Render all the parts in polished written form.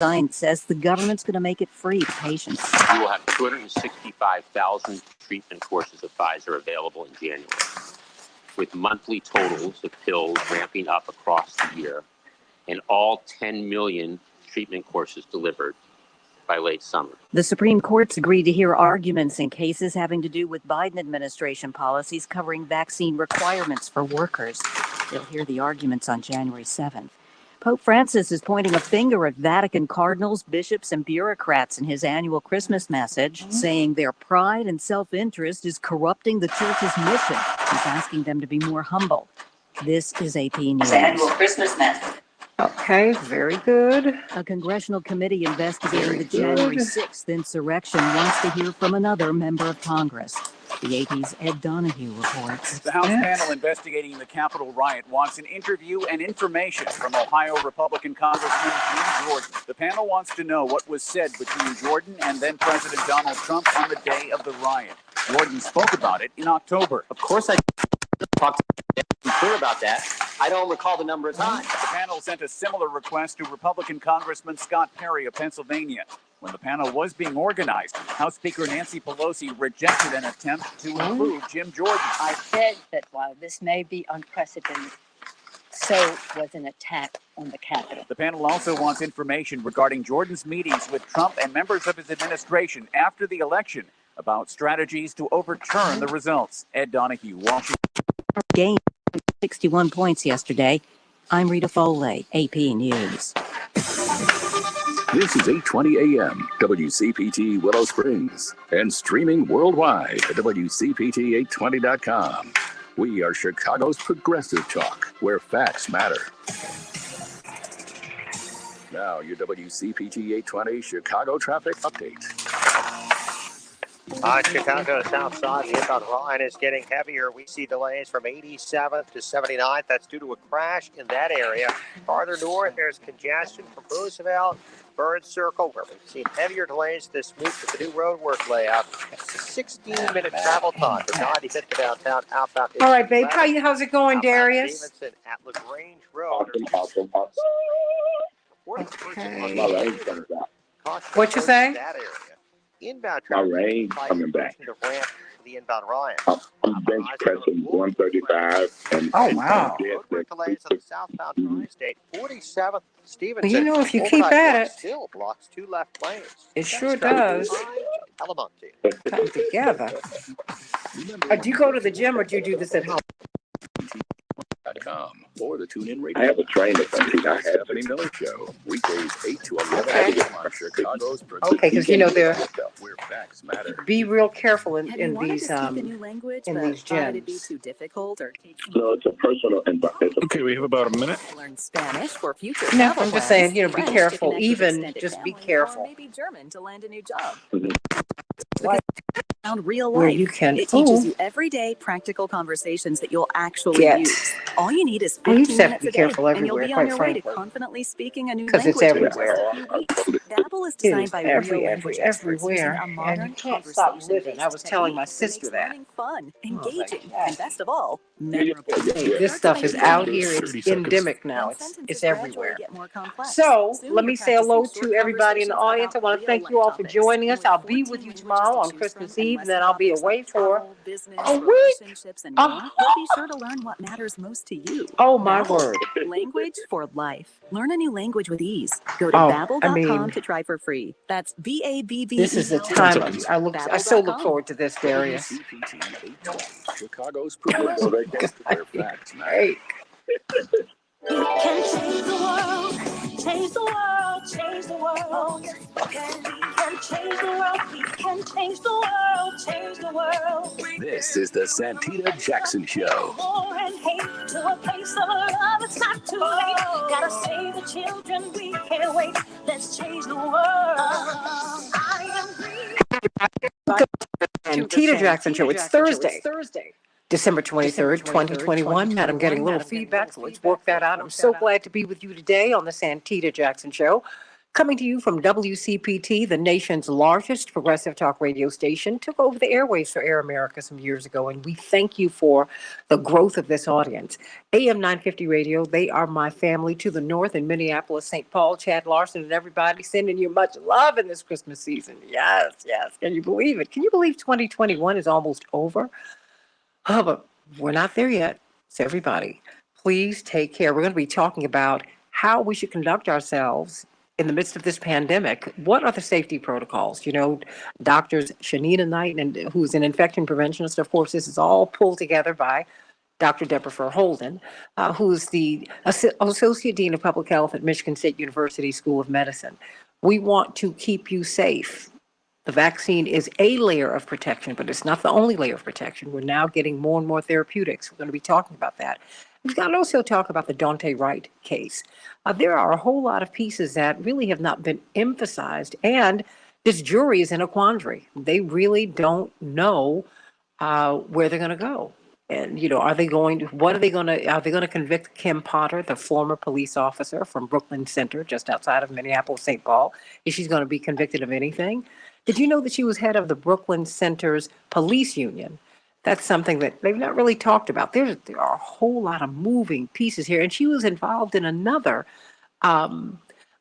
Science says the government's going to make it free to patients. We will have 265,000 treatment courses of Pfizer available in January, with monthly totals of pills ramping up across the year, and all 10 million treatment courses delivered by late summer. The Supreme Court's agreed to hear arguments in cases having to do with Biden administration policies covering vaccine requirements for workers. They'll hear the arguments on January 7th. Pope Francis is pointing a finger at Vatican cardinals, bishops, and bureaucrats in his annual Christmas message, saying their pride and self-interest is corrupting the church's mission. He's asking them to be more humble. This is AP News. Annual Christmas message. Okay, very good. A congressional committee investigating the January 6th insurrection wants to hear from another member of Congress. The AP's Ed Donahue reports. The House panel investigating the Capitol riot wants an interview and information from Ohio Republican Congressman Jim Jordan. The panel wants to know what was said between Jordan and then President Donald Trump on the day of the riot. Jordan spoke about it in October. Of course I talked to him, clear about that. I don't recall the number of times. The panel sent a similar request to Republican Congressman Scott Perry of Pennsylvania. When the panel was being organized, House Speaker Nancy Pelosi rejected an attempt to include Jim Jordan. I said that while this may be unprecedented, so was an attack on the Capitol. The panel also wants information regarding Jordan's meetings with Trump and members of his administration after the election about strategies to overturn the results. Ed Donahue, Washington. Gained 61 points yesterday. I'm Rita Foley, AP News. This is 8:20 a.m. WCPT Willow Springs and streaming worldwide at WCPT820.com. We are Chicago's progressive talk, where facts matter. Now, your WCPT 820 Chicago traffic update. On Chicago south side, the inbound line is getting heavier. We see delays from 87th to 79th. That's due to a crash in that area. Farther north, there's congestion from Roosevelt, Bird Circle, where we've seen heavier delays this week with the new roadwork layout. It's a 16-minute travel time from 95th to downtown outbound. All right, babe. How's it going, Darius? Stevenson at LaGrange Road. Okay. What you say? That area. Inbound My range coming back. The inbound Ryan. I'm bench pressing 135. And, Oh, wow. Roadwork delays on the southbound Tri-State. 47th Stevenson. Well, you know, if you keep at it, still blocks two left lanes. it sure does come together. Do you go to the gym or do you do this at home? Or the TuneIn Radio. I have a trainer. I have Stephanie Miller Show. Weekdays 8 to 11 Okay. on Chicago's Okay, because you know they're where facts matter. be real careful in these language, in these gyms. too difficult or No, it's a personal environment. Okay, we have about a minute. learn Spanish for future No, travel I'm just plans, saying, you know, be French to careful. connect with Even extended just be family, careful. Or maybe German to land a new job. Like, Found real where life. you can It teaches you everyday practical conversations that you'll actually Get. use. All you need is Well, you 15 just have to minutes be a day, careful and you'll everywhere, be on quite your way to frankly. confidently speaking a new 'Cause it's language in just everywhere. a few weeks. Babbel is It designed is by real language experts using everywhere, a and modern you can't stop living. conversation-based I was telling my technique that sister makes that. learning fun, like engaging, that. and best of all, memorable. Hey, this stuff is out here. It's endemic now. It's everywhere. So let me say hello to everybody in the audience. I want to thank you all for joining us. I'll be with you tomorrow on Christmas Eve, and then I'll be away for a week. Be sure to learn what matters most to you. Oh, my word. Language for life. Learn a new language with ease. Go to Oh, babbel.com I mean, to try for free. That's BABB. this is the time. I so look forward to this, Darius. Chicago's progressive where facts matter. Hey. You can change the world, change the world, change the world. We can change the world, we can change the world, change the world. This is the Santita Jackson Show. War and hate to a place of love, it's not too late. Gotta save the children, we can't wait. Let's change the world. I am green. Santita Jackson Show. It's Thursday. December 23rd, 2021. Matt, I'm getting a little feedback, so let's work that out. I'm so glad to be with you today on the Santita Jackson Show. Coming to you from WCPT, the nation's largest progressive talk radio station, took over the airwaves for Air America some years ago, and we thank you for the growth of this audience. AM 950 Radio, they are my family to the north in Minneapolis, St. Paul. Chad Larson and everybody sending you much love in this Christmas season. Yes, yes. Can you believe it? Can you believe 2021 is almost over? Oh, but we're not there yet. So everybody, please take care. We're going to be talking about how we should conduct ourselves in the midst of this pandemic. What are the safety protocols? You know, doctors Shanita Knight, and who's an infection preventionist. Of course, this is all pulled together by Dr. Deborah Holden, who's the Associate Dean of Public Health at Michigan State University School of Medicine. We want to keep you safe. The vaccine is a layer of protection, but it's not the only layer of protection. We're now getting more and more therapeutics. We're going to be talking about that. We've got to also talk about the Dante Wright case. There are a whole lot of pieces that really have not been emphasized, and this jury is in a quandary. They really don't know where they're going to go. And, you know, are they going to convict Kim Potter, the former police officer from Brooklyn Center, just outside of Minneapolis, St. Paul? Is she going to be convicted of anything? Did you know that she was head of the Brooklyn Center's police union? That's something that they've not really talked about. There are a whole lot of moving pieces here. And she was involved in another,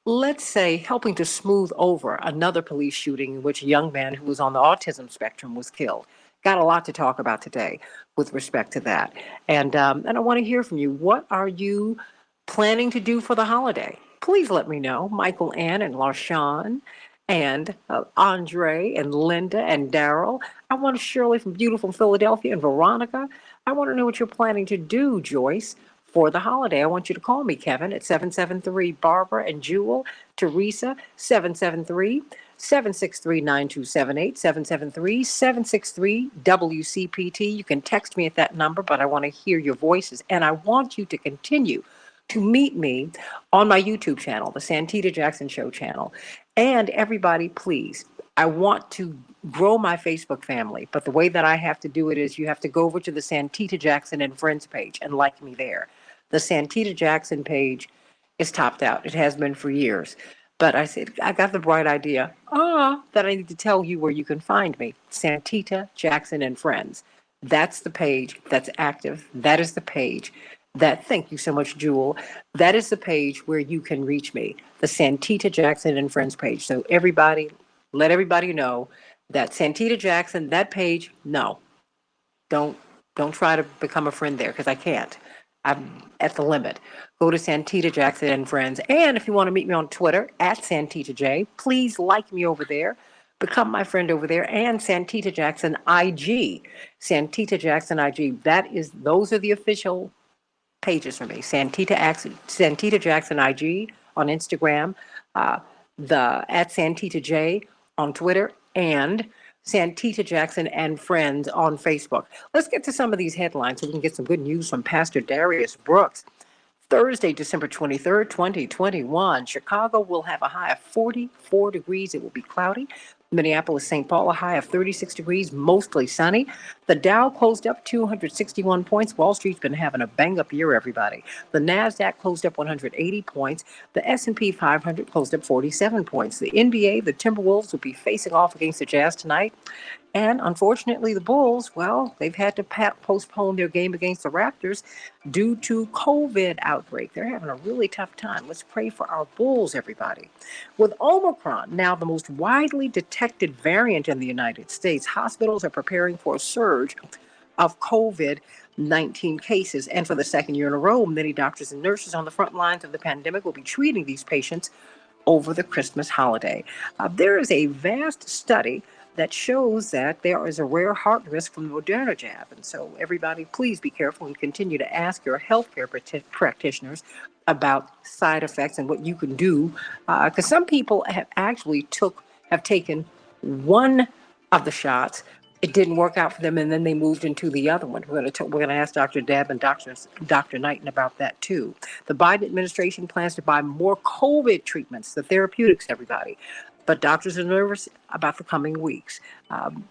let's say, helping to smooth over another police shooting in which a young man who was on the autism spectrum was killed. Got a lot to talk about today with respect to that. And I want to hear from you. What are you planning to do for the holiday? Please let me know. Michael, Ann, and LaShawn, and Andre, and Linda, and Daryl. I want Shirley from beautiful Philadelphia, and Veronica. I want to know what you're planning to do, Joyce, for the holiday. I want you to call me, Kevin, at 773. Barbara and Jewel, Teresa, 773-763-9278, 773-763-WCPT. You can text me at that number, but I want to hear your voices. And I want you to continue to meet me on my YouTube channel, the Santita Jackson Show channel. And everybody, please, I want to grow my Facebook family, but the way that I have to do it is you have to go over to the Santita Jackson and Friends page and like me there. The Santita Jackson page is topped out. It has been for years. But I said, I got the bright idea that I need to tell you where you can find me. Santita Jackson and Friends. That's the page that's active. That is the page thank you so much, Jewel. That is the page where you can reach me, the Santita Jackson and Friends page. So everybody, let everybody know that Santita Jackson, that page, no, don't try to become a friend there because I can't. I'm at the limit. Go to Santita Jackson and Friends. And if you want to meet me on Twitter, at Santita J, please like me over there. Become my friend over there. And Santita Jackson IG. Santita Jackson IG. Those are the official pages for me. Santita Jackson IG on Instagram, at Santita J on Twitter, and Santita Jackson and Friends on Facebook. Let's get to some of these headlines so we can get some good news from Pastor Darius Brooks. Thursday, December 23rd, 2021, Chicago will have a high of 44 degrees. It will be cloudy. Minneapolis, St. Paul, a high of 36 degrees, mostly sunny. The Dow closed up 261 points. Wall Street's been having a bang-up year, everybody. The NASDAQ closed up 180 points. The S&P 500 closed up 47 points. The NBA, the Timberwolves, will be facing off against the Jazz tonight. And unfortunately, the Bulls, well, they've had to postpone their game against the Raptors due to COVID outbreak. They're having a really tough time. Let's pray for our Bulls, everybody. With Omicron, now the most widely detected variant in the United States, hospitals are preparing for a surge of COVID-19 cases. And for the second year in a row, many doctors and nurses on the front lines of the pandemic will be treating these patients over the Christmas holiday. There is a vast study that shows that there is a rare heart risk from the Moderna jab. And so everybody, please be careful and continue to ask your healthcare practitioners about side effects and what you can do. Because some people have taken one of the shots. It didn't work out for them, and then they moved into the other one. We're going to ask Dr. Deb and Dr. Knighton about that too. The Biden administration plans to buy more COVID treatments, the therapeutics, everybody. But doctors are nervous about the coming weeks,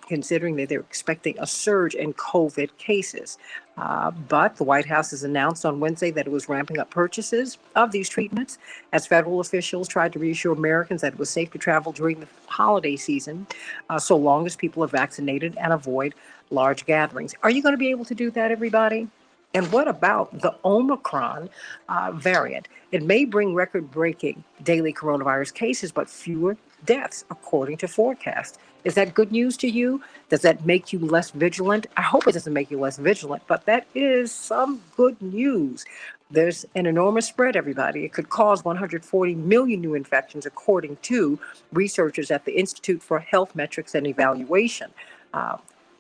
considering that they're expecting a surge in COVID cases. But the White House has announced on Wednesday that it was ramping up purchases of these treatments as federal officials tried to reassure Americans that it was safe to travel during the holiday season, so long as people are vaccinated and avoid large gatherings. Are you going to be able to do that, everybody? And what about the Omicron variant? It may bring record-breaking daily coronavirus cases, but fewer deaths, according to forecasts. Is that good news to you? Does that make you less vigilant? I hope it doesn't make you less vigilant, but that is some good news. There's an enormous spread, everybody. It could cause 140 million new infections, according to researchers at the Institute for Health Metrics and Evaluation,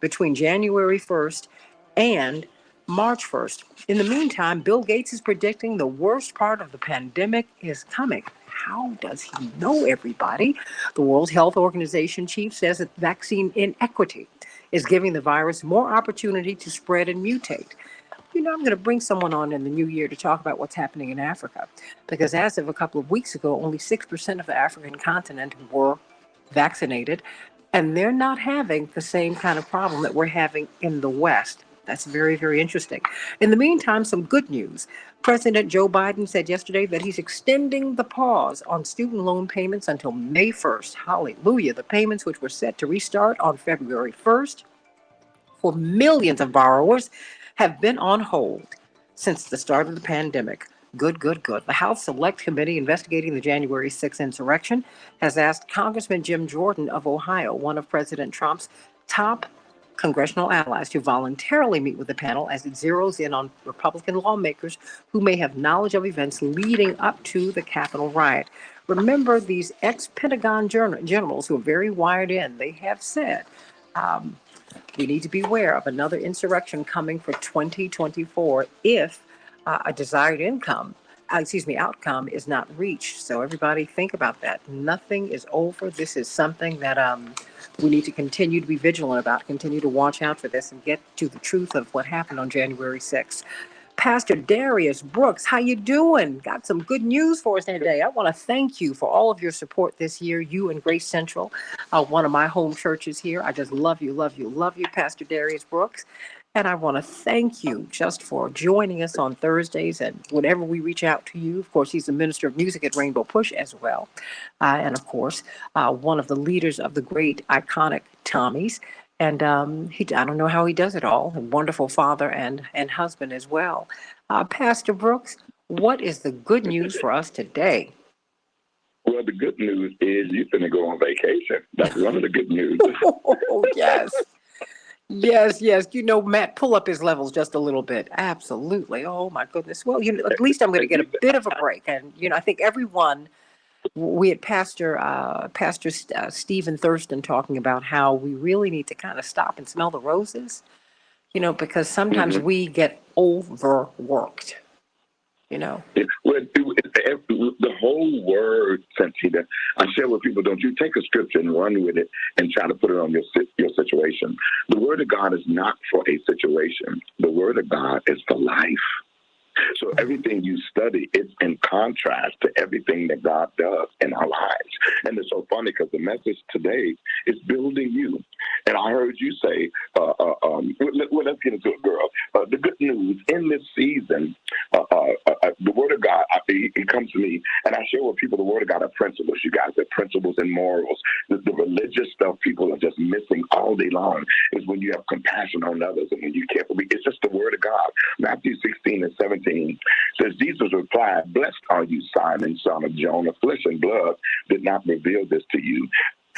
between January 1st and March 1st. In the meantime, Bill Gates is predicting the worst part of the pandemic is coming. How does he know, everybody? The World Health Organization chief says that vaccine inequity is giving the virus more opportunity to spread and mutate. I'm going to bring someone on in the new year to talk about what's happening in Africa, because as of a couple of weeks ago, only 6% of the African continent were vaccinated, and they're not having the same kind of problem that we're having in the West. That's very, very interesting. In the meantime, some good news. President Joe Biden said yesterday that he's extending the pause on student loan payments until May 1st. Hallelujah. The payments, which were set to restart on February 1st for millions of borrowers, have been on hold since the start of the pandemic. Good. The House Select Committee investigating the January 6th insurrection has asked Congressman Jim Jordan of Ohio, one of President Trump's top congressional allies, to voluntarily meet with the panel as it zeroes in on Republican lawmakers who may have knowledge of events leading up to the Capitol riot. Remember, these ex-Pentagon generals who are very wired in, they have said we need to beware of another insurrection coming for 2024 if a desired outcome is not reached. So everybody think about that. Nothing is over. This is something that we need to continue to be vigilant about, continue to watch out for this and get to the truth of what happened on January 6th. Pastor Darius Brooks, how you doing? Got some good news for us today. I want to thank you for all of your support this year, you and Grace Central, one of my home churches here. I just love you, Pastor Darius Brooks. And I want to thank you just for joining us on Thursdays and whenever we reach out to you. Of course, he's the minister of music at Rainbow Push as well. And of course, one of the leaders of the great iconic Tommies. And I don't know how he does it all. A wonderful father and husband as well. Pastor Brooks, what is the good news for us today? Well, the good news is you're going to go on vacation. That's one of the good news. Oh, yes. Yes. Matt, pull up his levels just a little bit. Absolutely. Oh, my goodness. Well, at least I'm going to get a bit of a break. And, I think everyone... We had Pastor Stephen Thurston talking about how we really need to kind of stop and smell the roses, because sometimes we get overworked, Well, the whole word, Santita, I share with people, don't you take a scripture and run with it and try to put it on your situation. The word of God is not for a situation. The word of God is for life. So everything you study, it's in contrast to everything that God does in our lives. And it's so funny because the message today is building you. And I heard you say, let's get into it, girl. The good news in this season, the Word of God, it comes to me, and I share with people the Word of God are principles, you guys. They're principles and morals. The religious stuff people are just missing all day long is when you have compassion on others and when you care for me. It's just the Word of God. Matthew 16:17 says, Jesus replied, "Blessed are you, Simon, son of Jonah. Flesh and blood did not reveal this to you.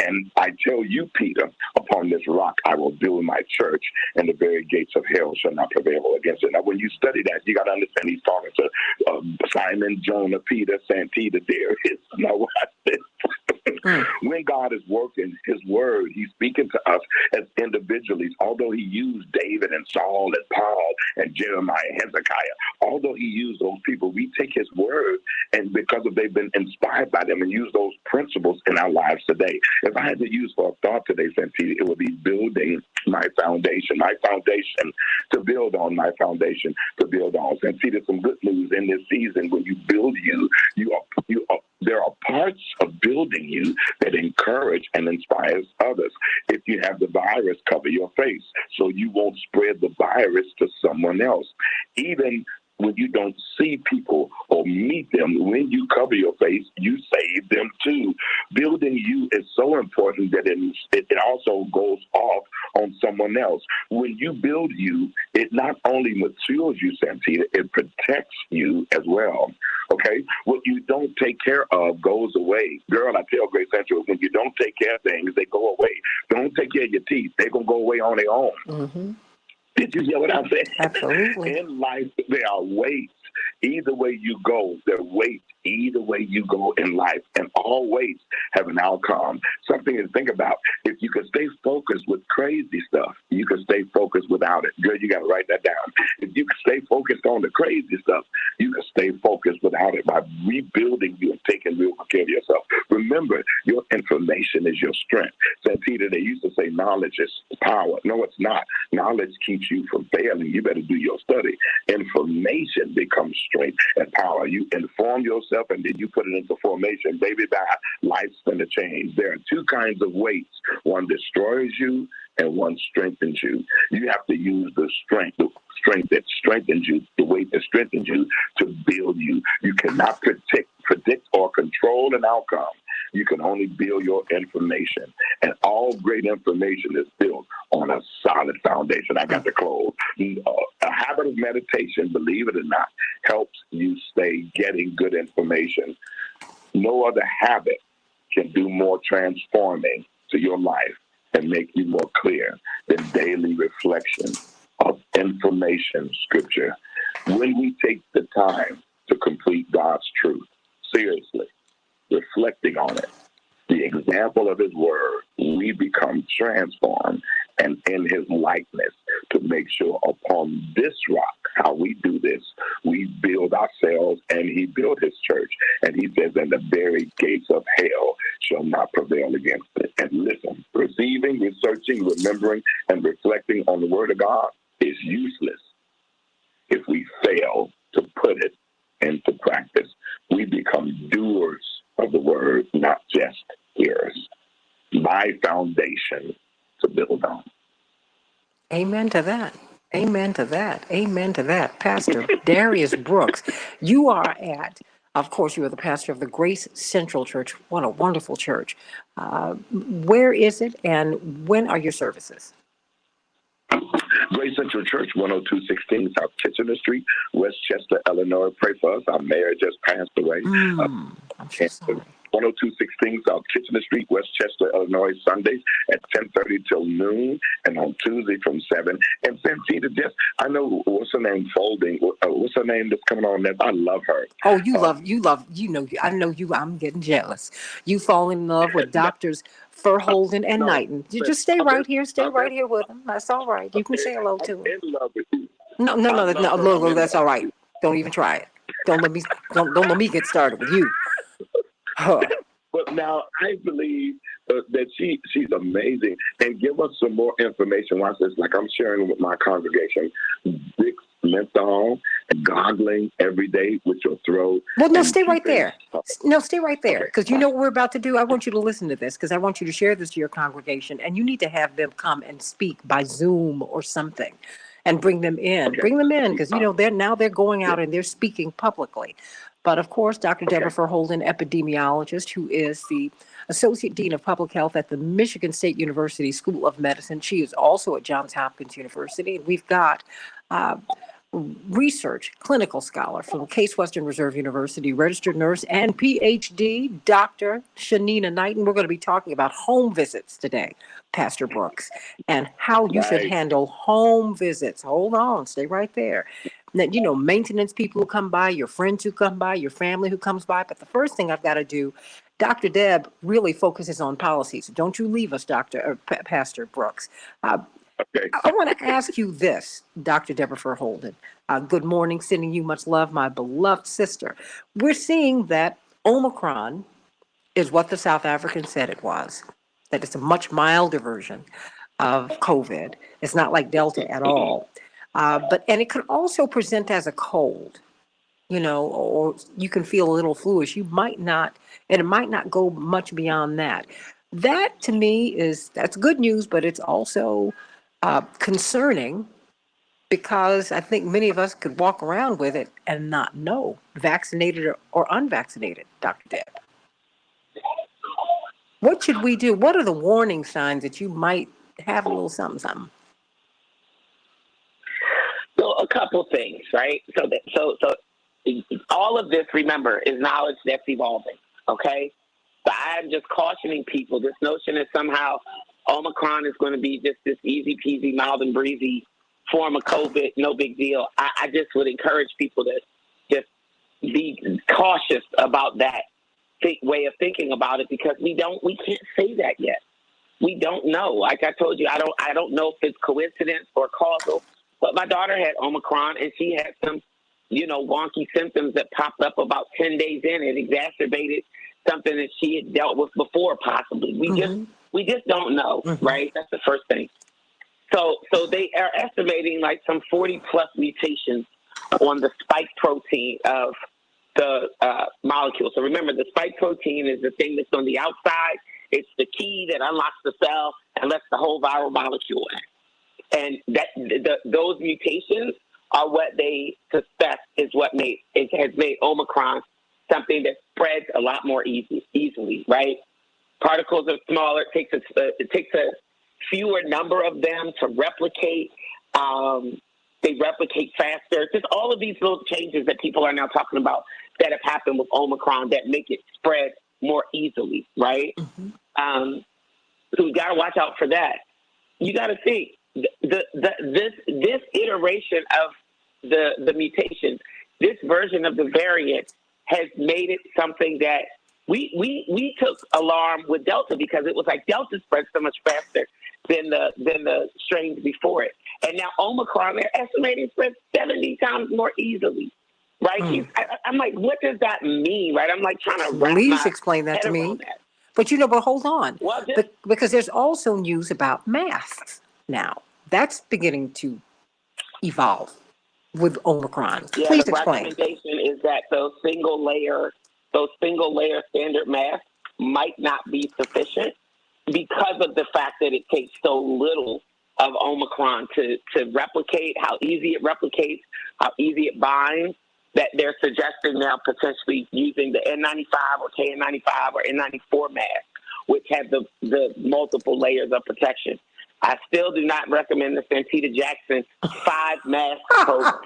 And I tell you, Peter, upon this rock I will build my church, and the very gates of hell shall not prevail against it." Now, when you study that, you got to understand he's talking to Simon, Jonah, Peter, Santita, Darius. Now, watch this. When God is working his word, he's speaking to us as individuals. Although he used David and Saul and Paul and Jeremiah and Hezekiah, although he used those people, we take his word, and because they've been inspired by them, and use those principles in our lives today. If I had to use for a thought today, Santita, it would be building my foundation to build on, my foundation to build on. Santita, some good news in this season. When you build you are there are parts of building you that encourage and inspires others. If you have the virus, cover your face so you won't spread the virus to someone else. Even when you don't see people or meet them, when you cover your face, you save them too. Building you is so important that it also goes off on someone else. When you build you, it not only matures you, Santita, it protects you as well. Okay? What you don't take care of goes away. Girl, I tell Grace Central, when you don't take care of things, they go away. Don't take care of your teeth. They're going to go away on their own. Mm-hmm. Did you hear what I said? Absolutely. In life, there are weights. Either way you go, there are weights. Either way you go in life, and all weights have an outcome. Something to think about. If you can stay focused with crazy stuff, you can stay focused without it. Girl, you got to write that down. If you can stay focused on the crazy stuff, you can stay focused without it by rebuilding you and taking real care of yourself. Remember, your information is your strength. Santita, they used to say knowledge is power. No, it's not. Knowledge keeps you from failing. You better do your study. Information becomes strength and power. You inform yourself and then you put it into formation. Baby, by life's going to change. There are two kinds of weights. One destroys you and one strengthens you. You have to use the strength that strengthens you, the weight that strengthens you to build you. You cannot predict or control an outcome. You can only build your information. And all great information is built on a solid foundation. I got to close. A habit of meditation, believe it or not, helps you stay getting good information. No other habit can do more transforming to your life and make you more clear than daily reflection of information scripture. When we take the time to complete God's truth, seriously, reflecting on it, the example of his word, we become transformed and in his likeness to make sure upon this rock, how we do this, we build ourselves and he built his church. And he says, and the very gates of hell shall not prevail against it. And listen, receiving, researching, remembering, and reflecting on the word of God is useless if we fail to put it into practice. We become doers of the word, not just hearers. My foundation to build on. Amen to that. Amen to that. Amen to that. Pastor Darius Brooks, you are of course, you are the pastor of the Grace Central Church. What a wonderful church. Where is it and when are your services? Grace Central Church, 10216 South Kitchener Street, Westchester, Illinois. Pray for us. Our mayor just passed away. I'm so sorry. 10216 South Kitchener Street, Westchester, Illinois, Sundays at 10:30 till noon, and on Tuesday from 7. And Santita, I know, what's her name, Folding? What's her name that's coming on there? I love her. Oh, I know you, I'm getting jealous. You fall in love with doctors Verholden and Knighton. You just stay right here with them. That's all right. You can say hello to them. I'm in love with you. No, look, that's all right. Don't even try it. Don't let me get started with you. Huh. But now I believe that she's amazing. And give us some more information. Watch this. Like I'm sharing with my congregation, Vicks menthol and goggling every day with your throat. Well, no, stay right there. No, stay right there. Because you know what we're about to do? I want you to listen to this because I want you to share this to your congregation. And you need to have them come and speak by Zoom or something. And bring them in. Okay. Bring them in because, they're going out and they're speaking publicly. But, of course, Dr. Deborah Verholden, epidemiologist, who is the Associate Dean of Public Health at the Michigan State University School of Medicine. She is also at Johns Hopkins University. And we've got research, clinical scholar from Case Western Reserve University, registered nurse and PhD, Dr. Shanina Knighton. We're going to be talking about home visits today, Pastor Brooks, and how you should handle home visits. Hold on, stay right there. Now, maintenance people who come by, your friends who come by, your family who comes by. But the first thing I've got to do, Dr. Deb really focuses on policies. Don't you leave us, Pastor Brooks. Okay. I want to ask you this, Dr. Deborah Verholden. Good morning, sending you much love, my beloved sister. We're seeing that Omicron is what the South Africans said it was, that it's a much milder version of COVID. It's not like Delta at all. And it could also present as a cold. or you can feel a little fluish. You might not, and it might not go much beyond that. That to me that's good news, but it's also concerning because I think many of us could walk around with it and not know, vaccinated or unvaccinated, Dr. Deb. What should we do? What are the warning signs that you might have a little something, something? So a couple things, right? So all of this, remember, is knowledge that's evolving, okay? So I'm just cautioning people, this notion that somehow Omicron is going to be just this easy peasy, mild and breezy form of COVID, no big deal. I just would encourage people to just be cautious about that way of thinking about it, because we can't say that yet. We don't know. Like I told you, I don't know if it's coincidence or causal, but my daughter had Omicron and she had some, wonky symptoms that popped up about 10 days in. It exacerbated something that she had dealt with before, possibly. We just don't know, right? That's the first thing. So they are estimating like some 40 plus mutations on the spike protein of the molecule. So remember, the spike protein is the thing that's on the outside. It's the key that unlocks the cell and lets the whole viral molecule in. And those mutations are what they suspect is what has made Omicron something that spreads a lot more easily, right? Particles are smaller. It takes a fewer number of them to replicate. They replicate faster. Just all of these little changes that people are now talking about that have happened with Omicron that make it spread more easily, right? So we got to watch out for that. You got to think this iteration of the mutations, this version of the variant has made it something that we took alarm with Delta because it was like Delta spread so much faster than the strains before it. And now Omicron, they're estimating spreads 70 times more easily, right? I'm like, what does that mean, right? I'm like trying to wrap Please my explain that head to me. around that. But hold on. Well, because there's also news about masks now. That's beginning to evolve with Omicron. Yeah, Please the explain. recommendation is that those single layer standard masks might not be sufficient because of the fact that it takes so little of Omicron to replicate, how easy it replicates, how easy it binds, that they're suggesting now potentially using the N95 or KN95 or N94 mask, which have the multiple layers of protection. I still do not recommend the Santita Jackson 5 mask program.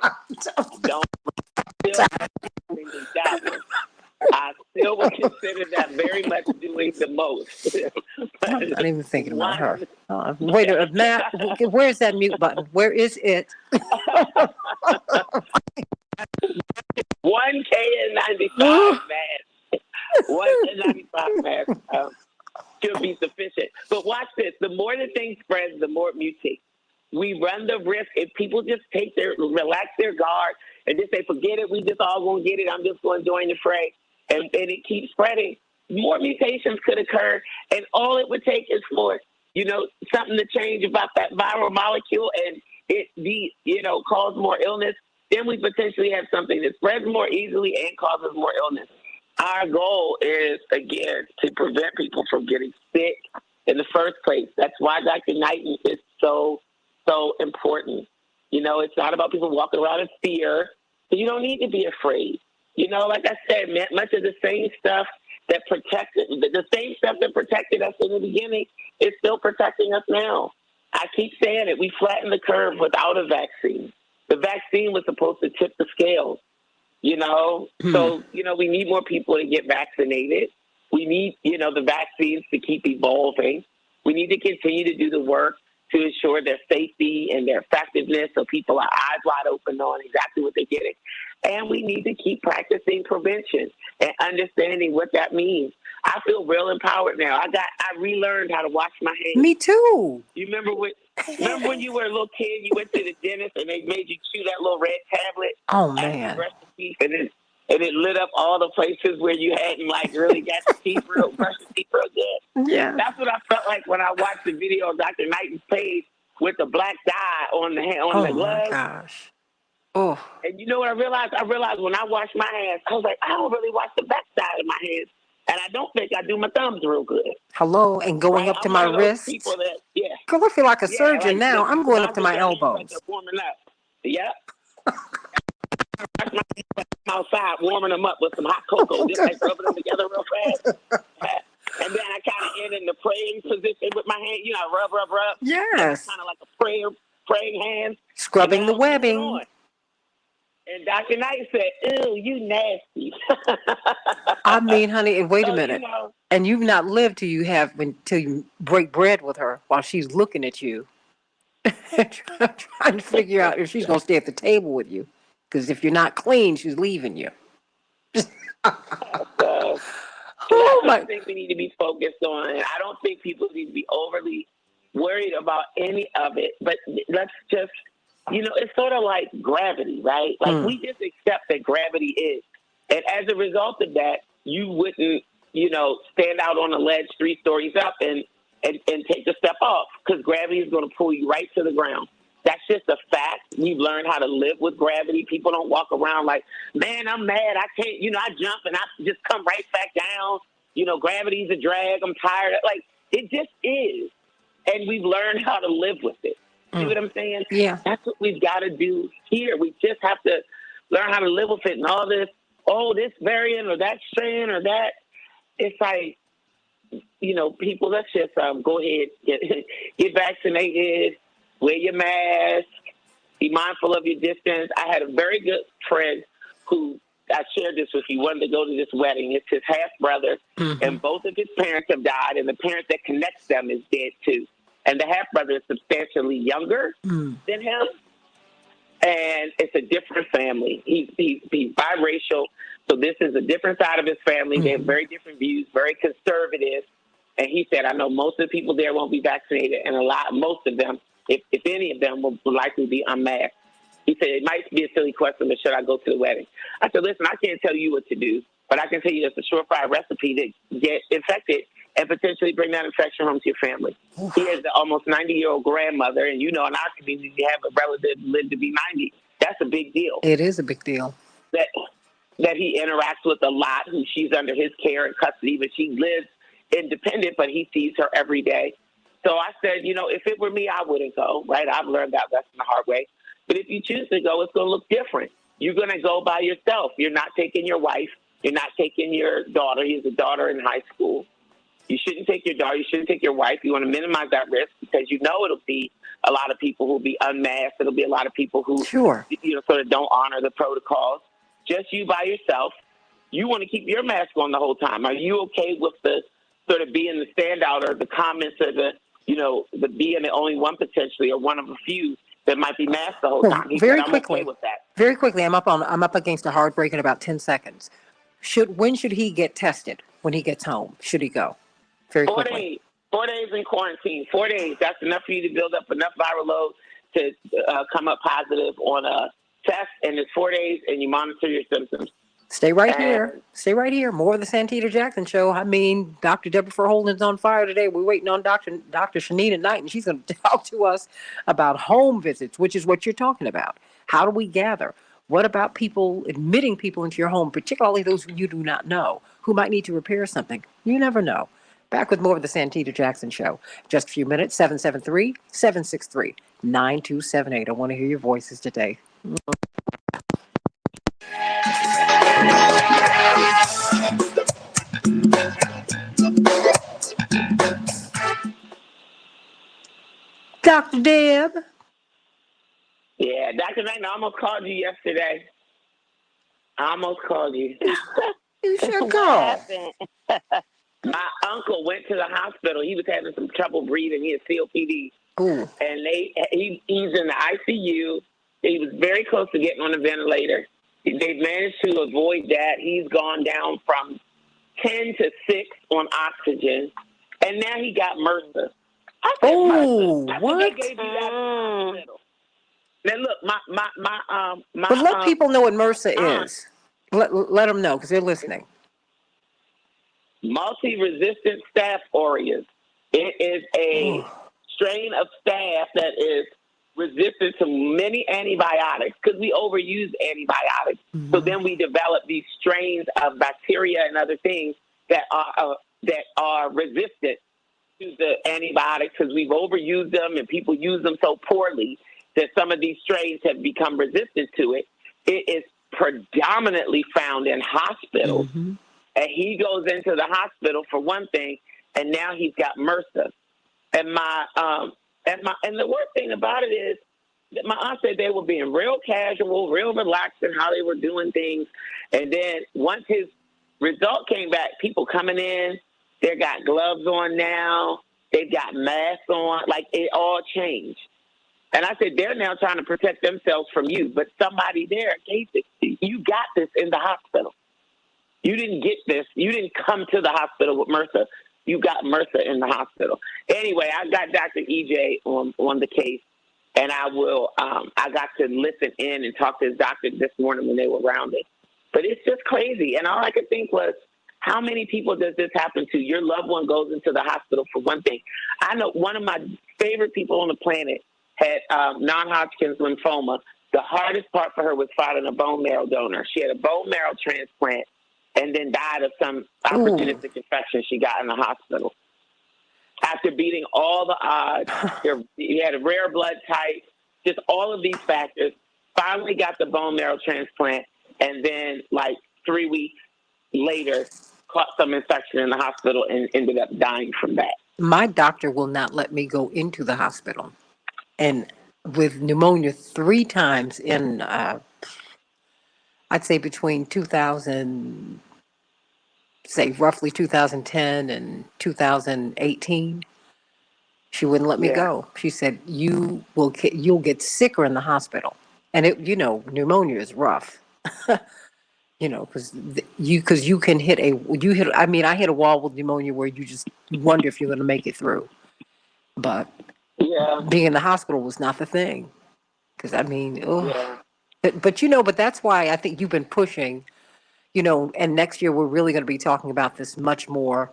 Don't still recommend that one. I still would consider that very much doing the most. I'm not even thinking about her. Wait a minute, Matt, where's that mute button? Where is it? One KN95 mask. One KN95 mask should be sufficient. But watch this. The more the thing spreads, the more it mutates. We run the risk if people just relax their guard and just say, forget it, we just all gonna get it, I'm just gonna join the fray. And it keeps spreading. More mutations could occur, and all it would take is for, something to change about that viral molecule and it cause more illness. Then we potentially have something that spreads more easily and causes more illness. Our goal is, again, to prevent people from getting sick in the first place. That's why Dr. Knighton is so important. It's not about people walking around in fear. You don't need to be afraid. Like I said, much of the same stuff that protected us in the beginning is still protecting us now. I keep saying it. We flattened the curve without a vaccine. The vaccine was supposed to tip the scales, So, we need more people to get vaccinated. We need, the vaccines to keep evolving. We need to continue to do the work to ensure their safety and their effectiveness so people are eyes wide open knowing exactly what they're getting. And we need to keep practicing prevention and understanding what that means. I feel real empowered now. I relearned how to wash my hands. Me too. You remember when you were a little kid, you went to the dentist and they made you chew that little red tablet? Oh, man. Brush your teeth, and it lit up all the places where you hadn't really got your teeth brushed your teeth real good. Yeah. That's what I felt like when I watched the video of Dr. Knighton's page with the black dye on the glove. Oh, my gosh. Oh. And you know what I realized? I realized when I wash my hands, I was like, I don't really wash the back side of my hands. And I don't think I do my thumbs real good. Hello, and going up to I'm my one of those wrist. people that, yeah. Girl, I feel like a Yeah, surgeon like now. I'm going up to bottom my of your hands like elbows. they're warming up. Yep. Wash my hands outside, warming them up with some hot cocoa, just like rubbing them together real fast. And then I kind of end in the praying position with my hand, you know, rub. Yes. Kind of like a praying hand. Scrubbing the webbing. And Dr. Knight said, ew, you nasty. I mean, honey, and wait a So, minute. you know, And you've not lived till you break bread with her while she's looking at you. Trying to figure out if she's going to stay at the table with you. Because if you're not clean, she's leaving you. I think we need to be focused on it. I don't think people need to be overly worried about any of it. But let's just, you know, it's sort of like gravity, right? Like we just accept that gravity is. And as a result of that, you wouldn't, you know, stand out on a ledge 3 stories up and take a step off because gravity is going to pull you right to the ground. That's just a fact. We've learned how to live with gravity. People don't walk around like, man, I'm mad. I can't, you know, I jump and I just come right back down. You know, gravity's a drag. I'm tired. Like, it just is. And we've learned how to live with it. See what I'm saying? Yeah. That's what we've got to do here. We just have to learn how to live with it and all this, this variant or that strain or that. It's like, you know, people, let's just go ahead, get vaccinated, wear your mask, be mindful of your distance. I had a very good friend who, I shared this with you, wanted to go to this wedding. It's his half-brother, and both of his parents have died, and the parent that connects them is dead, too. And the half-brother is substantially younger than him, and it's a different family. He's biracial, so this is a different side of his family. They have very different views, very conservative. And he said, I know most of the people there won't be vaccinated, and most of them, if any of them, will likely be unmasked. He said, it might be a silly question, but should I go to the wedding? I said, listen, I can't tell you what to do, but I can tell you it's a surefire recipe to get infected and potentially bring that infection home to your family. He has an almost 90-year-old grandmother, and you know, in our community, you have a relative live to be 90. That's a big deal. It is a big deal. That he interacts with a lot, who she's under his care and custody, but she lives independent, but he sees her every day. So I said, you know, if it were me, I wouldn't go, right? I've learned that lesson the hard way. But if you choose to go, it's going to look different. You're going to go by yourself. You're not taking your wife. You're not taking your daughter. He has a daughter in high school. You shouldn't take your daughter. You shouldn't take your wife. You want to minimize that risk because you know it'll be a lot of people who will be unmasked. It'll be a lot of people who, you know, sort of don't honor the protocols. Just you by yourself. You want to keep your mask on the whole time. Are you okay with the sort of being the standout or the comments or the, you know, the being the only one potentially or one of a few that might be masked the whole time? He said, I'm okay with that. Very quickly, I'm up against a hard break in about 10 seconds. When should he get tested? When he gets home? Should he go? Very quickly. 4 days in quarantine. 4 days. That's enough for you to build up enough viral load to come up positive on a test, and it's 4 days, and you monitor your symptoms. Stay right here. Stay right here. More of the Santita Jackson Show. I mean, Dr. Deborah Verholden's on fire today. We're waiting on Dr. Shanita Knight, and she's going to talk to us about home visits, which is what you're talking about. How do we gather? What about admitting people into your home, particularly those who you do not know, who might need to repair something? You never know. Back with more of the Santita Jackson Show. Just a few minutes, 773-763-9278. I want to hear your voices today. Dr. Deb. Yeah, Dr. Knight, I almost called you yesterday. I almost called you. You should go. My uncle went to the hospital. He was having some trouble breathing. He had COPD. Ooh. And he's in the ICU. He was very close to getting on a ventilator. They've managed to avoid that. He's gone down from 10 to 6 on oxygen. And now he got MRSA. Oh, what? They gave you that hospital. Now look, but let people know what MRSA is. Let them know because they're listening. Multi-resistant Staph Aureus. It is a strain of staph that is resistant to many antibiotics because we overuse antibiotics. So then we develop these strains of bacteria and other things that are resistant to the antibiotics because we've overused them and people use them so poorly that some of these strains have become resistant to it. It is predominantly found in hospitals. And he goes into the hospital for one thing, and now he's got MRSA. And the worst thing about it is that my aunt said they were being real casual, real relaxed in how they were doing things. And then once his result came back, people coming in, they got gloves on now, they've got masks on, like it all changed. And I said, they're now trying to protect themselves from you, but somebody there gave it. You got this in the hospital. You didn't get this. You didn't come to the hospital with MRSA. You got MRSA in the hospital. Anyway, I got Dr. EJ on the case, and I got to listen in and talk to his doctor this morning when they were rounding. But it's just crazy. And all I could think was, how many people does this happen to? Your loved one goes into the hospital for one thing. I know one of my favorite people on the planet had non-Hodgkin's lymphoma. The hardest part for her was finding a bone marrow donor. She had a bone marrow transplant and then died of some opportunistic infection she got in the hospital. After beating all the odds, he had a rare blood type, just all of these factors, finally got the bone marrow transplant, and then like 3 weeks later caught some infection in the hospital and ended up dying from that. My doctor will not let me go into the hospital. And with pneumonia 3 times in, I'd say between roughly 2010 and 2018, she wouldn't let me go. She said, you'll get sicker in the hospital. And pneumonia is rough. Because you can I hit a wall with pneumonia where you just wonder if you're going to make it through. But being in the hospital was not the thing. Because but that's why I think you've been pushing, and next year we're really going to be talking about this much more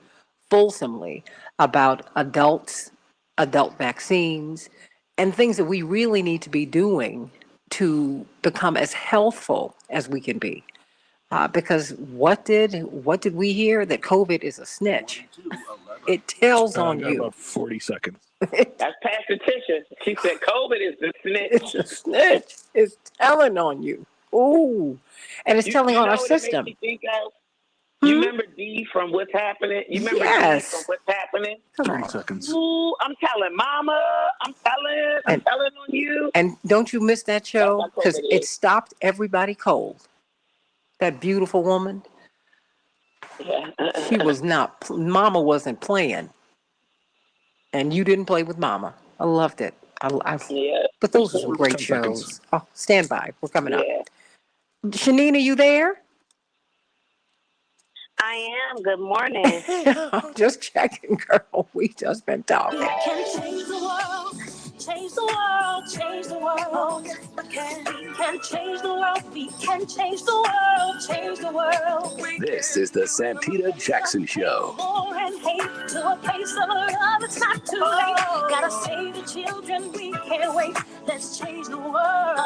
fulsomely about adult vaccines and things that we really need to be doing to become as healthful as we can be. Because what did we hear? That COVID is a snitch. It tells on you. About 40 seconds. That's Pastor Tisha. She said COVID is the snitch. It's a snitch. It's telling on you. Ooh. And it's telling on our system. It makes me think of? You remember Dee from What's Happening? You remember Dee from What's Happening? 30 seconds. Ooh, I'm telling Mama. I'm telling on you. And don't you miss that show? Because it stopped everybody cold. That beautiful woman. She was not. Mama wasn't playing. And you didn't play with Mama. I loved it. But those are some great shows. Oh, stand by. We're coming up. Shanina, you there? I am. Good morning. I'm just checking, girl. We just been talking. We can change the world. Change the world. Change the world. We can change the world. We can change the world. Change the world. This is the Santita Jackson Show. War and hate to a place of love. It's not too late. Gotta save the children. We can't wait. Let's change the world.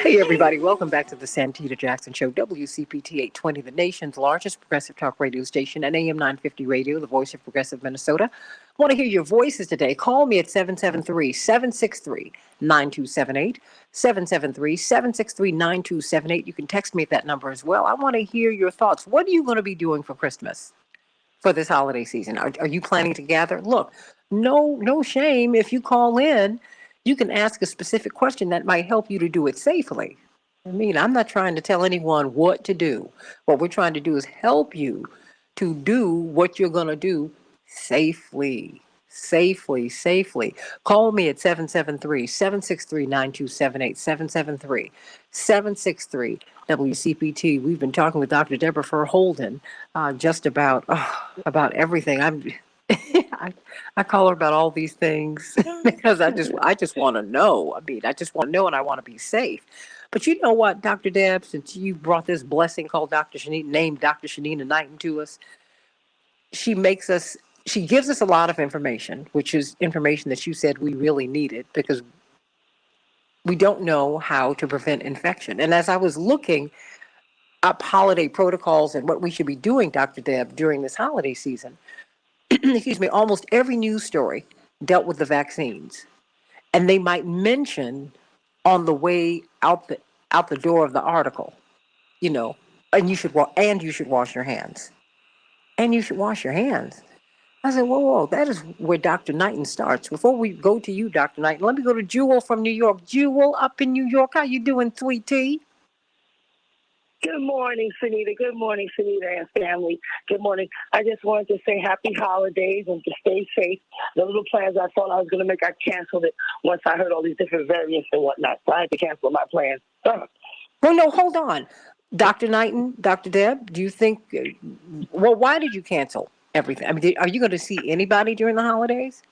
Hey, everybody. Welcome back to the Santita Jackson Show. WCPT 820, the nation's largest progressive talk radio station, and AM 950 radio, the voice of progressive Minnesota. Want to hear your voices today? Call me at 773-763-9278, 773-763-9278. You can text me at that number as well. I want to hear your thoughts. What are you going to be doing for Christmas, for this holiday season? Are you planning to gather? Look, no shame if you call in. You can ask a specific question that might help you to do it safely. I'm not trying to tell anyone what to do. What we're trying to do is help you to do what you're going to do safely. Call me at 773-763-9278, 773-763-WCPT. We've been talking with Dr. Deborah Holden just about everything. I call her about all these things because I just want to know. I just want to know, and I want to be safe. But you know what, Dr. Deb, since you brought this blessing called named Dr. Shanina Knighton to us, she makes us she gives us a lot of information, which is information that you said we really needed because we don't know how to prevent infection. And as I was looking up holiday protocols and what we should be doing, Dr. Deb, during this holiday season, excuse me, almost every news story dealt with the vaccines. And they might mention on the way out the door of the article, you know, and you should wash your hands. And you should wash your hands. I said, whoa, that is where Dr. Knighton starts. Before we go to you, Dr. Knighton, let me go to Jewel from New York. Jewel, up in New York, how you doing, sweet tea? Good morning, Santita. Good morning, Santita and family. Good morning. I just wanted to say happy holidays and to stay safe. The little plans I thought I was going to make, I canceled it once I heard all these different variants and whatnot. So I had to cancel my plans. Well, no, hold on. Dr. Knighton, Dr. Deb, do you think, well, why did you cancel everything? I mean, are you going to see anybody during the holidays?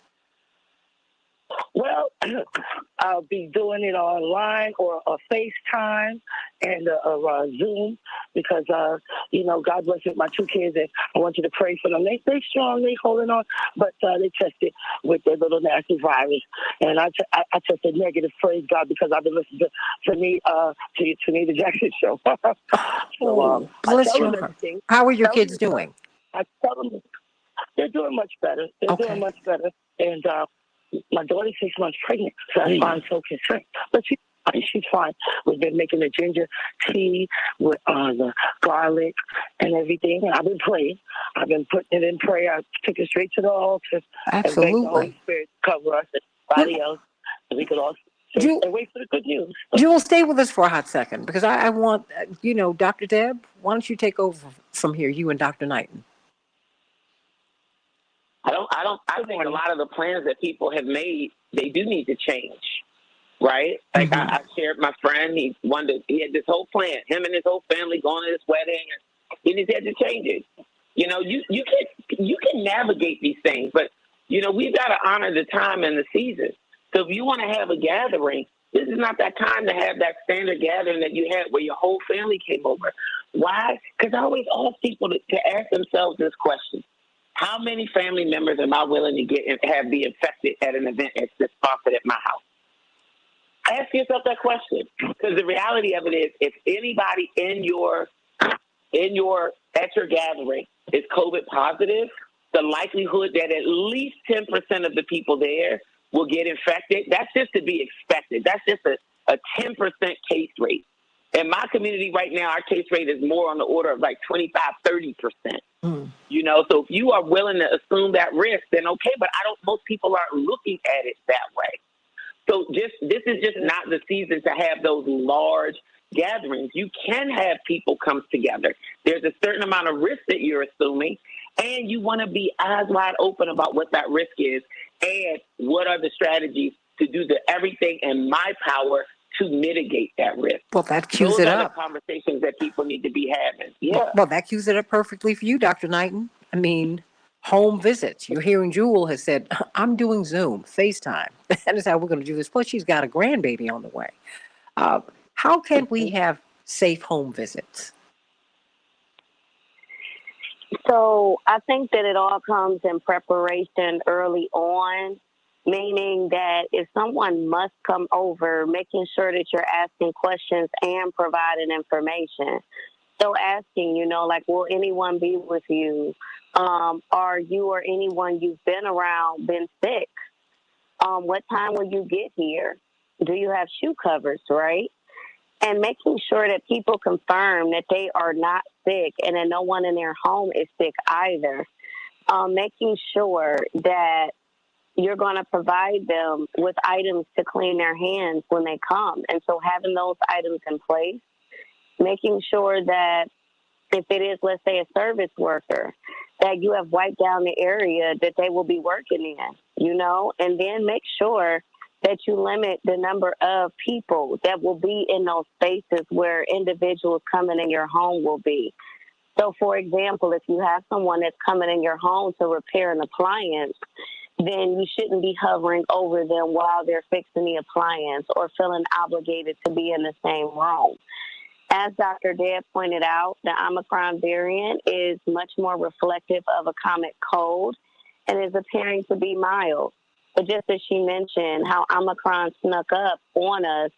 Well, I'll be doing it online or a FaceTime and a Zoom because, you know, God bless my two kids, and I want you to pray for them. They strong, they holding on, but they tested with their little nasty virus. And I tested negative, praise God, because I've been listening to Santita Jackson show. So bless your heart. How are your kids doing? I tell them they're doing much better. They're doing much better. And my daughter's 6 months pregnant, so that's why I'm so concerned. But she's fine. We've been making the ginger tea with the garlic and everything. And I've been praying. I've been putting it in prayer. I took it straight to the altar. Absolutely. And begged the Holy Spirit to cover us and everybody else. And we could all and wait for the good news. Jewel, stay with us for a hot second because I want, you know, Dr. Deb, why don't you take over from here, you and Dr. Knighton? I think a lot of the plans that people have made, they do need to change, right? Like I shared my friend, he had this whole plan, him and his whole family going to this wedding, and he just had to change it. You know, you can navigate these things, but you know, we've got to honor the time and the season. So if you want to have a gathering, this is not that time to have that standard gathering that you had where your whole family came over. Why? Because I always ask people to ask themselves this question. How many family members am I willing to get and have be infected at an event that's sponsored at my house? Ask yourself that question, because the reality of it is, if anybody at your gathering is COVID positive, the likelihood that at least 10% of the people there will get infected, that's just to be expected. That's just a 10% case rate. In my community right now, our case rate is more on the order of like 25, 30%. You know, so if you are willing to assume that risk, then okay, but most people aren't looking at it that way. So this is just not the season to have those large gatherings. You can have people come together. There's a certain amount of risk that you're assuming, and you want to be eyes wide open about what that risk is and what are the strategies to do everything in my power to mitigate that risk. Well, that cues it up. Those are the conversations that people need to be having. Yeah. Well, that cues it up perfectly for you, Dr. Knighton. I mean, home visits. You're hearing Jewel has said, I'm doing Zoom, FaceTime. That is how we're going to do this. Plus, she's got a grandbaby on the way. How can we have safe home visits? So I think that it all comes in preparation early on, meaning that if someone must come over, making sure that you're asking questions and providing information. So asking, you know, like, will anyone be with you? Are you or anyone you've been around been sick? What time will you get here? Do you have shoe covers, right? And making sure that people confirm that they are not sick and that no one in their home is sick either. Making sure that you're going to provide them with items to clean their hands when they come. And so having those items in place, making sure that if it is, let's say, a service worker, that you have wiped down the area that they will be working in, you know, and then make sure that you limit the number of people that will be in those spaces where individuals coming in your home will be. So, for example, if you have someone that's coming in your home to repair an appliance, then you shouldn't be hovering over them while they're fixing the appliance or feeling obligated to be in the same room. As Dr. Deb pointed out, the Omicron variant is much more reflective of a common cold. and is appearing to be mild. But just as she mentioned, how Omicron snuck up on us,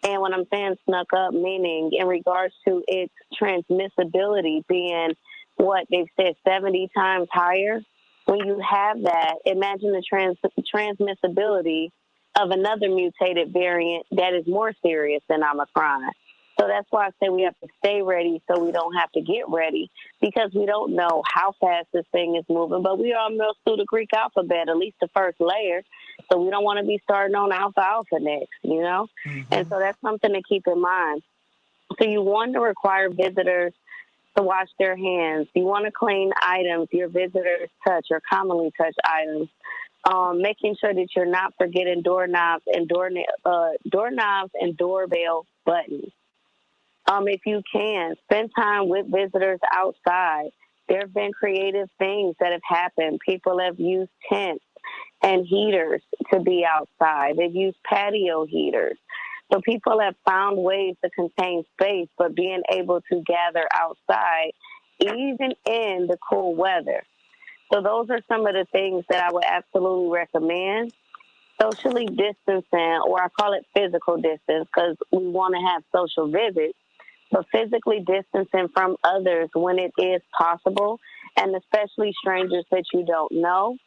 and when I'm saying snuck up, meaning in regards to its transmissibility being what they've said 70 times higher, when you have that, imagine the transmissibility of another mutated variant that is more serious than Omicron. So that's why I say we have to stay ready so we don't have to get ready, because we don't know how fast this thing is moving, but we almost through the Greek alphabet, at least the first layer. So we don't want to be starting on alpha next, you know? Mm-hmm. And so that's something to keep in mind. So you want to require visitors to wash their hands. You want to clean items your visitors touch or commonly touch items. Making sure that you're not forgetting doorknobs and doorbell buttons. If you can, spend time with visitors outside. There have been creative things that have happened. People have used tents and heaters to be outside. They've used patio heaters. So people have found ways to contain space, but being able to gather outside, even in the cool weather. So those are some of the things that I would absolutely recommend. Socially distancing, or I call it physical distance, because we want to have social visits, but physically distancing from others when it is possible, and especially strangers that you don't know.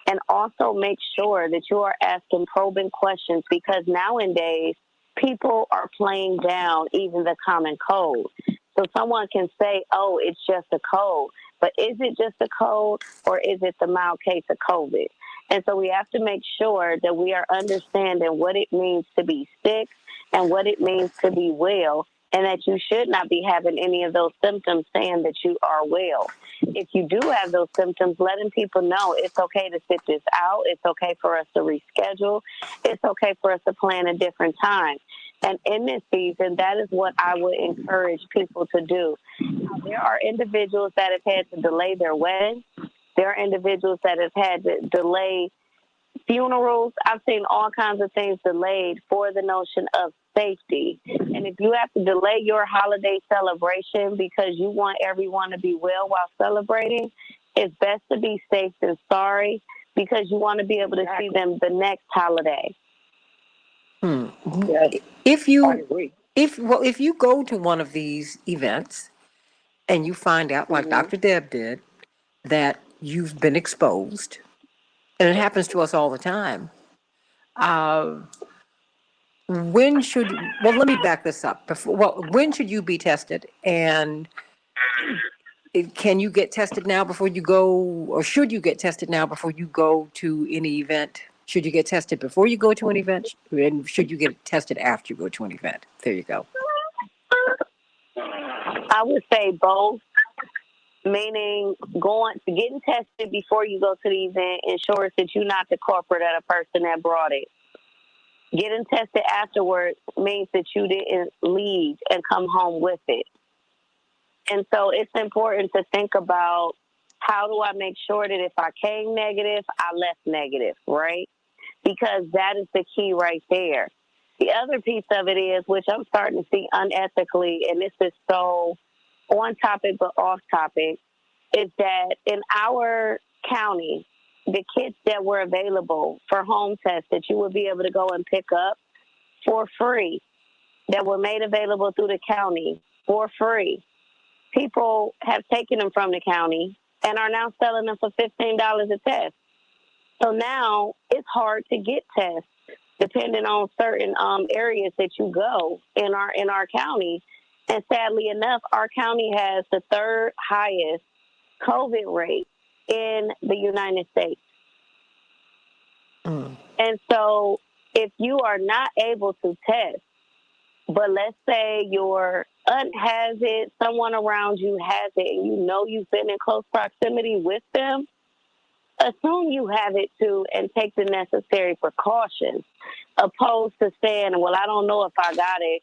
And also make sure that you are asking probing questions, because nowadays people are playing down even the common cold. So someone can say, oh, it's just a cold. But is it just a cold, or is it the mild case of COVID? And so we have to make sure that we are understanding what it means to be sick and what it means to be well, and that you should not be having any of those symptoms saying that you are well. If you do have those symptoms, letting people know it's okay to sit this out. It's okay for us to reschedule. It's okay for us to plan a different time. And in this season, that is what I would encourage people to do. Now, there are individuals that have had to delay their wedding. There are individuals that have had to delay funerals. I've seen all kinds of things delayed for the notion of safety. And if you have to delay your holiday celebration because you want everyone to be well while celebrating, it's best to be safe than sorry, because you want to be able to see them the next holiday. Yes. If you go to one of these events and you find out, like Dr. Deb did, that you've been exposed, and it happens to us all the time, when should, let me back this up. When should you be tested? And can you get tested now before you go, or should you get tested now before you go to any event? Should you get tested before you go to an event? And should you get tested after you go to an event? There you go. I would say both, meaning getting tested before you go to the event ensures that you're not the culprit of the person that brought it. Getting tested afterwards means that you didn't leave and come home with it. And so it's important to think about, how do I make sure that if I came negative, I left negative, right? Because that is the key right there. The other piece of it is, which I'm starting to see unethically, and this is so on topic but off topic, is that in our county, the kits that were available for home tests that you would be able to go and pick up for free, that were made available through the county for free, people have taken them from the county and are now selling them for $15 a test. So now it's hard to get tests depending on certain areas that you go in our county. And sadly enough, our county has the third highest COVID rate in the United States. And so if you are not able to test, but let's say your aunt has it, someone around you has it, and you know you've been in close proximity with them, assume you have it too and take the necessary precautions, opposed to saying, well, I don't know if I got it,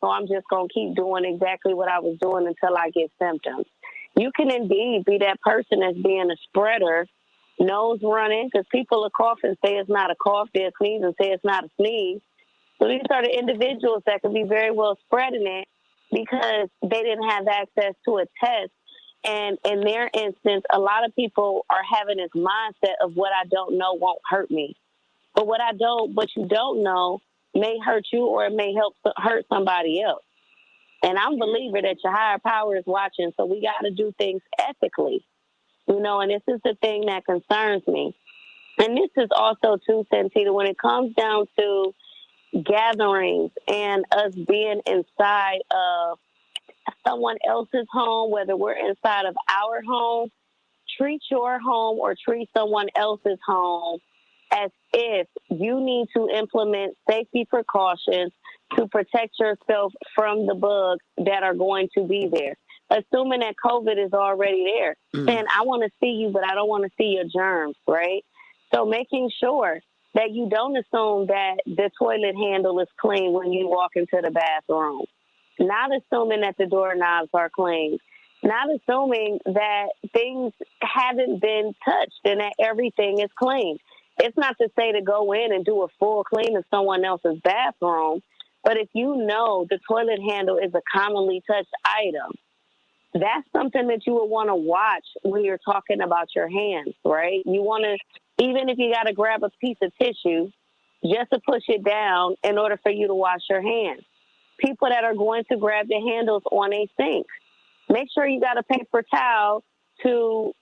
so I'm just going to keep doing exactly what I was doing until I get symptoms. You can indeed be that person that's being a spreader, nose running, because people are coughing, say it's not a cough, they're sneezing, say it's not a sneeze. So these are the individuals that could be very well spreading it because they didn't have access to a test And in their instance, a lot of people are having this mindset of what I don't know won't hurt me. But what you don't know may hurt you, or it may hurt somebody else. And I'm a believer that your higher power is watching, so we got to do things ethically, and this is the thing that concerns me. And this is also, too, Santita, when it comes down to gatherings and us being inside of someone else's home, whether we're inside of our home, treat your home or treat someone else's home as if you need to implement safety precautions to protect yourself from the bugs that are going to be there. Assuming that COVID is already there. Saying, I want to see you, but I don't want to see your germs, right? So making sure that you don't assume that the toilet handle is clean when you walk into the bathroom. Not assuming that the doorknobs are clean. Not assuming that things haven't been touched and that everything is clean. It's not to say to go in and do a full clean of someone else's bathroom, but if you know the toilet handle is a commonly touched item, that's something that you would want to watch when you're talking about your hands, right? You want to, even if you got to grab a piece of tissue, just to push it down in order for you to wash your hands. People that are going to grab the handles on a sink, make sure you got a paper towel to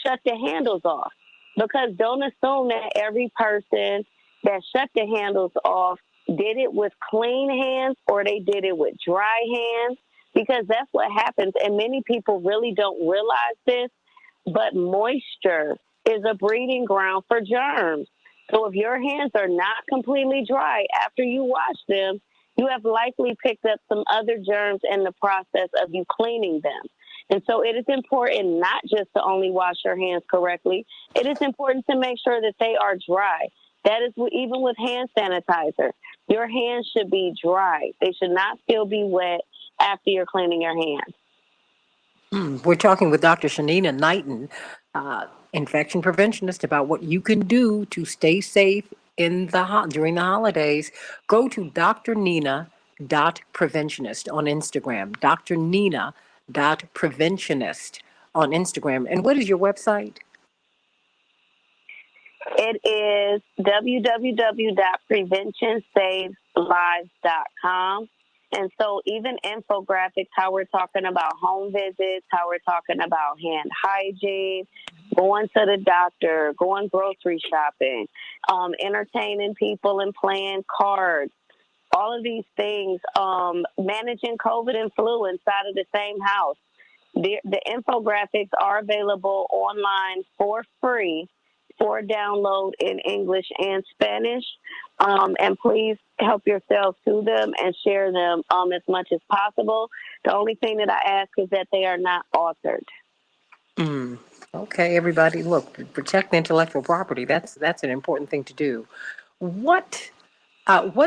shut the handles off. Because don't assume that every person that shut the handles off did it with clean hands or they did it with dry hands, because that's what happens. And many people really don't realize this, but moisture is a breeding ground for germs. So if your hands are not completely dry after you wash them, you have likely picked up some other germs in the process of you cleaning them. And so it is important not just to only wash your hands correctly. It is important to make sure that they are dry. That is even with hand sanitizer. Your hands should be dry. They should not still be wet after you're cleaning your hands. We're talking with Dr. Shanina Knighton, infection preventionist, about what you can do to stay safe during the holidays. Go to drnina.preventionist on Instagram. drnina.preventionist on Instagram. And what is your website? It is www.preventionsaveslives.com. And so even infographics, how we're talking about home visits, how we're talking about hand hygiene, going to the doctor, going grocery shopping, entertaining people and playing cards, all of these things, managing COVID and flu inside of the same house. The infographics are available online for free for download in English and Spanish. And please help yourself to them and share them as much as possible. The only thing that I ask is that they are not authored. Okay, everybody, look, protect intellectual property. That's an important thing to do. What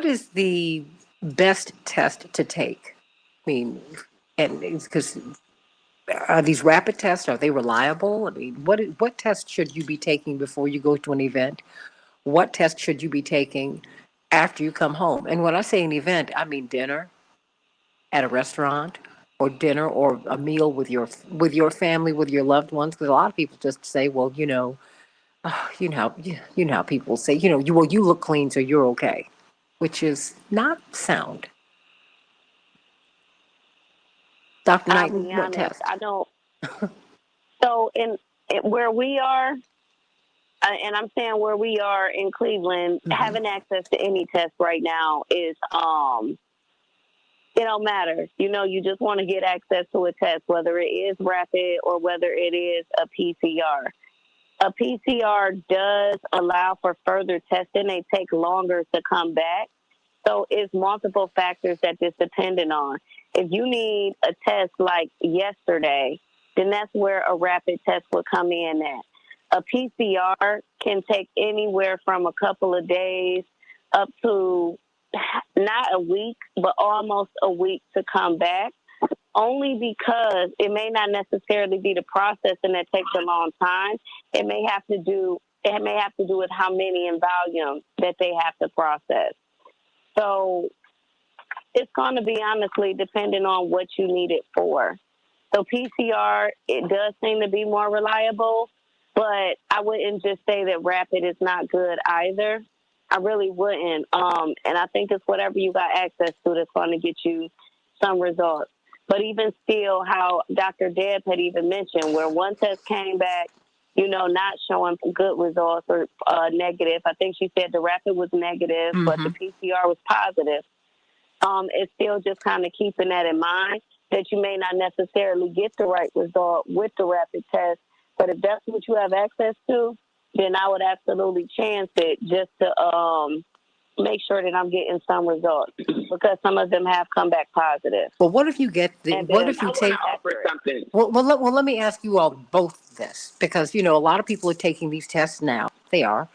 is the best test to take? I mean, and because are these rapid tests, are they reliable? I mean, what test should you be taking before you go to an event? What test should you be taking after you come home? And when I say an event, I mean dinner at a restaurant, or dinner or a meal with your family, with your loved ones. Because a lot of people just say, well, you know how people say, you look clean, so you're okay, which is not sound. Dr. I'll Knighton, be what honest, test? I don't. So in where we are, and I'm saying where we are in Cleveland, having access to any test right now is it don't matter. You just want to get access to a test, whether it is rapid or whether it is a PCR. A PCR does allow for further testing. They take longer to come back. So it's multiple factors that it's dependent on. If you need a test like yesterday, then that's where a rapid test would come in at. A PCR can take anywhere from a couple of days up to not a week, but almost a week to come back, only because it may not necessarily be the processing that takes a long time. It may have to do with how many in volume that they have to process. So it's going to be honestly depending on what you need it for. So PCR, it does seem to be more reliable, but I wouldn't just say that rapid is not good either. I really wouldn't. And I think it's whatever you got access to that's going to get you some results. But even still, how Dr. Deb had even mentioned, where one test came back, not showing good results or negative. I think she said the rapid was negative, but the PCR was positive. It's still just kind of keeping that in mind, that you may not necessarily get the right result with the rapid test. But if that's what you have access to, then I would absolutely chance it just to make sure that I'm getting some results, because some of them have come back positive. Well, what if you get the, what if you take, something. well, let me ask you all both this, because, a lot of people are taking these tests now. They are,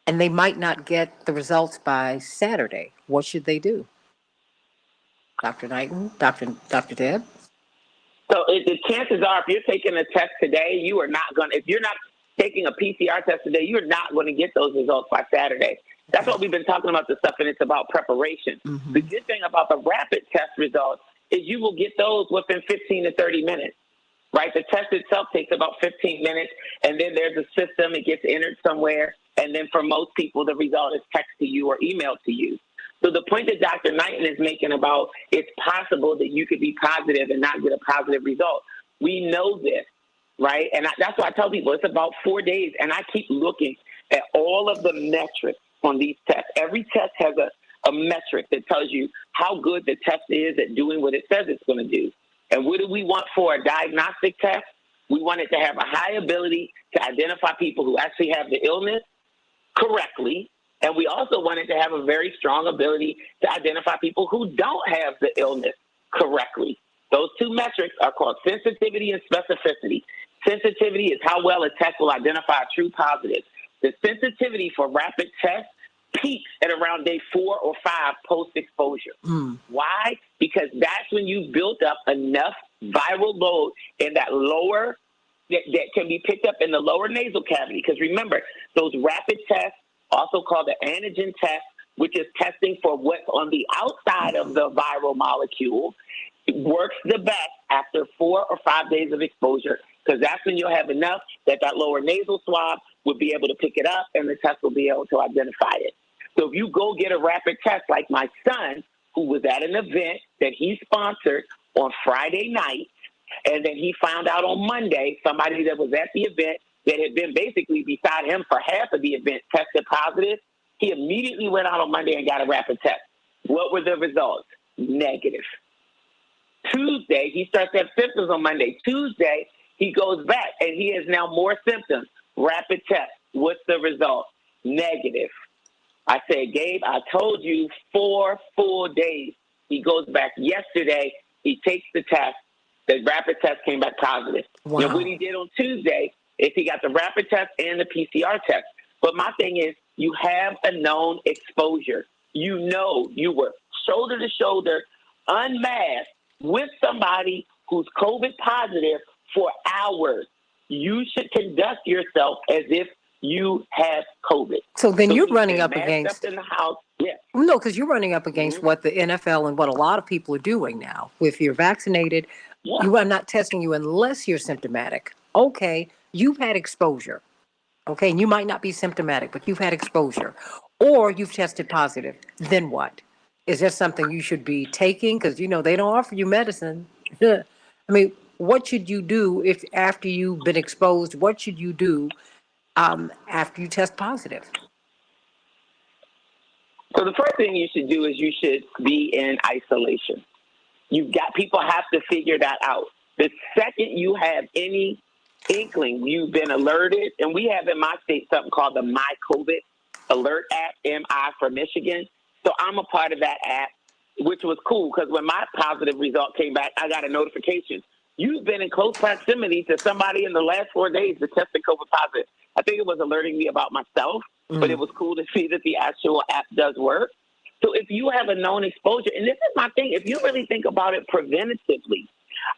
and they might not get the results by Saturday. What should they do? Dr. Knighton, Dr. Deb? So the chances are, if you're taking a test today, you are not going to, if you're not taking a PCR test today, you're not going to get those results by Saturday. That's what we've been talking about, this stuff, and it's about preparation. The good thing about the rapid test results is you will get those within 15 to 30 minutes, right? The test itself takes about 15 minutes, and then there's a system, it gets entered somewhere, and then for most people, the result is texted to you or emailed to you. So the point that Dr. Knighton is making about it's possible that you could be positive and not get a positive result. We know this, right? And that's why I tell people it's about 4 days, and I keep looking at all of the metrics on these tests. Every test has a metric that tells you how good the test is at doing what it says it's going to do. And what do we want for a diagnostic test? We want it to have a high ability to identify people who actually have the illness correctly. And we also want it to have a very strong ability to identify people who don't have the illness correctly. Those two metrics are called sensitivity and specificity. Sensitivity is how well a test will identify a true positive. The sensitivity for rapid tests peaks at around day 4 or 5 post-exposure. Why? Because that's when you've built up enough viral load in that lower, that can be picked up in the lower nasal cavity. Because remember, those rapid tests, also called the antigen test, which is testing for what's on the outside of the viral molecule, it works the best after 4 or 5 days of exposure, because that's when you'll have enough that lower nasal swab will be able to pick it up and the test will be able to identify it. So if you go get a rapid test, like my son, who was at an event that he sponsored on Friday night, and then he found out on Monday somebody that was at the event that had been basically beside him for half of the event tested positive, he immediately went out on Monday and got a rapid test. What were the results? Negative. Tuesday, he starts to have symptoms on Monday. Tuesday, he goes back and he has now more symptoms. Rapid test. What's the result? Negative. I said, Gabe, I told you 4 full days. He goes back yesterday. He takes the test. The rapid test came back positive. Wow. Now, what he did on Tuesday is he got the rapid test and the PCR test. But my thing is, you have a known exposure. You know you were shoulder to shoulder, unmasked, with somebody who's COVID positive for hours. You should conduct yourself as if you have COVID. So then you're he's running been up masked against, up in the house. Yeah. no, because you're running up against what the NFL and what a lot of people are doing now. If you're vaccinated, I'm not testing you unless you're symptomatic. Okay, you've had exposure. Okay, and you might not be symptomatic, but you've had exposure. Or you've tested positive. Then what? Is there something you should be taking? Because, they don't offer you medicine. I mean, what should you do if after you've been exposed? What should you do after you test positive? So the first thing you should do is you should be in isolation. People have to figure that out. The second you have any inkling, you've been alerted, and we have in my state something called the My COVID Alert app, MI for Michigan. So I'm a part of that app, which was cool because when my positive result came back, I got a notification. You've been in close proximity to somebody in the last 4 days that tested COVID positive. I think it was alerting me about myself, but it was cool to see that the actual app does work. So if you have a known exposure, and this is my thing, if you really think about it preventatively,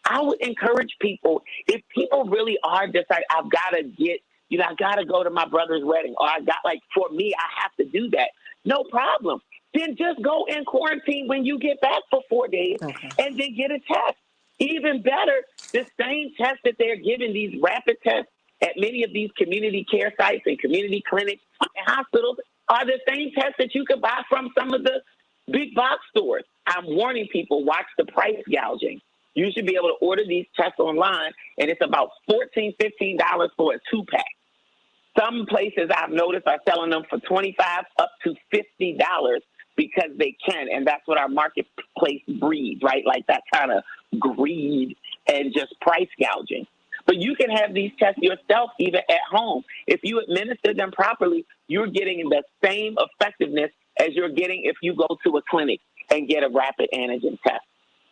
I would encourage people, if people really are just like, I've got to get, I got to go to my brother's wedding, or for me, I have to do that. No problem. Then just go in quarantine when you get back for 4 days and then get a test. Even better, the same test that they're giving these rapid tests at many of these community care sites and community clinics and hospitals are the same tests that you could buy from some of the big box stores. I'm warning people, watch the price gouging. You should be able to order these tests online, and it's about $14, $15 for a 2-pack. Some places I've noticed are selling them for $25 up to $50 because they can, and that's what our marketplace breeds, right? Like that kind of greed and just price gouging. But you can have these tests yourself even at home. If you administer them properly, you're getting the same effectiveness as you're getting if you go to a clinic and get a rapid antigen test.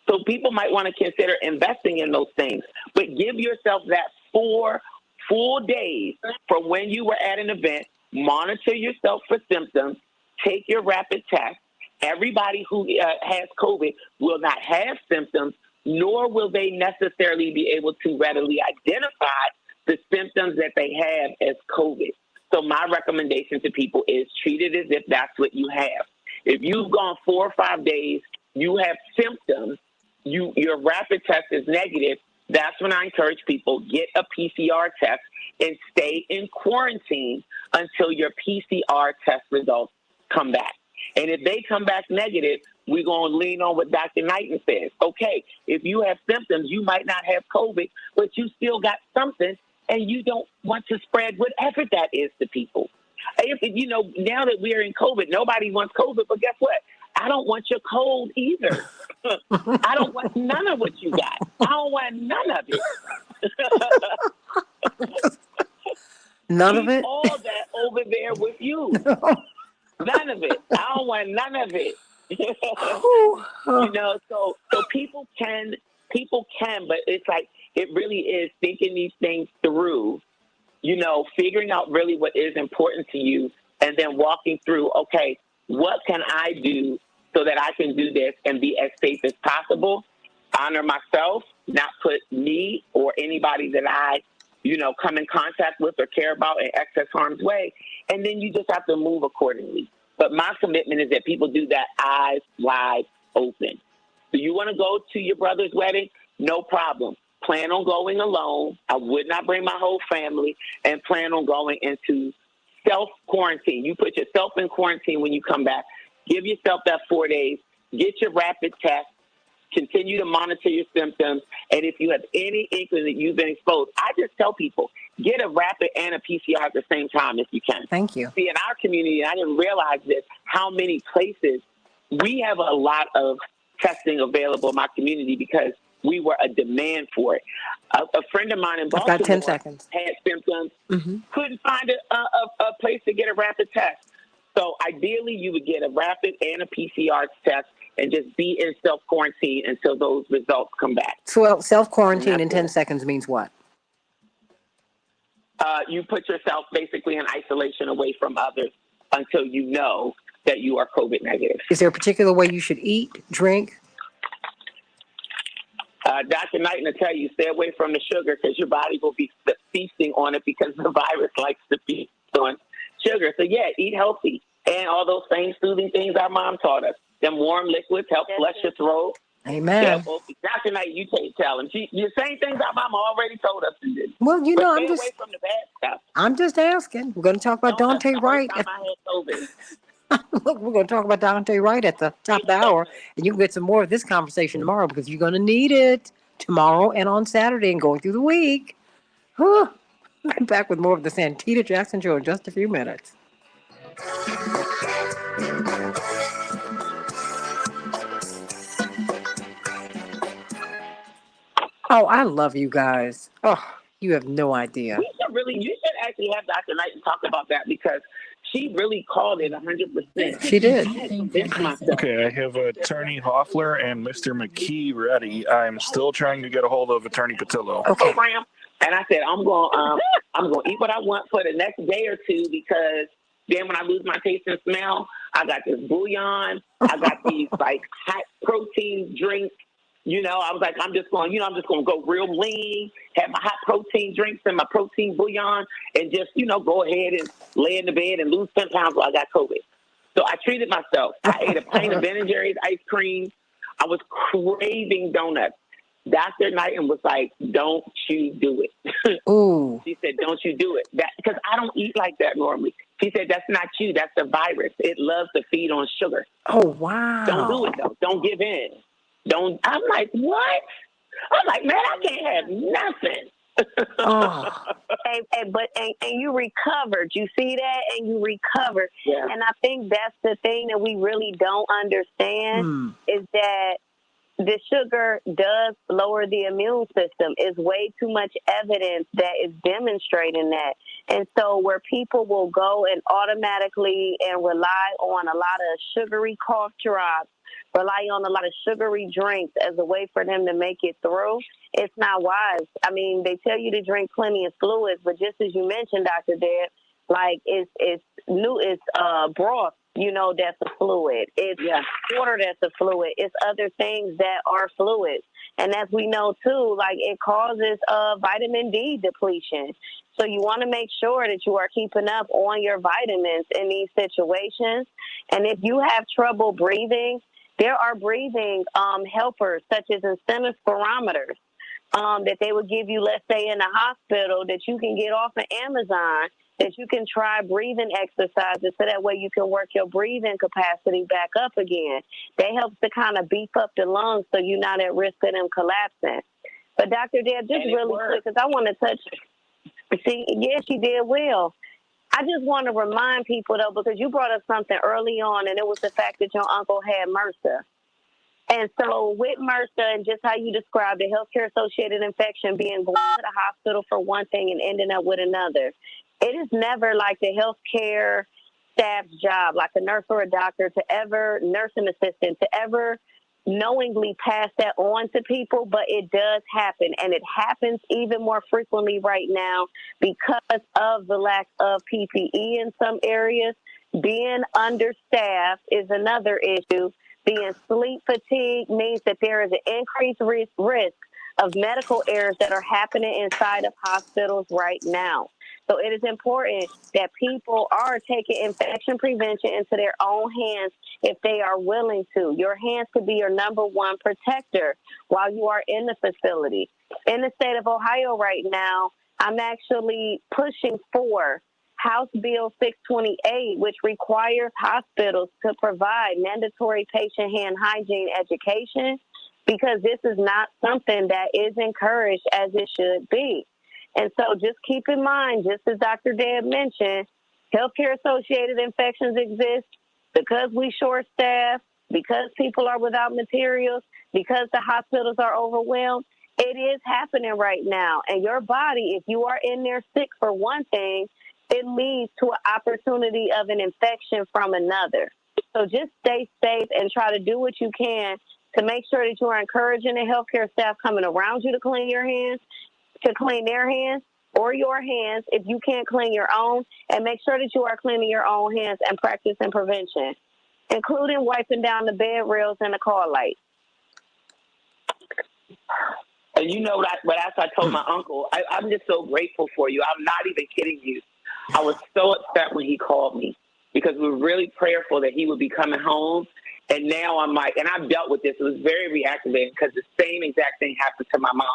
So people might want to consider investing in those things, but give yourself that 4 full days from when you were at an event, monitor yourself for symptoms, take your rapid test. Everybody who has COVID will not have symptoms, nor will they necessarily be able to readily identify the symptoms that they have as COVID. So my recommendation to people is treat it as if that's what you have. If you've gone 4 or 5 days, you have symptoms, your rapid test is negative, that's when I encourage people, get a PCR test and stay in quarantine until your PCR test results come back. And if they come back negative, we're going to lean on what Dr. Knighton says. Okay, if you have symptoms, you might not have COVID, but you still got something, and you don't want to spread whatever that is to people. Now that we're in COVID, nobody wants COVID, but guess what? I don't want your cold either. I don't want none of what you got. I don't want none of it. None of it? All that over there with you. None of it. I don't want none of it. So people can, but it's like, it really is thinking these things through, figuring out really what is important to you, and then walking through, okay, what can I do so that I can do this and be as safe as possible, honor myself, not put me or anybody that I, come in contact with or care about in excess harm's way, and then you just have to move accordingly. But my commitment is that people do that eyes wide open. So you want to go to your brother's wedding? No problem. Plan on going alone. I would not bring my whole family, and plan on going into self-quarantine. You put yourself in quarantine when you come back. Give yourself that 4 days. Get your rapid test. Continue to monitor your symptoms. And if you have any inkling that you've been exposed, I just tell people, get a rapid and a PCR at the same time if you can. Thank you. See, in our community, and I didn't realize this, how many places we have a lot of testing available in my community because we were a demand for it. A friend of mine in Baltimore got 10 seconds. had symptoms, couldn't find a place to get a rapid test. So ideally, you would get a rapid and a PCR test and just be in self-quarantine until those results come back. So self-quarantine in 10 seconds means what? You put yourself basically in isolation away from others until you know that you are COVID negative. Is there a particular way you should eat, drink? Dr. Knighton will tell you, stay away from the sugar because your body will be feasting on it because the virus likes to feast on sugar. So, yeah, eat healthy. And all those same soothing things our mom taught us. Them warm liquids help flush your throat. Amen. Yeah, well, Dr. Knight, you tell him. The same things our mama already told us to do. Well, Stay I'm away from the bad stuff. I'm just asking. We're going to talk about Dante Wright. Look, we're going to talk about Dante Wright at the top of the hour, and you can get some more of this conversation tomorrow because you're going to need it tomorrow and on Saturday and going through the week. We'll be back with more of the Santita Jackson Show in just a few minutes. Oh, I love you guys. Oh, you have no idea. You should actually have Dr. Knight talk about that because she really called it 100%. She did. Okay, I have Attorney Hoffler and Mr. McKee ready. I'm still trying to get a hold of Attorney Patillo. Okay. And I said, I'm going to eat what I want for the next day or two because then when I lose my taste and smell, I got this bouillon. I got these hot protein drinks. I was like, I'm just going to go real lean, have my hot protein drinks and my protein bouillon, and just, go ahead and lay in the bed and lose 10 pounds while I got COVID. So I treated myself. I ate a pint of Ben & Jerry's ice cream. I was craving donuts. Dr. Knighton was like, don't you do it. Ooh. She said, don't you do it. Because I don't eat like that normally. She said, that's not you. That's the virus. It loves to feed on sugar. Oh, wow. Don't do it, though. Don't give in. I'm like, what? I'm like, man, I can't have nothing. Oh. And you recovered. You see that? And you recovered. Yeah. And I think that's the thing that we really don't understand is that the sugar does lower the immune system. It's way too much evidence that is demonstrating that. And so where people will go and automatically and rely on a lot of sugary cough drops, rely on a lot of sugary drinks as a way for them to make it through, it's not wise. I mean, they tell you to drink plenty of fluids, but just as you mentioned, Dr. Deb, like it's broth, that's a fluid. It's water that's a fluid. It's other things that are fluids. And as we know, too, like it causes vitamin D depletion. So you want to make sure that you are keeping up on your vitamins in these situations. And if you have trouble breathing, there are breathing helpers such as incentive spirometers that they would give you, let's say, in the hospital that you can get off of Amazon, that you can try breathing exercises so that way you can work your breathing capacity back up again. That helps to kind of beef up the lungs so you're not at risk of them collapsing. But Dr. Deb, just really quick, because I want to touch, she did well. I just want to remind people, though, because you brought up something early on, and it was the fact that your uncle had MRSA. And so with MRSA and just how you described the healthcare-associated infection being going to the hospital for one thing and ending up with another, it is never like the healthcare staff's job, like a nurse or a doctor, nursing assistant, to ever knowingly pass that on to people, but it does happen. And it happens even more frequently right now because of the lack of PPE in some areas. Being understaffed is another issue. Being sleep fatigued means that there is an increased risk of medical errors that are happening inside of hospitals right now. So it is important that people are taking infection prevention into their own hands if they are willing to. Your hands could be your number one protector while you are in the facility. In the state of Ohio right now, I'm actually pushing for House Bill 628, which requires hospitals to provide mandatory patient hand hygiene education, because this is not something that is encouraged as it should be. And so just keep in mind, just as Dr. Deb mentioned, healthcare-associated infections exist because we short-staffed, because people are without materials, because the hospitals are overwhelmed. It is happening right now. And your body, if you are in there sick for one thing, it leads to an opportunity of an infection from another. So just stay safe and try to do what you can to make sure that you are encouraging the healthcare staff coming around you to clean your hands, to clean their hands or your hands if you can't clean your own, and make sure that you are cleaning your own hands and practicing prevention, including wiping down the bed rails and the car lights. And you know what else I told my uncle? I'm just so grateful for you. I'm not even kidding you. I was so upset when he called me because we were really prayerful that he would be coming home. And now I'm like, and I've dealt with this. It was very reactivating because the same exact thing happened to my mom.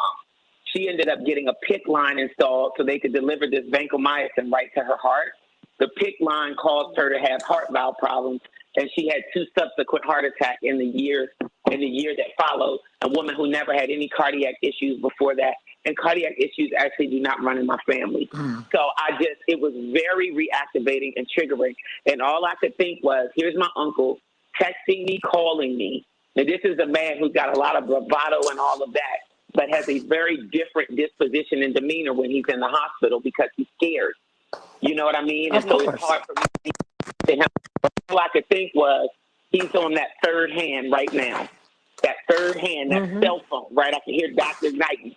She ended up getting a PICC line installed so they could deliver this vancomycin right to her heart. The PICC line caused her to have heart valve problems, and she had 2 subsequent heart attacks in the year that followed. A woman who never had any cardiac issues before that, and cardiac issues actually do not run in my family. So it was very reactivating and triggering. And all I could think was, here's my uncle texting me, calling me. Now, this is a man who's got a lot of bravado and all of that, but has a very different disposition and demeanor when he's in the hospital because he's scared. You know what I mean? And so it's hard for me to him. All I could think was, he's on that third hand right now. That third hand, that cell phone, right? I can hear Dr. Knighton.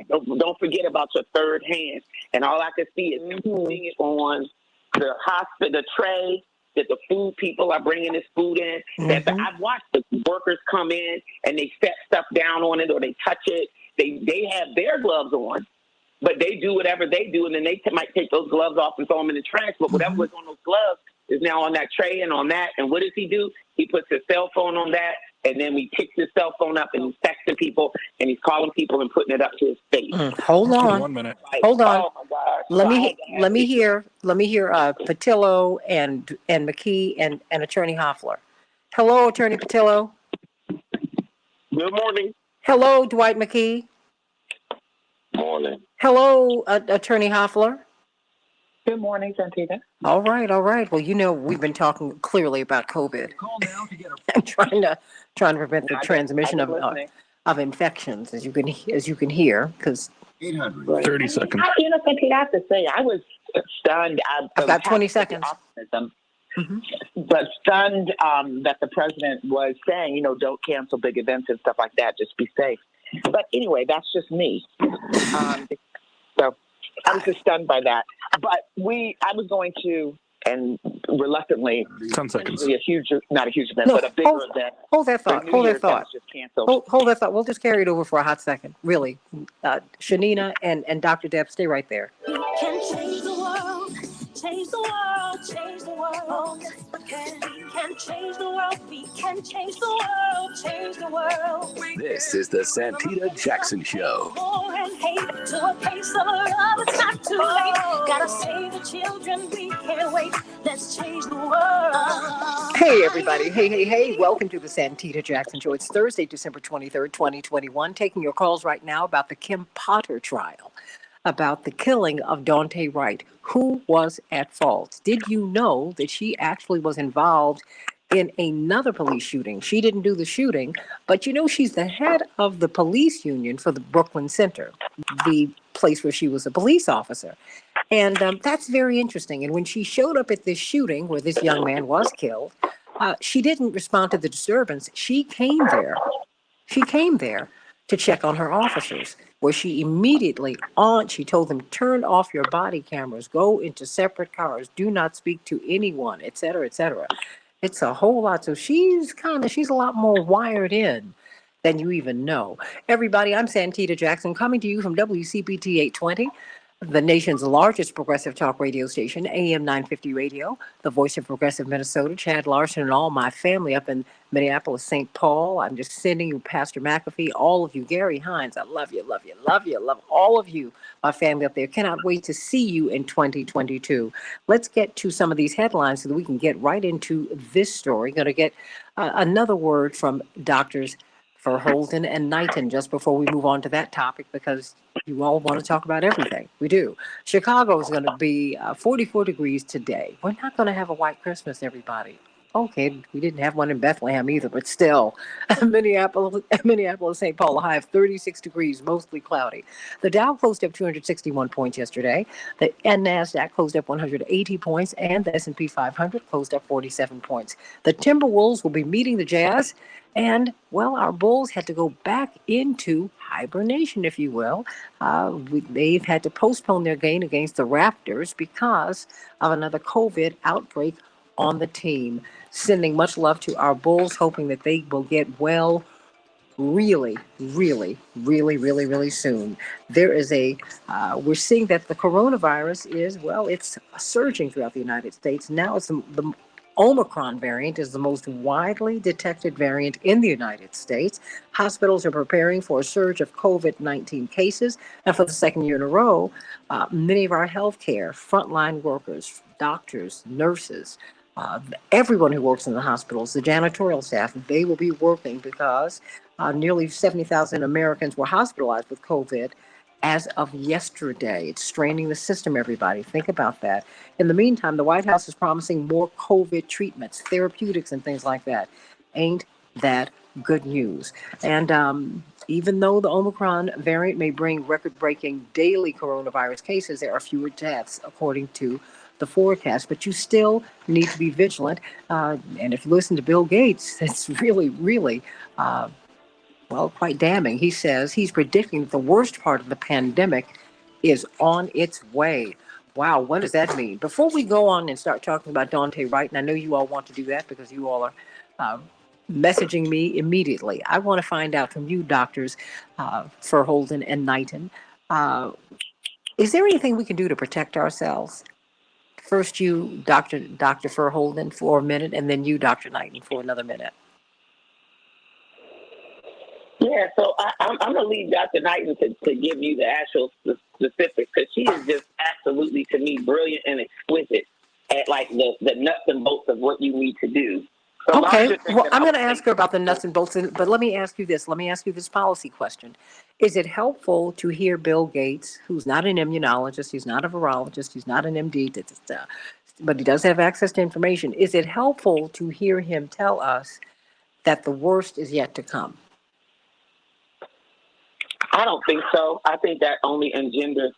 Don't forget about your third hand. And all I could see is him putting it on the hospital, the tray, that the food people are bringing this food in. I've watched the workers come in and they set stuff down on it or they touch it. They have their gloves on, but they do whatever they do, and then they might take those gloves off and throw them in the trash. But whatever was on those gloves is now on that tray and on that. And what does he do? He puts his cell phone on that and then he picks his cell phone up and he's texting people and he's calling people and putting it up to his face. Hold on. 1 minute. Hold on. Oh my gosh. Let me hear Patillo and McKee and Attorney Hoffler. Hello, Attorney Patillo. Good morning. Hello, Dwight McKee. Morning. Hello, Attorney Hoffler. Good morning, Santita. All right. Well, we've been talking clearly about COVID. Call now to get a I'm trying to prevent the transmission of infections, as you can hear, because 30 seconds. Santita, I have to say, I was stunned. I've got 20 seconds. But stunned that the president was saying, don't cancel big events and stuff like that. Just be safe. But anyway, that's just me. So I was just stunned by that. But I was going to, and reluctantly, 10 seconds. Not a huge event, but a bigger event. Hold that thought. Hold that thought. We'll just carry it over for a hot second. Really. Shanina and Dr. Deb, stay right there. We can change the world, change the world, change the world. We can change the world, we can change the world, change the world. This is the Santita Jackson Show. War and hate to a place of love, it's not too late. Gotta save the children, we can't wait. Let's change the world. Hey, everybody. Hey. Welcome to the Santita Jackson Show. It's Thursday, December 23rd, 2021. Taking your calls right now about the Kim Potter trial, about the killing of Daunte Wright. Who was at fault? Did you know that she actually was involved in another police shooting? She didn't do the shooting, but she's the head of the police union for the Brooklyn Center, the place where she was a police officer. And that's very interesting. And when she showed up at this shooting where this young man was killed, she didn't respond to the disturbance. She came there to check on her officers, where she immediately she told them, turn off your body cameras, go into separate cars, do not speak to anyone, et cetera, et cetera. It's a whole lot. So she's a lot more wired in than you even know. Everybody, I'm Santita Jackson, coming to you from WCPT 820. The nation's largest progressive talk radio station, AM 950 Radio, the voice of progressive Minnesota. Chad Larson and all my family up in Minneapolis, St. Paul. I'm just sending you Pastor McAfee, all of you. Gary Hines, I love you, love all of you, my family up there. Cannot wait to see you in 2022. Let's get to some of these headlines so that we can get right into this story. Going to get another word from doctors for Holden and Knighton just before we move on to that topic, because you all want to talk about everything. We do. Chicago is going to be 44 degrees today. We're not going to have a white Christmas, everybody. Okay, we didn't have one in Bethlehem either, but still. Minneapolis, St. Paul, a high of 36 degrees, mostly cloudy. The Dow closed up 261 points yesterday. The NASDAQ closed up 180 points, and the S&P 500 closed up 47 points. The Timberwolves will be meeting the Jazz. And, well, our Bulls had to go back into hibernation, if you will. They've had to postpone their game against the Raptors because of another COVID outbreak on the team. Sending much love to our Bulls, hoping that they will get well really soon. There is we're seeing that the coronavirus it's surging throughout the United States. Now it's the Omicron variant is the most widely detected variant in the United States. Hospitals are preparing for a surge of COVID-19 cases. And for the second year in a row, many of our healthcare, frontline workers, doctors, nurses, everyone who works in the hospitals, the janitorial staff, they will be working because nearly 70,000 Americans were hospitalized with COVID as of yesterday. It's straining the system, everybody. Think about that. In the meantime, the White House is promising more COVID treatments, therapeutics, and things like that. Ain't that good news? And even though the Omicron variant may bring record-breaking daily coronavirus cases, there are fewer deaths, according to the forecast. But you still need to be vigilant. And if you listen to Bill Gates, it's really quite damning. He says he's predicting that the worst part of the pandemic is on its way. Wow, what does that mean? Before we go on and start talking about Daunte Wright, and I know you all want to do that because you all are messaging me immediately. I want to find out from you, doctors, for Holden and Knighton. Is there anything we can do to protect ourselves? First, you, Dr. Furholden, for a minute, and then you, Dr. Knighton, for another minute. Yeah, so I'm going to leave Dr. Knighton to give you the actual specifics, because she is just absolutely, to me, brilliant and exquisite at like the nuts and bolts of what you need to do. So Okay, well, I'm going to ask her about the nuts and bolts, but let me ask you this. Let me ask you this policy question. Is it helpful to hear Bill Gates, who's not an immunologist, he's not a virologist, he's not an MD, but he does have access to information. Is it helpful to hear him tell us that the worst is yet to come? I don't think so. I think that only engenders,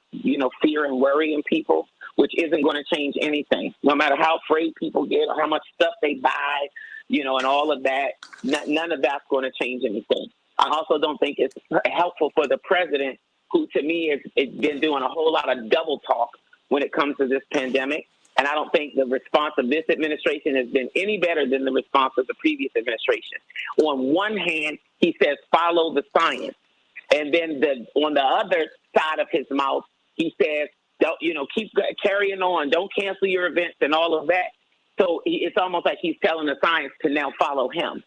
fear and worry in people, which isn't going to change anything. No matter how afraid people get or how much stuff they buy, and all of that, none of that's going to change anything. I also don't think it's helpful for the president, who to me has been doing a whole lot of double talk when it comes to this pandemic. And I don't think the response of this administration has been any better than the response of the previous administration. On one hand, he says, follow the science. And then on the other side of his mouth, he says, don't, keep carrying on. Don't cancel your events and all of that. So it's almost like he's telling the science to now follow him.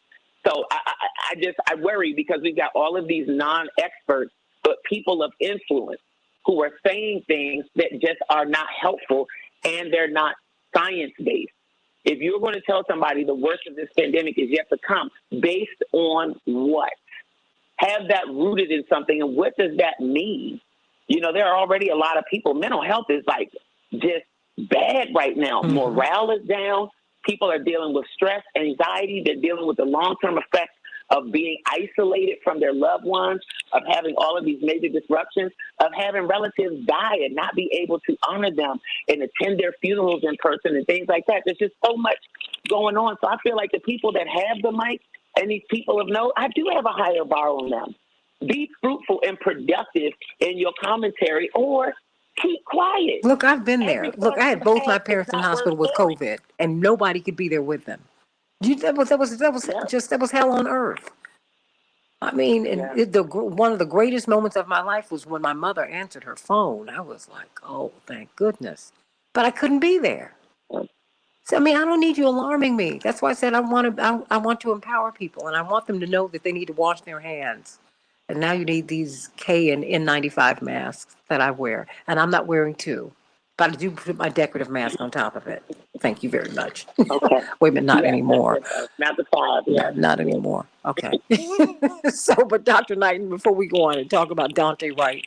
So I worry, because we've got all of these non-experts, but people of influence who are saying things that just are not helpful, and they're not science-based. If you're going to tell somebody the worst of this pandemic is yet to come, based on what? Have that rooted in something, and what does that mean? There are already a lot of people. Mental health is like just bad right now. Mm-hmm. Morale is down. People are dealing with stress, anxiety. They're dealing with the long-term effects of being isolated from their loved ones, of having all of these major disruptions, of having relatives die and not be able to honor them and attend their funerals in person and things like that. There's just so much going on. So I feel like the people that have the mic and these people of note, I do have a higher bar on them. Be fruitful and productive in your commentary, or keep quiet. Look, I've been there. Look, I had both my parents in hospital with COVID, and nobody could be there with them. That was hell on earth. I mean, and one of the greatest moments of my life was when my mother answered her phone. I was like, oh, thank goodness. But I couldn't be there. So, I mean, I don't need you alarming me. That's why I said I want to empower people, and I want them to know that they need to wash their hands. And now you need these K and N95 masks that I wear. And I'm not wearing two, but I do put my decorative mask on top of it. Thank you very much. Okay. Wait a minute, not anymore. Not the 5. Yeah, not anymore. Okay. But Dr. Knighton, before we go on and talk about Dante Wright,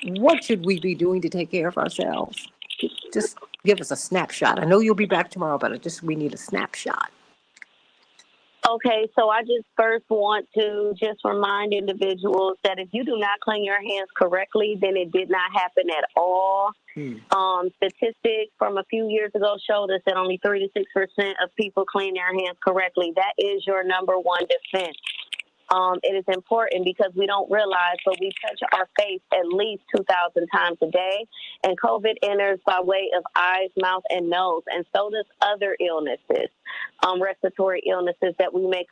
what should we be doing to take care of ourselves? Just give us a snapshot. I know you'll be back tomorrow, but we need a snapshot. Okay, so I just first want to just remind individuals that if you do not clean your hands correctly, then it did not happen at all. Statistics from a few years ago showed us that only 3 to 6% of people clean their hands correctly. That is your number one defense. It is important because we don't realize, but we touch our face at least 2,000 times a day, and COVID enters by way of eyes, mouth, and nose, and so does other illnesses, respiratory illnesses that we may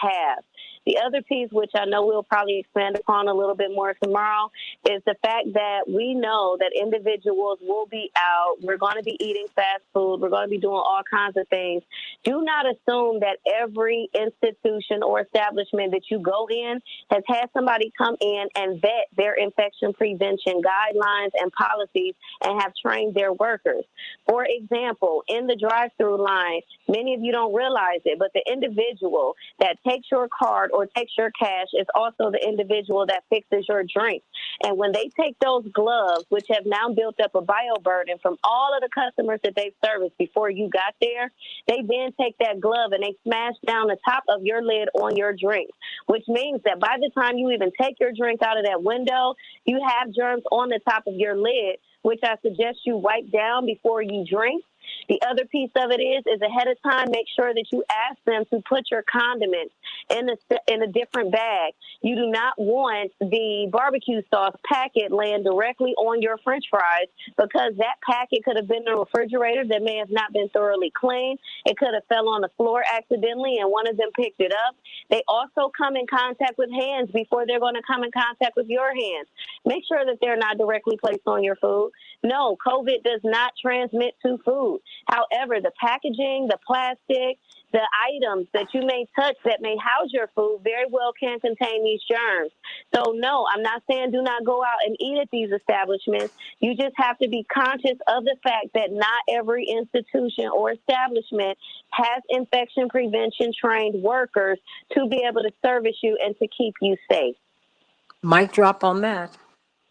have. The other piece, which I know we'll probably expand upon a little bit more tomorrow, is the fact that we know that individuals will be out. We're going to be eating fast food. We're going to be doing all kinds of things. Do not assume that every institution or establishment that you go in has had somebody come in and vet their infection prevention guidelines and policies and have trained their workers. For example, in the drive-through line, many of you don't realize it, but the individual that takes your card or takes your cash is also the individual that fixes your drink. And when they take those gloves, which have now built up a bioburden from all of the customers that they've serviced before you got there, they then take that glove and they smash down the top of your lid on your drink, which means that by the time you even take your drink out of that window, you have germs on the top of your lid, which I suggest you wipe down before you drink. The other piece of it is ahead of time, make sure that you ask them to put your condiments in a different bag. You do not want the barbecue sauce packet laying directly on your French fries, because that packet could have been in a refrigerator that may have not been thoroughly cleaned. It could have fell on the floor accidentally and one of them picked it up. They also come in contact with hands before they're going to come in contact with your hands. Make sure that they're not directly placed on your food. No, COVID does not transmit to food. food. However, the packaging, the plastic, the items that you may touch that may house your food very well can contain these germs. So no, I'm not saying do not go out and eat at these establishments. You just have to be conscious of the fact that not every institution or establishment has infection prevention trained workers to be able to service you and to keep you safe. Mic drop on that.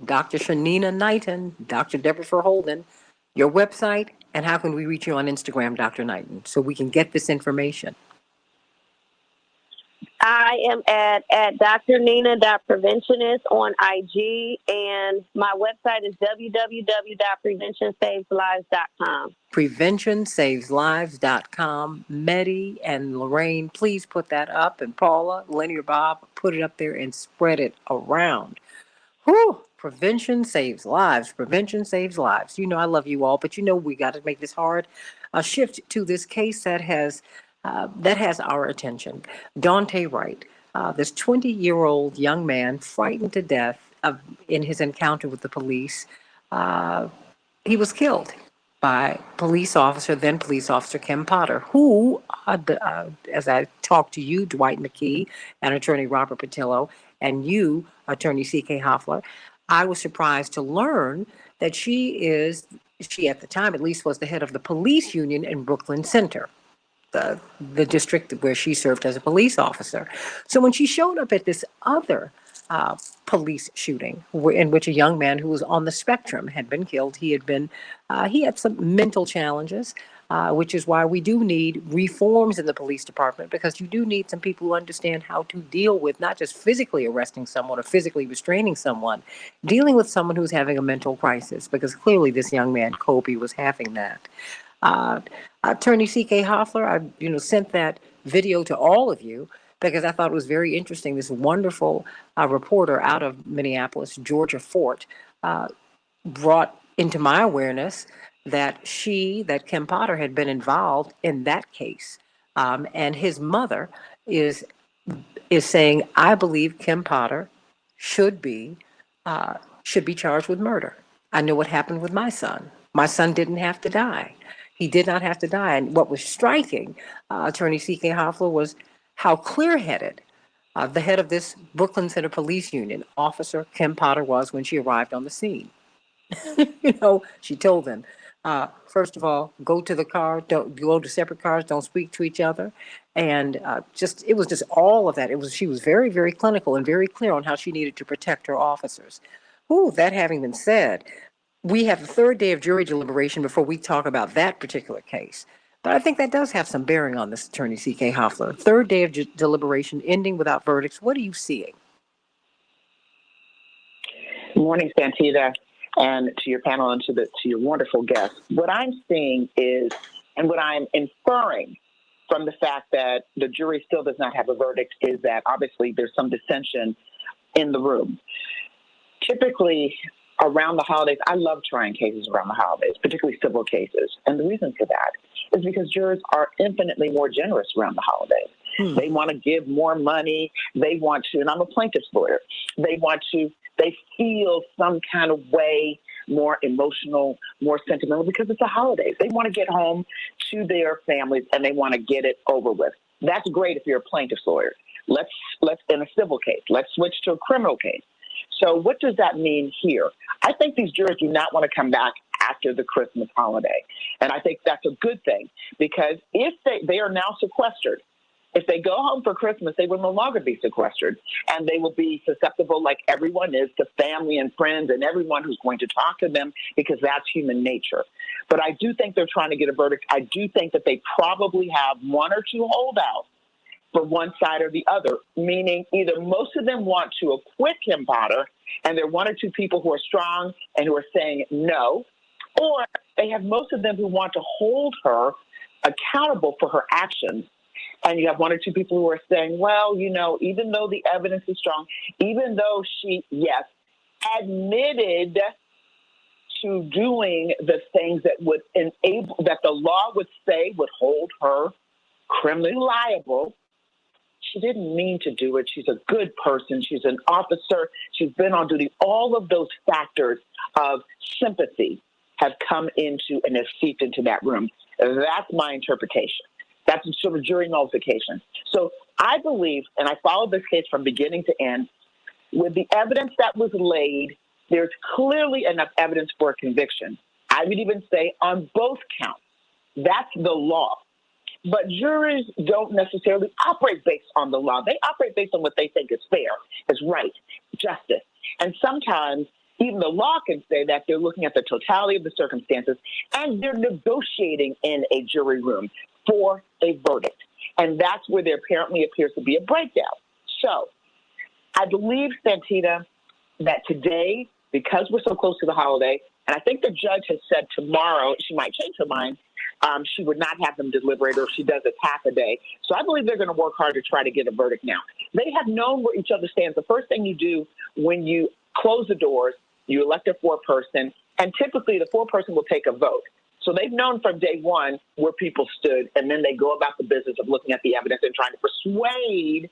Dr. Shanina Knighton, Dr. Deborah Verholden, your website, and how can we reach you on Instagram, Dr. Knighton, so we can get this information? I am at drnina.preventionist on IG, and my website is www.preventionsaveslives.com. PreventionSavesLives.com. Medi and Lorraine, please put that up. And Paula, Lenny, or Bob, put it up there and spread it around. Whew. Prevention saves lives. Prevention saves lives. You know, I love you all, but you know, we got to make this hard. A shift to this case that has our attention. Dante Wright, this 20-year-old young man frightened to death in his encounter with the police. He was killed by then police officer Kim Potter, who, as I talked to you, Dwight McKee, and attorney Robert Patillo, and you, attorney C.K. Hoffler, I was surprised to learn that she at the time at least was the head of the police union in Brooklyn Center, the district where she served as a police officer. So when she showed up at this other police shooting in which a young man who was on the spectrum had been killed, he had some mental challenges, which is why we do need reforms in the police department, because you do need some people who understand how to deal with not just physically arresting someone or physically restraining someone, dealing with someone who's having a mental crisis, because clearly this young man, Kobe, was having that. Attorney C.K. Hoffler, I sent that video to all of you because I thought it was very interesting. This wonderful reporter out of Minneapolis, Georgia Fort, brought into my awareness that Kim Potter had been involved in that case. And his mother is saying, I believe Kim Potter should be charged with murder. I know what happened with my son. My son didn't have to die. He did not have to die. And what was striking, Attorney C.K. Hoffler, was how clear-headed the head of this Brooklyn Center Police Union, Officer Kim Potter, was when she arrived on the scene. She told them, first of all, go to the car, don't go to separate cars, don't speak to each other. And it was just all of that. She was very, very clinical and very clear on how she needed to protect her officers. That having been said, we have the third day of jury deliberation before we talk about that particular case. But I think that does have some bearing on this, Attorney C.K. Hoffler. Third day of deliberation ending without verdicts. What are you seeing? Good morning, Santita, and to your panel and to your wonderful guests. What I'm seeing is, and what I'm inferring from the fact that the jury still does not have a verdict, is that obviously there's some dissension in the room. Typically, around the holidays, I love trying cases around the holidays, particularly civil cases. And the reason for that is because jurors are infinitely more generous around the holidays. They want to give more money. They want to, and I'm a plaintiff's lawyer, they feel some kind of way more emotional, more sentimental, because it's the holidays. They want to get home to their families and they want to get it over with. That's great if you're a plaintiff's lawyer. Let's in a civil case, let's switch to a criminal case. So what does that mean here? I think these jurors do not want to come back after the Christmas holiday. And I think that's a good thing, because if they are now sequestered, if they go home for Christmas, they will no longer be sequestered, and they will be susceptible, like everyone is, to family and friends and everyone who's going to talk to them, because that's human nature. But I do think they're trying to get a verdict. I do think that they probably have one or two holdouts for one side or the other, meaning either most of them want to acquit Kim Potter, and there are one or two people who are strong and who are saying no, or they have most of them who want to hold her accountable for her actions. And you have one or two people who are saying, well, even though the evidence is strong, even though she, yes, admitted to doing the things that would enable, that the law would say would hold her criminally liable, she didn't mean to do it. She's a good person. She's an officer. She's been on duty. All of those factors of sympathy have come into and have seeped into that room. That's my interpretation. That's sort of jury nullification. So I believe, and I followed this case from beginning to end, with the evidence that was laid, there's clearly enough evidence for a conviction. I would even say on both counts. That's the law. But juries don't necessarily operate based on the law. They operate based on what they think is fair, is right, justice. And sometimes even the law can say that they're looking at the totality of the circumstances and they're negotiating in a jury room for a verdict. And that's where there apparently appears to be a breakdown. So I believe, Santita, that today, because we're so close to the holiday, and I think the judge has said tomorrow she might change her mind, she would not have them deliberate, or if she does it half a day. So I believe they're going to work hard to try to get a verdict now. They have known where each other stands. The first thing you do when you close the doors, you elect a foreperson, and typically the foreperson will take a vote. So they've known from day one where people stood, and then they go about the business of looking at the evidence and trying to persuade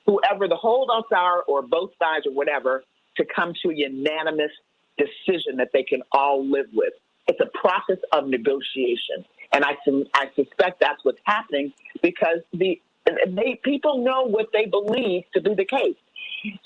whoever the holdouts are or both sides or whatever to come to a unanimous decision that they can all live with. It's a process of negotiation. And I suspect that's what's happening because people know what they believe to be the case.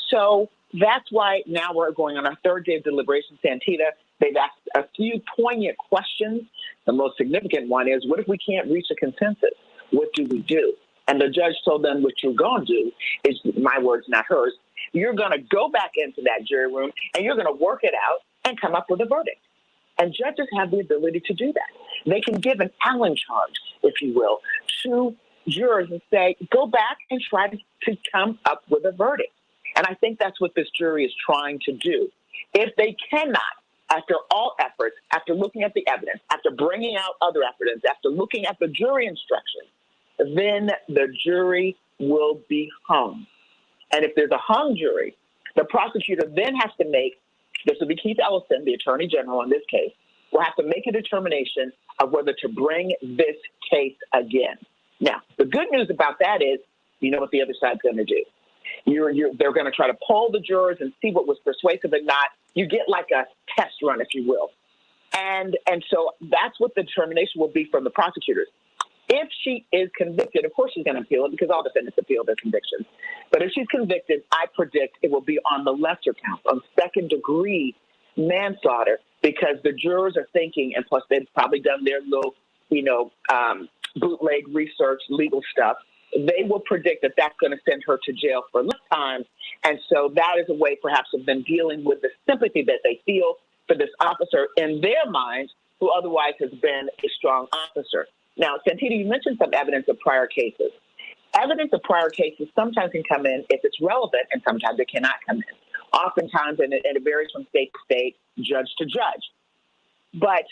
So that's why now we're going on our third day of deliberation, Santita. They've asked a few poignant questions. The most significant one is, what if we can't reach a consensus? What do we do? And the judge told them, what you're going to do is, my words, not hers, you're going to go back into that jury room and you're going to work it out and come up with a verdict. And judges have the ability to do that. They can give an Allen charge, if you will, to jurors and say, go back and try to come up with a verdict. And I think that's what this jury is trying to do. If they cannot, after all efforts, after looking at the evidence, after bringing out other evidence, after looking at the jury instructions, then the jury will be hung. And if there's a hung jury, the prosecutor then has to make, this will be Keith Ellison, the attorney general in this case, will have to make a determination of whether to bring this case again. Now, the good news about that is, you know what the other side's going to do. They're going to try to poll the jurors and see what was persuasive and not. You get like a test run, if you will. And so that's what the determination will be from the prosecutors. If she is convicted, of course she's going to appeal it because all defendants appeal their convictions. But if she's convicted, I predict it will be on the lesser count, on second-degree manslaughter, because the jurors are thinking, and plus they've probably done their little, bootleg research, legal stuff. They will predict that that's going to send her to jail for less time. And so that is a way perhaps of them dealing with the sympathy that they feel for this officer in their minds, who otherwise has been a strong officer. Now, Santita, you mentioned some evidence of prior cases. Evidence of prior cases sometimes can come in if it's relevant, and sometimes it cannot come in. Oftentimes, and it varies from state to state, judge to judge. But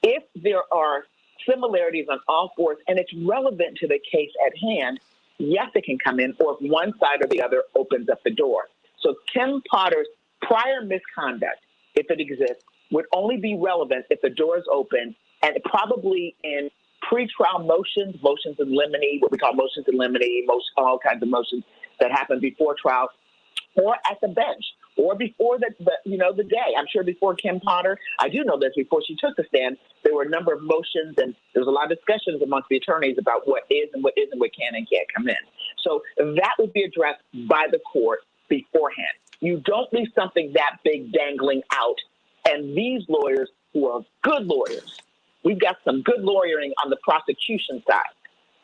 if there are similarities on all fours and it's relevant to the case at hand, yes, it can come in, or if one side or the other opens up the door. So Kim Potter's prior misconduct, if it exists, would only be relevant if the door is open, and probably in pretrial motions in limine, what we call motions in limine, all kinds of motions that happen before trial, or at the bench, or before the day. I'm sure before Kim Potter, I do know this, before she took the stand, there were a number of motions, and there was a lot of discussions amongst the attorneys about what is and what isn't, what can and can't come in. So that would be addressed by the court beforehand. You don't leave something that big dangling out. And these lawyers, who are good lawyers, we've got some good lawyering on the prosecution side.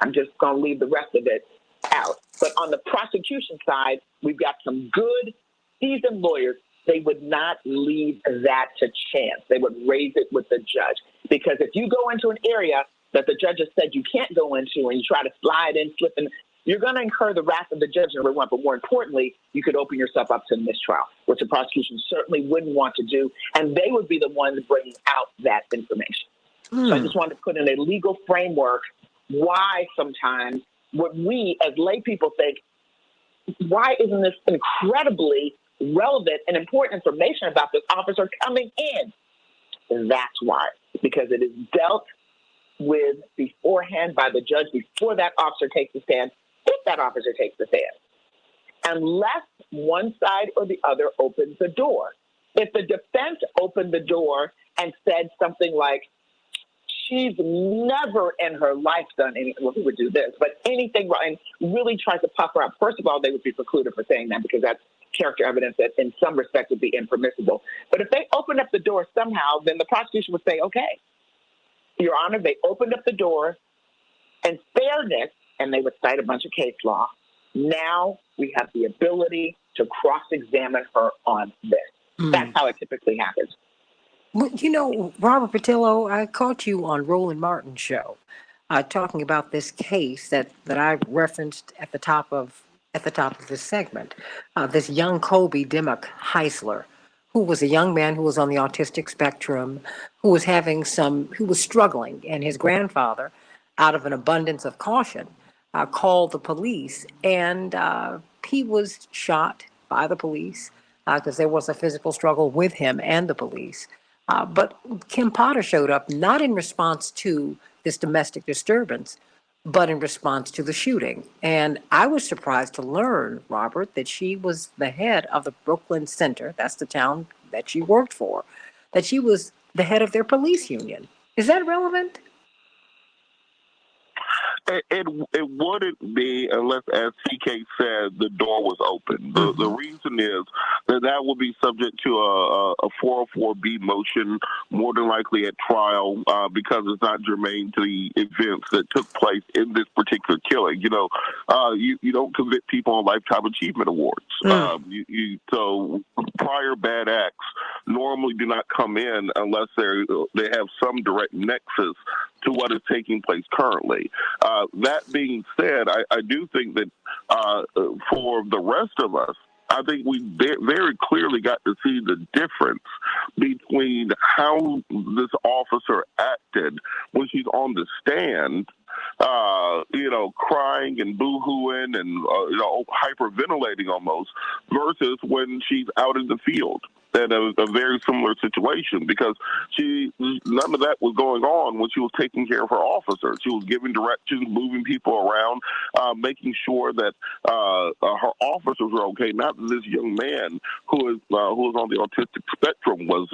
I'm just going to leave the rest of it out. But on the prosecution side, we've got some good, seasoned lawyers. They would not leave that to chance. They would raise it with the judge. Because if you go into an area that the judge has said you can't go into and you try to slide in, slip in, you're going to incur the wrath of the judge, number one. But more importantly, you could open yourself up to mistrial, which the prosecution certainly wouldn't want to do. And they would be the ones bringing out that information. So I just wanted to put in a legal framework why sometimes what we as lay people think, why isn't this incredibly relevant and important information about this officer coming in? And that's why, because it is dealt with beforehand by the judge before that officer takes the stand, if that officer takes the stand, unless one side or the other opens the door. If the defense opened the door and said something like, she's never in her life done anything. Well, who would do this? But anything wrong, and really tries to pop her up. First of all, they would be precluded for saying that because that's character evidence that in some respects would be impermissible. But if they opened up the door somehow, then the prosecution would say, okay, Your Honor, they opened up the door and fairness, and they would cite a bunch of case law. Now we have the ability to cross-examine her on this. That's how it typically happens. Well, you know, Robert Patillo, I caught you on Roland Martin's show, talking about this case that I referenced at the top of this segment. This young Kobe Dimmock Heisler, who was a young man who was on the autistic spectrum, who was struggling, and his grandfather, out of an abundance of caution, called the police, and he was shot by the police because there was a physical struggle with him and the police. But Kim Potter showed up not in response to this domestic disturbance, but in response to the shooting. And I was surprised to learn, Robert, that she was the head of the Brooklyn Center. That's the town that she worked for, that she was the head of their police union. Is that relevant? It wouldn't be unless, as CK said, the door was open. The reason is that would be subject to a 404B motion, more than likely at trial, because it's not germane to the events that took place in this particular killing. You know, you don't convict people on lifetime achievement awards. So prior bad acts normally do not come in unless they have some direct nexus to what is taking place currently. That being said, I do think that for the rest of us, I think we very clearly got to see the difference between how this officer acted when she's on the stand, crying and boo-hooing and, hyperventilating almost, versus when she's out in the field in a very similar situation, because none of that was going on when she was taking care of her officers. She was giving directions, moving people around, making sure that her officers were okay. Not that this young man who was on the autistic spectrum was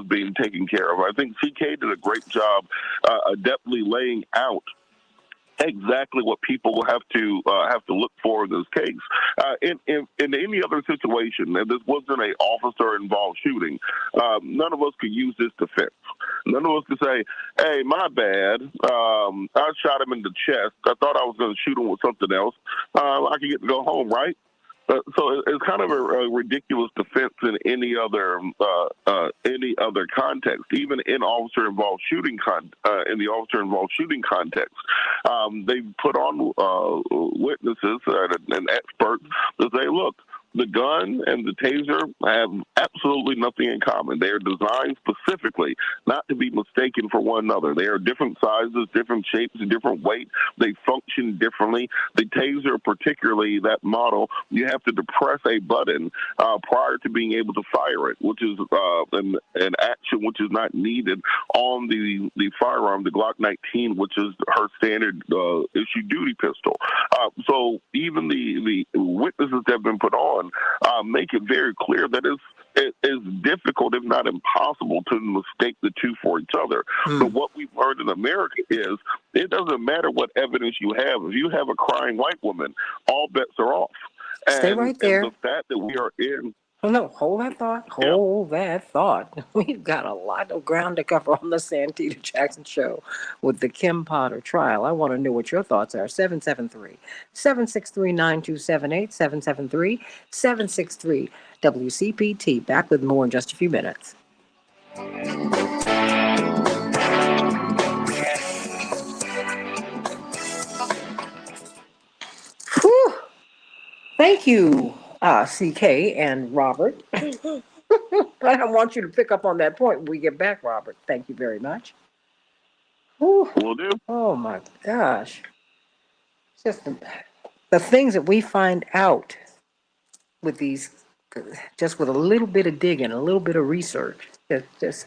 being taken care of. I think CK did a great job adeptly laying out exactly what people will have to look for in this case. In any other situation, and this wasn't an officer-involved shooting, none of us could use this defense. None of us could say, "Hey, my bad. I shot him in the chest. I thought I was going to shoot him with something else. I can get to go home, right?" So it's kind of a ridiculous defense in any other context, even in officer-involved shooting in the officer-involved shooting context. They put on witnesses and experts to say, look, the gun and the taser have absolutely nothing in common. They are designed specifically not to be mistaken for one another. They are different sizes, different shapes, and different weight. They function differently. The taser, particularly that model, you have to depress a button prior to being able to fire it, which is an action which is not needed on the firearm, the Glock 19, which is her standard issue duty pistol. So even the witnesses that have been put on make it very clear that it is difficult, if not impossible, to mistake the two for each other. So what we've learned in America is it doesn't matter what evidence you have. If you have a crying white woman, all bets are off. Stay right there. And the fact that we are in... Oh, no, hold that thought. Hold that thought. We've got a lot of ground to cover on the Santita Jackson Show with the Kim Potter trial. I want to know what your thoughts are. 773-763-9278, 773-763-WCPT. Back with more in just a few minutes. Whew. Thank you, CK and Robert. I want you to pick up on that point when we get back, Robert. Thank you very much. Whew. Will do. Oh, my gosh. Just the things that we find out with these, just with a little bit of digging, a little bit of research. Just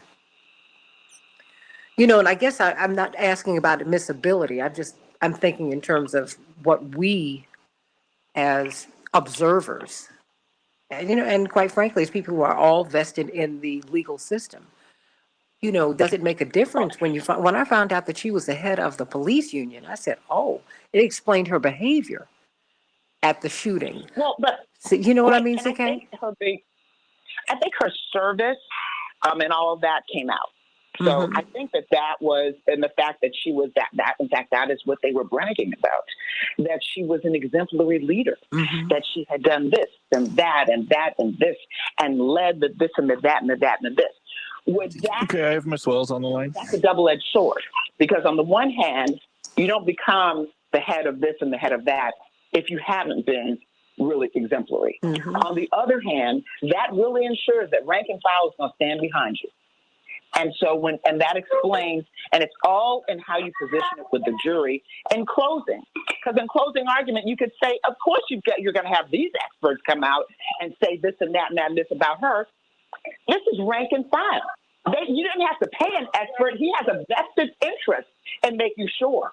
and I guess I'm not asking about admissibility. I'm thinking in terms of what we as observers, and quite frankly, as people who are all vested in the legal system, does it make a difference when I found out that she was the head of the police union? I said, oh, it explained her behavior at the shooting. Well, but So, you know what I mean, and CK? I think her service and all of that came out. So I think that was, and the fact that she was that in fact, that is what they were bragging about, that she was an exemplary leader, that she had done this and that and that and this and led the this and the that and the that and the this. Okay, I have Miss Wells on the line. That's a double-edged sword, because on the one hand, you don't become the head of this and the head of that if you haven't been really exemplary. On the other hand, that really ensures that rank and file is going to stand behind you. And so and that explains, and it's all in how you position it with the jury in closing. Because in closing argument, you could say, of course you're going to have these experts come out and say this and that and that and this about her. This is rank and file. You didn't have to pay an expert. He has a vested interest in making sure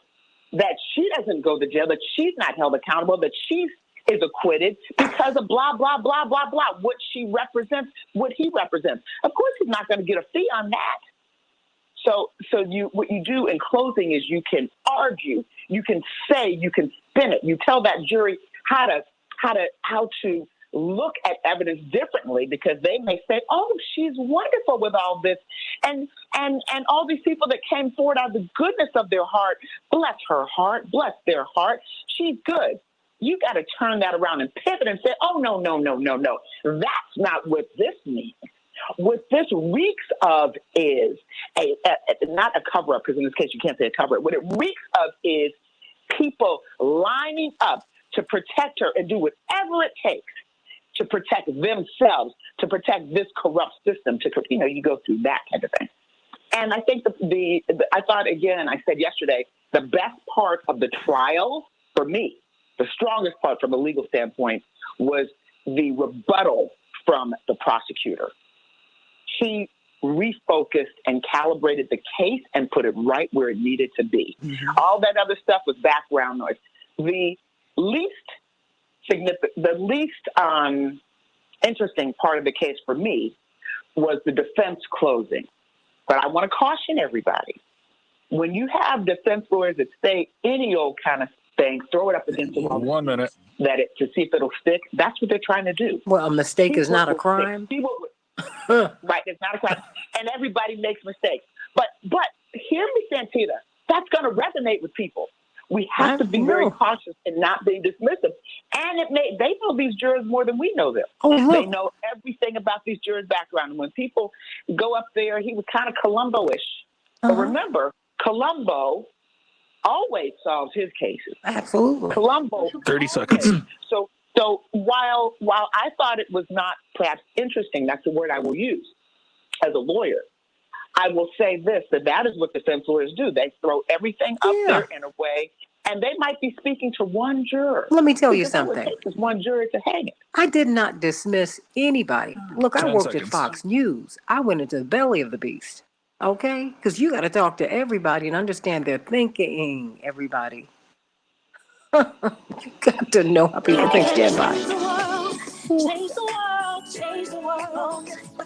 that she doesn't go to jail, that she's not held accountable, that she is acquitted because of blah, blah, blah, blah, blah, what she represents, what he represents. Of course, he's not going to get a fee on that. So what you do in closing is you can argue, you can say, you can spin it. You tell that jury how to look at evidence differently, because they may say, oh, she's wonderful with all this. And all these people that came forward out of the goodness of their heart, bless her heart, bless their heart. She's good. You got to turn that around and pivot and say, oh, no. That's not what this means. What this reeks of is not a cover-up, because in this case you can't say a cover-up. What it reeks of is people lining up to protect her and do whatever it takes to protect themselves, to protect this corrupt system. You go through that type of thing. And I think I thought, again, I said yesterday, the best part of the trial for me, the strongest part from a legal standpoint, was the rebuttal from the prosecutor. He refocused and calibrated the case and put it right where it needed to be. All that other stuff was background noise. The least interesting part of the case for me was the defense closing. But I want to caution everybody. When you have defense lawyers that say any old kind of thing, throw it up against the wall. 1 minute. To see if it'll stick. That's what they're trying to do. Well, a mistake is not a crime. Right, it's not a crime. And everybody makes mistakes. But hear me, Santita, that's going to resonate with people. We have to be very cautious and not be dismissive. And they know these jurors more than we know them. They know everything about these jurors' background. And when people go up there, he was kind of Columbo-ish. But remember, Columbo always solves his cases. Absolutely. Columbo. 30 seconds. So while I thought it was not perhaps interesting, that's the word I will use as a lawyer, I will say this, that is what defense lawyers do. They throw everything up there in a way, and they might be speaking to one juror. Let me tell you something. It's one juror to hang it. I did not dismiss anybody. Look, I worked at Fox News. I went into the belly of the beast. Okay? Because you got to talk to everybody and understand their thinking, everybody. You got to know how people think. Stand by. Change the world, change the world. We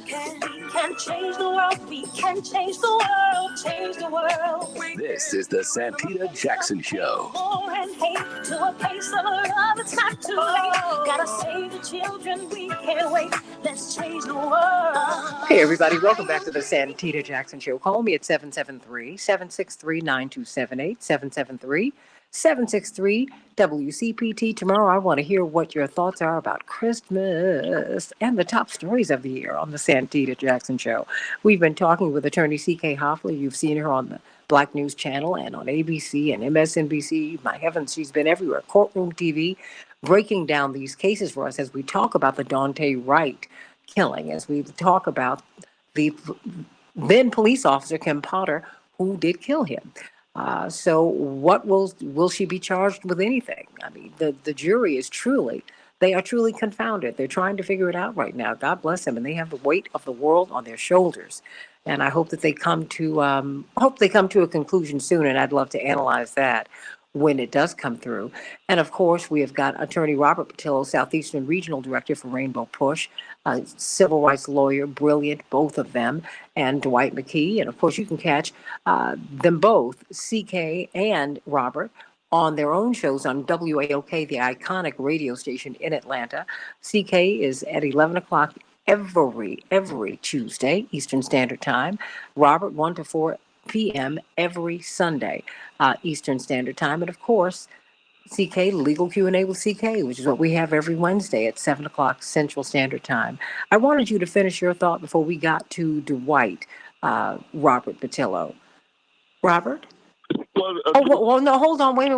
can change the world, we can change the world, change the world. This is the Santita Jackson Show. War and hate to a place of love, it's not too late. Gotta save the children, we can't wait. Let's change the world. Hey, everybody. Welcome back to the Santita Jackson Show. Call me at 773-763-9278, 773-WCPT. Tomorrow, I want to hear what your thoughts are about Christmas and the top stories of the year on the Santita Jackson Show. We've been talking with attorney C.K. Hoffler. You've seen her on the Black News Channel and on ABC and MSNBC. My heavens, she's been everywhere. Courtroom TV, breaking down these cases for us as we talk about the Daunte Wright killing, as we talk about the then police officer, Kim Potter, who did kill him. So what will she be charged with anything? I mean, the jury is they are truly confounded. They're trying to figure it out right now. God bless them. And they have the weight of the world on their shoulders. And I hope that they come to a conclusion soon. And I'd love to analyze that when it does come through. And of course, we have got Attorney Robert Patillo, Southeastern Regional Director for Rainbow Push, a civil rights lawyer, brilliant, both of them, and Dwight McKee. And of course, you can catch them both, CK and Robert, on their own shows on WAOK, the iconic radio station in Atlanta. CK is at 11 o'clock every Tuesday, Eastern Standard Time. Robert, 1 to 4 p.m. every Sunday, Eastern Standard Time. And of course, CK, Legal Q&A with CK, which is what we have every Wednesday at 7 o'clock Central Standard Time. I wanted you to finish your thought before we got to Dwight, Robert Patillo. Robert? No, hold on, wait.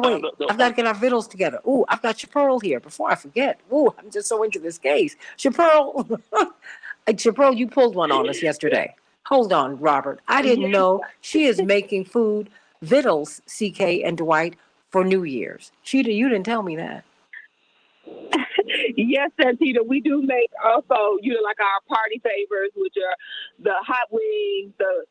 I've got to get our vittles together. Ooh, I've got Chapearl here before I forget. Ooh, I'm just so into this case. Chapearl, Chapearl, you pulled one on us yesterday. Hold on, Robert. I didn't know she is making food, vittles, CK and Dwight, for New Year's. You didn't tell me that. Yes, Santita, we do make also, like our party favors, which are the hot wings, the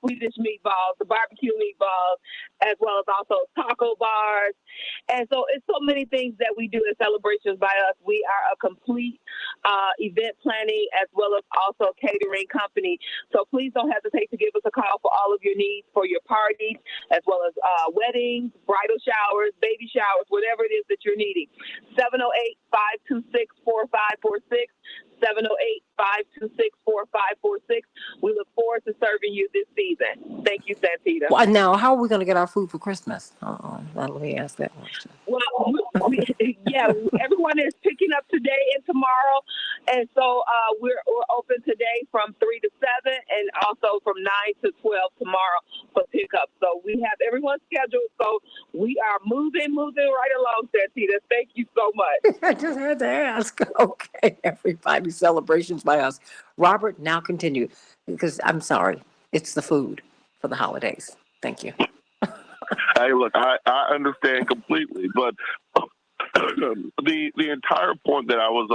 Swedish meatballs, the barbecue meatballs, as well as also taco bars. And so it's so many things that we do in celebrations by us. We are a complete event planning as well as also catering company. So please don't hesitate to give us a call for all of your needs for your parties, as well as weddings, bridal showers, baby showers, whatever it is that you're needing. 708-526-4546. 708-526-4546. We look forward to serving you this season. Thank you, Santita. Well, now, how are we going to get our food for Christmas? Let me ask that question. Well, everyone is picking up today and tomorrow, and so we're open today from 3 to 7, and also from 9 to 12 tomorrow for pickup. So we have everyone scheduled. So we are moving right along, Santita. Thank you so much. I just had to ask. Okay, everybody, celebrations by us. Robert, now continue, because I'm sorry, it's the food for the holidays. Thank you. Hey, look, I understand completely, but the entire point that I was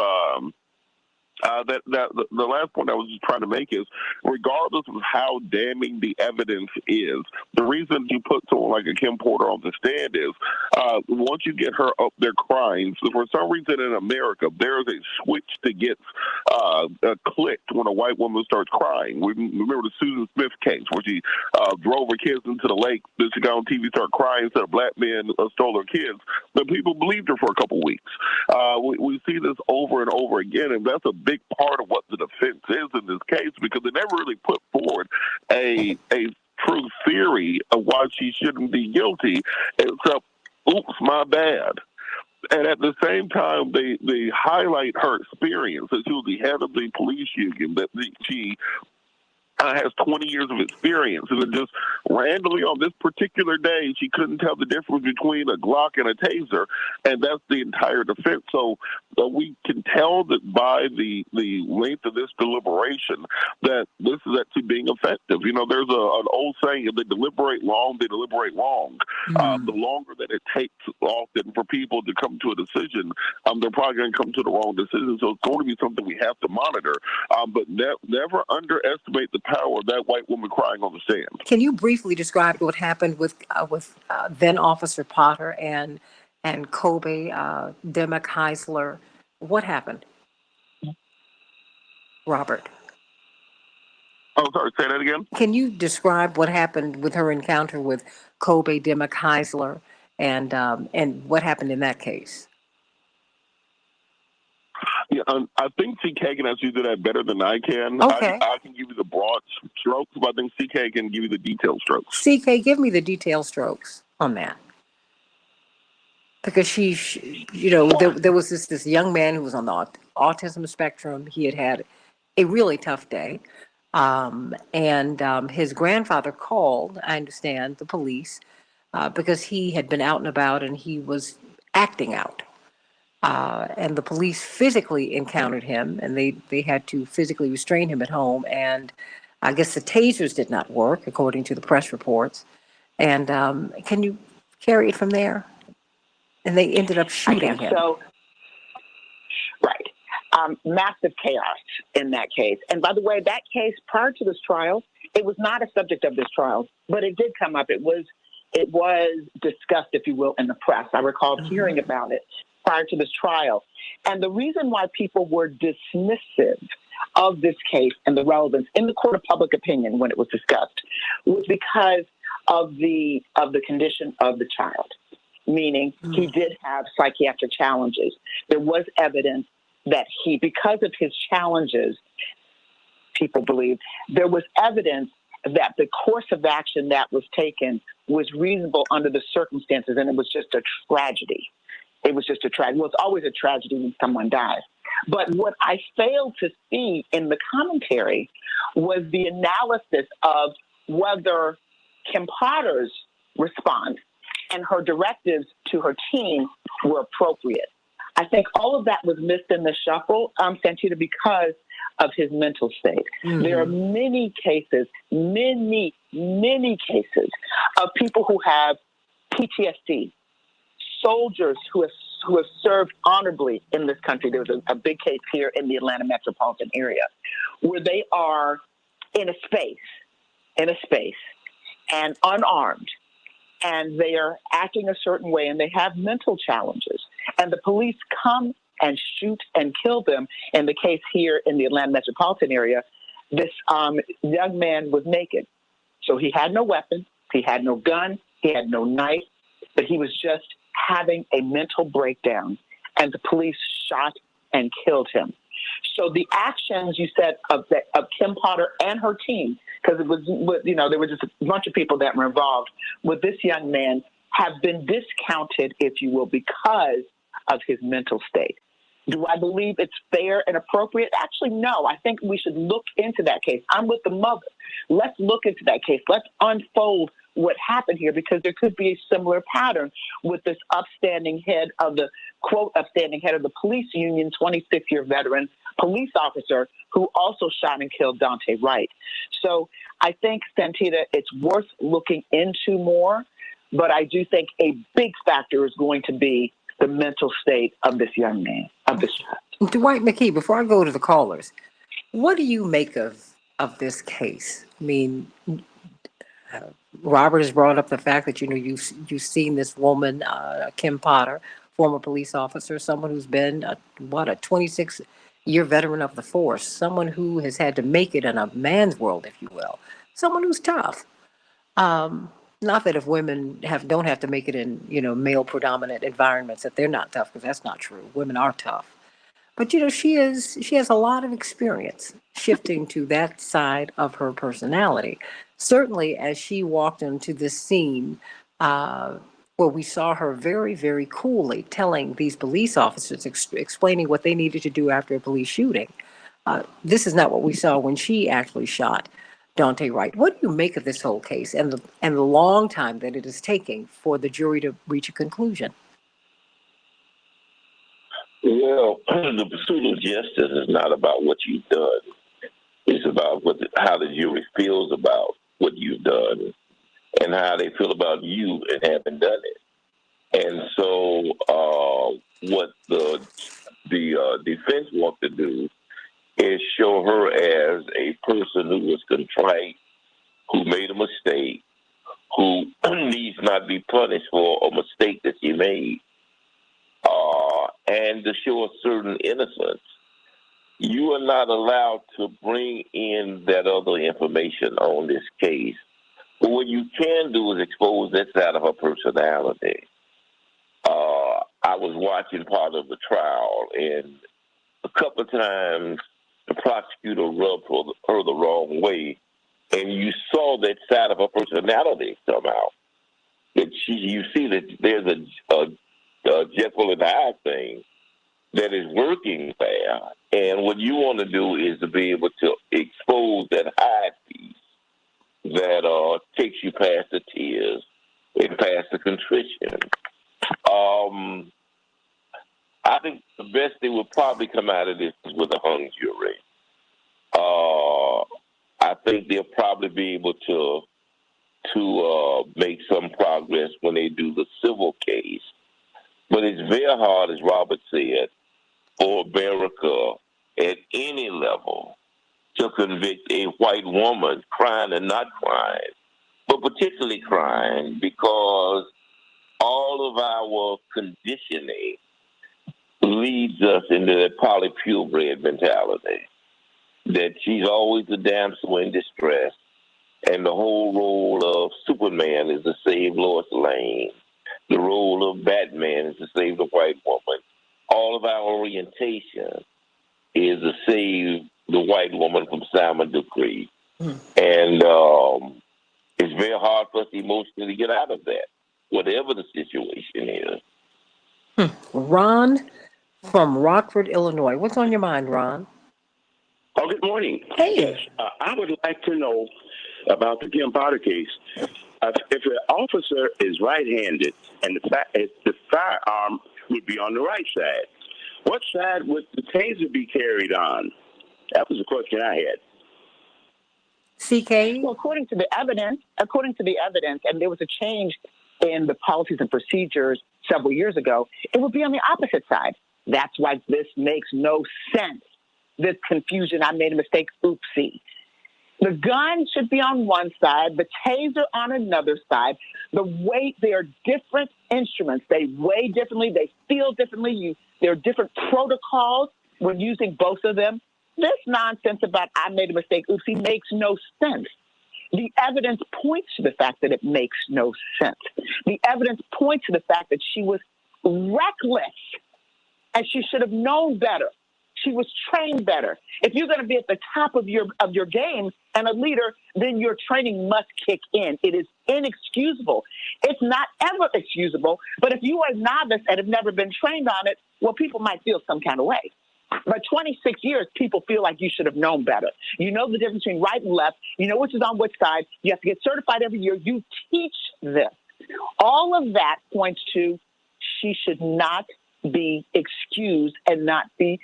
the last point I was just trying to make is, regardless of how damning the evidence is, the reason you put someone like a Kim Porter on the stand is once you get her up there crying, so for some reason in America, there's a switch that gets clicked when a white woman starts crying. We remember the Susan Smith case where she drove her kids into the lake. Then she got on TV, started crying, said a black man stole her kids. But people believed her for a couple weeks. We see this over and over again, and that's a big part of what the defense is in this case, because they never really put forward a true theory of why she shouldn't be guilty, except, oops, my bad. And at the same time, they highlight her experience, that she was the head of the police union, that she has 20 years of experience, and then just randomly on this particular day, she couldn't tell the difference between a Glock and a taser, and that's the entire defense. So we can tell that by the length of this deliberation that this is actually being effective. There's an old saying: if they deliberate long, they deliberate wrong. The longer that it takes often for people to come to a decision, they're probably going to come to the wrong decision. So it's going to be something we have to monitor, but never underestimate the power of that white woman crying on the stand. Can you briefly describe what happened with then Officer Potter and Kobe Demek Heisler? What happened, Robert? Oh, sorry, say that again? Can you describe what happened with her encounter with Kobe Demek Heisler and what happened in that case? Yeah, I think CK can actually do that better than I can. Okay. I can give you the broad strokes, but I think CK can give you the detailed strokes. CK, give me the detailed strokes on that. Because there was this young man who was on the autism spectrum. He had a really tough day. And his grandfather called, I understand, the police because he had been out and about and he was acting out. And the police physically encountered him, and they had to physically restrain him at home. And I guess the tasers did not work, according to the press reports. And can you carry it from there? And they ended up shooting him. So, right. Massive chaos in that case. And by the way, that case prior to this trial, it was not a subject of this trial, but it did come up. It was it was discussed, if you will, in the press. I recall hearing about it prior to this trial. And the reason why people were dismissive of this case and the relevance in the court of public opinion when it was discussed was because of the condition of the child, meaning he did have psychiatric challenges. There was evidence that because of his challenges, people believe, there was evidence that the course of action that was taken was reasonable under the circumstances, and it was just a tragedy. It was just a tragedy. Well, it's always a tragedy when someone dies. But what I failed to see in the commentary was the analysis of whether Kim Potter's response and her directives to her team were appropriate. I think all of that was missed in the shuffle, Santita, because of his mental state. There are many cases of people who have PTSD, soldiers who have served honorably in this country. There was a big case here in the Atlanta metropolitan area where they are in a space and unarmed, and they are acting a certain way, and they have mental challenges, and the police come and shoot and kill them. In the case here in the Atlanta metropolitan area, this young man was naked. So he had no weapon, he had no gun, he had no knife, but he was just having a mental breakdown, and the police shot and killed him. So the actions, you said, of Kim Potter and her team, because it was, there were just a bunch of people that were involved with this young man, have been discounted, if you will, because of his mental state. Do I believe it's fair and appropriate? Actually, no. I think we should look into that case. I'm with the mother. Let's look into that case. Let's unfold what happened here, because there could be a similar pattern with this upstanding head of the, quote, upstanding head of the police union, 26-year veteran police officer who also shot and killed Dante Wright. So I think, Santita, it's worth looking into more, but I do think a big factor is going to be the mental state of this young man, of this child. Dwight McKee, before I go to the callers, what do you make of this case? I mean, Robert has brought up the fact that, you've seen this woman, Kim Potter, former police officer, someone who's been, a 26-year veteran of the force, someone who has had to make it in a man's world, if you will, someone who's tough. Not that if women don't have to make it in, male predominant environments, that they're not tough, because that's not true. Women are tough. But, she has a lot of experience shifting to that side of her personality. Certainly, as she walked into this scene, where we saw her very, very coolly telling these police officers, explaining what they needed to do after a police shooting. This is not what we saw when she actually shot Dante Wright. What do you make of this whole case and the long time that it is taking for the jury to reach a conclusion? Well, the pursuit of justice is not about what you've done. It's about how the jury feels about what you've done and how they feel about you and having done it. And so what the defense wants to do is show her as a person who was contrite, who made a mistake, who needs not be punished for a mistake that she made, and to show a certain innocence. You are not allowed to bring in that other information on this case. But what you can do is expose that side of her personality. I was watching part of the trial, and a couple of times the prosecutor rubbed her the wrong way, and you saw that side of her personality come out. That you see that there's a Jekyll and Hyde thing that is working there, and what you want to do is to be able to expose that Hyde piece that takes you past the tears and past the contrition. I think the best thing will probably come out of this is with a hung jury. I think they'll probably be able to make some progress when they do the civil case. But it's very hard, as Robert said, for America at any level to convict a white woman crying and not crying but particularly crime because all of our conditioning leads us into that Polly purebred mentality that she's always the damsel in distress, and the whole role of Superman is to save Lois Lane. The role of Batman is to save the white woman. All of our orientation is to save the white woman from Simon Dupree. And it's very hard for us emotionally to get out of that, whatever the situation is. Ron from Rockford, Illinois. What's on your mind, Ron? Oh, good morning. Hey. Yes, I would like to know about the Kim Potter case. If an officer is right-handed and the firearm would be on the right side, what side would the taser be carried on? That was the question I had. CK? Well, according to the evidence, and there was a change in the policies and procedures several years ago, it would be on the opposite side. That's why this makes no sense. This confusion, I made a mistake, oopsie. The gun should be on one side, the taser on another side. The weight, they are different instruments. They weigh differently, they feel differently. There are different protocols when using both of them. This nonsense about I made a mistake, oopsie, makes no sense. The evidence points to the fact that it makes no sense. The evidence points to the fact that she was reckless and she should have known better. She was trained better. If you're going to be at the top of your game and a leader, then your training must kick in. It is inexcusable. It's not ever excusable, but if you are a novice and have never been trained on it, well, people might feel some kind of way. But 26 years, people feel like you should have known better. You know the difference between right and left. You know which is on which side. You have to get certified every year. You teach this. All of that points to she should not be excused and not be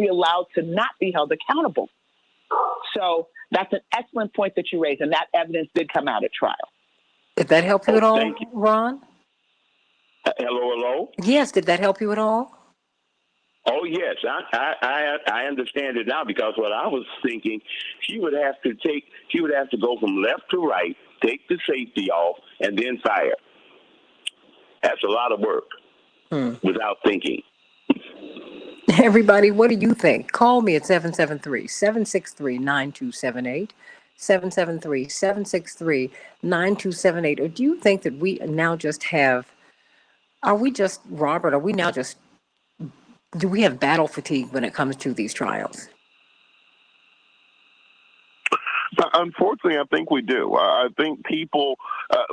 allowed to not be held accountable. So that's an excellent point that you raised, and that evidence did come out at trial. Did that help you at all, Ron? Hello? Yes, did that help you at all? Oh, yes. I understand it now, because what I was thinking, she would have to go from left to right, take the safety off, and then fire. That's a lot of work without thinking. Everybody, what do you think? Call me at 773-763-9278, 773-763-9278. Or do you think that we now just have, do we have battle fatigue when it comes to these trials? Unfortunately, I think we do. I think people,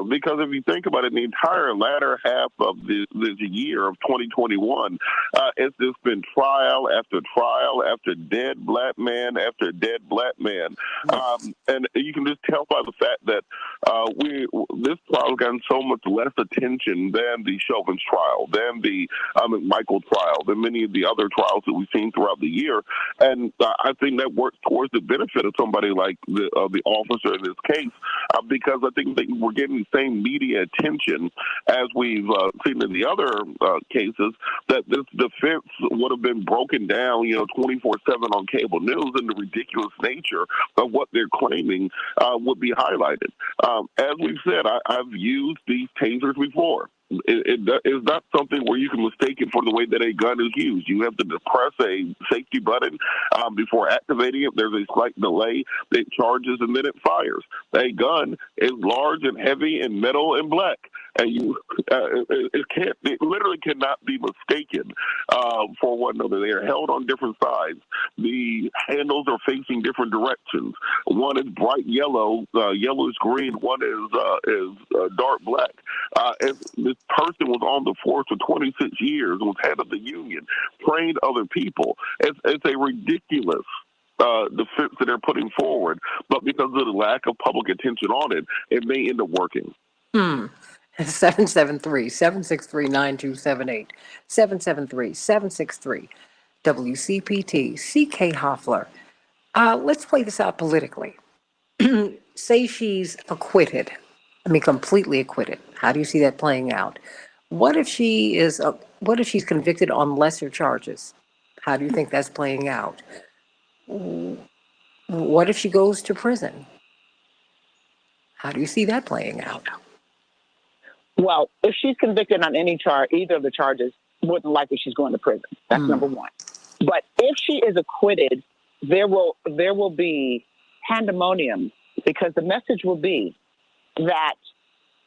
because if you think about it, the entire latter half of this year of 2021, it's just been trial after dead black man after dead black man. And you can just tell by the fact that this trial has gotten so much less attention than the Chauvin's trial, than the Michael trial, than many of the other trials that we've seen throughout the year. And I think that works towards the benefit of somebody like the officer in this case, because I think that we're getting the same media attention as we've seen in the other cases, that this defense would have been broken down, 24/7 on cable news, and the ridiculous nature of what they're claiming would be highlighted. As we've said, I've used these tasers before. It's not something where you can mistake it for the way that a gun is used. You have to depress a safety button before activating it. There's a slight delay. It charges and then it fires. A gun is large and heavy and metal and black, and it literally cannot be mistaken for one another. They are held on different sides. The handles are facing different directions. One is bright yellow, yellowish green. One is dark black. This person was on the force for 26 years, was head of the union, trained other people. It's a ridiculous defense that they're putting forward, but because of the lack of public attention on it, it may end up working. 773-763-9278, 773-763 WCPT. CK Hoffler. Let's play this out politically. Say she's acquitted. Completely acquitted. How do you see that playing out? What if she's convicted on lesser charges? How do you think that's playing out? What if she goes to prison? How do you see that playing out? Well, if she's convicted on any charge, either of the charges, more than likely she's going to prison. That's number one. But if she is acquitted, there will be pandemonium, because the message will be that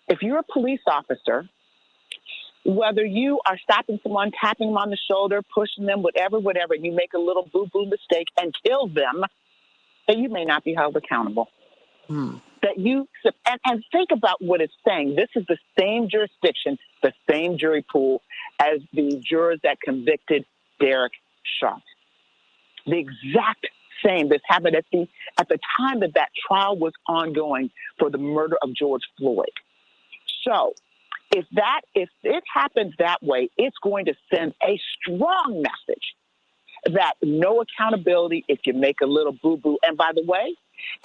if you're a police officer, whether you are stopping someone, tapping them on the shoulder, pushing them, whatever, and you make a little boo-boo mistake and kill them, that you may not be held accountable. That you, and think about what it's saying. This is the same jurisdiction, the same jury pool as the jurors that convicted Derek Chauvin. The exact same. This happened at the time that trial was ongoing for the murder of George Floyd. So if it happens that way, it's going to send a strong message that no accountability if you make a little boo-boo. And by the way,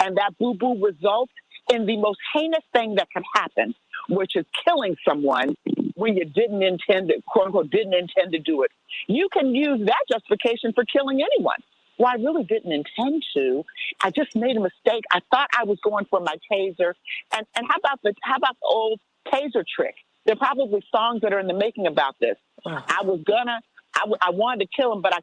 and that boo-boo results in the most heinous thing that can happen, which is killing someone when you didn't intend to, quote unquote, didn't intend to do it. You can use that justification for killing anyone. Well, I really didn't intend to. I just made a mistake. I thought I was going for my taser. And how about the old taser trick? There are probably songs that are in the making about this. I wanted to kill him, but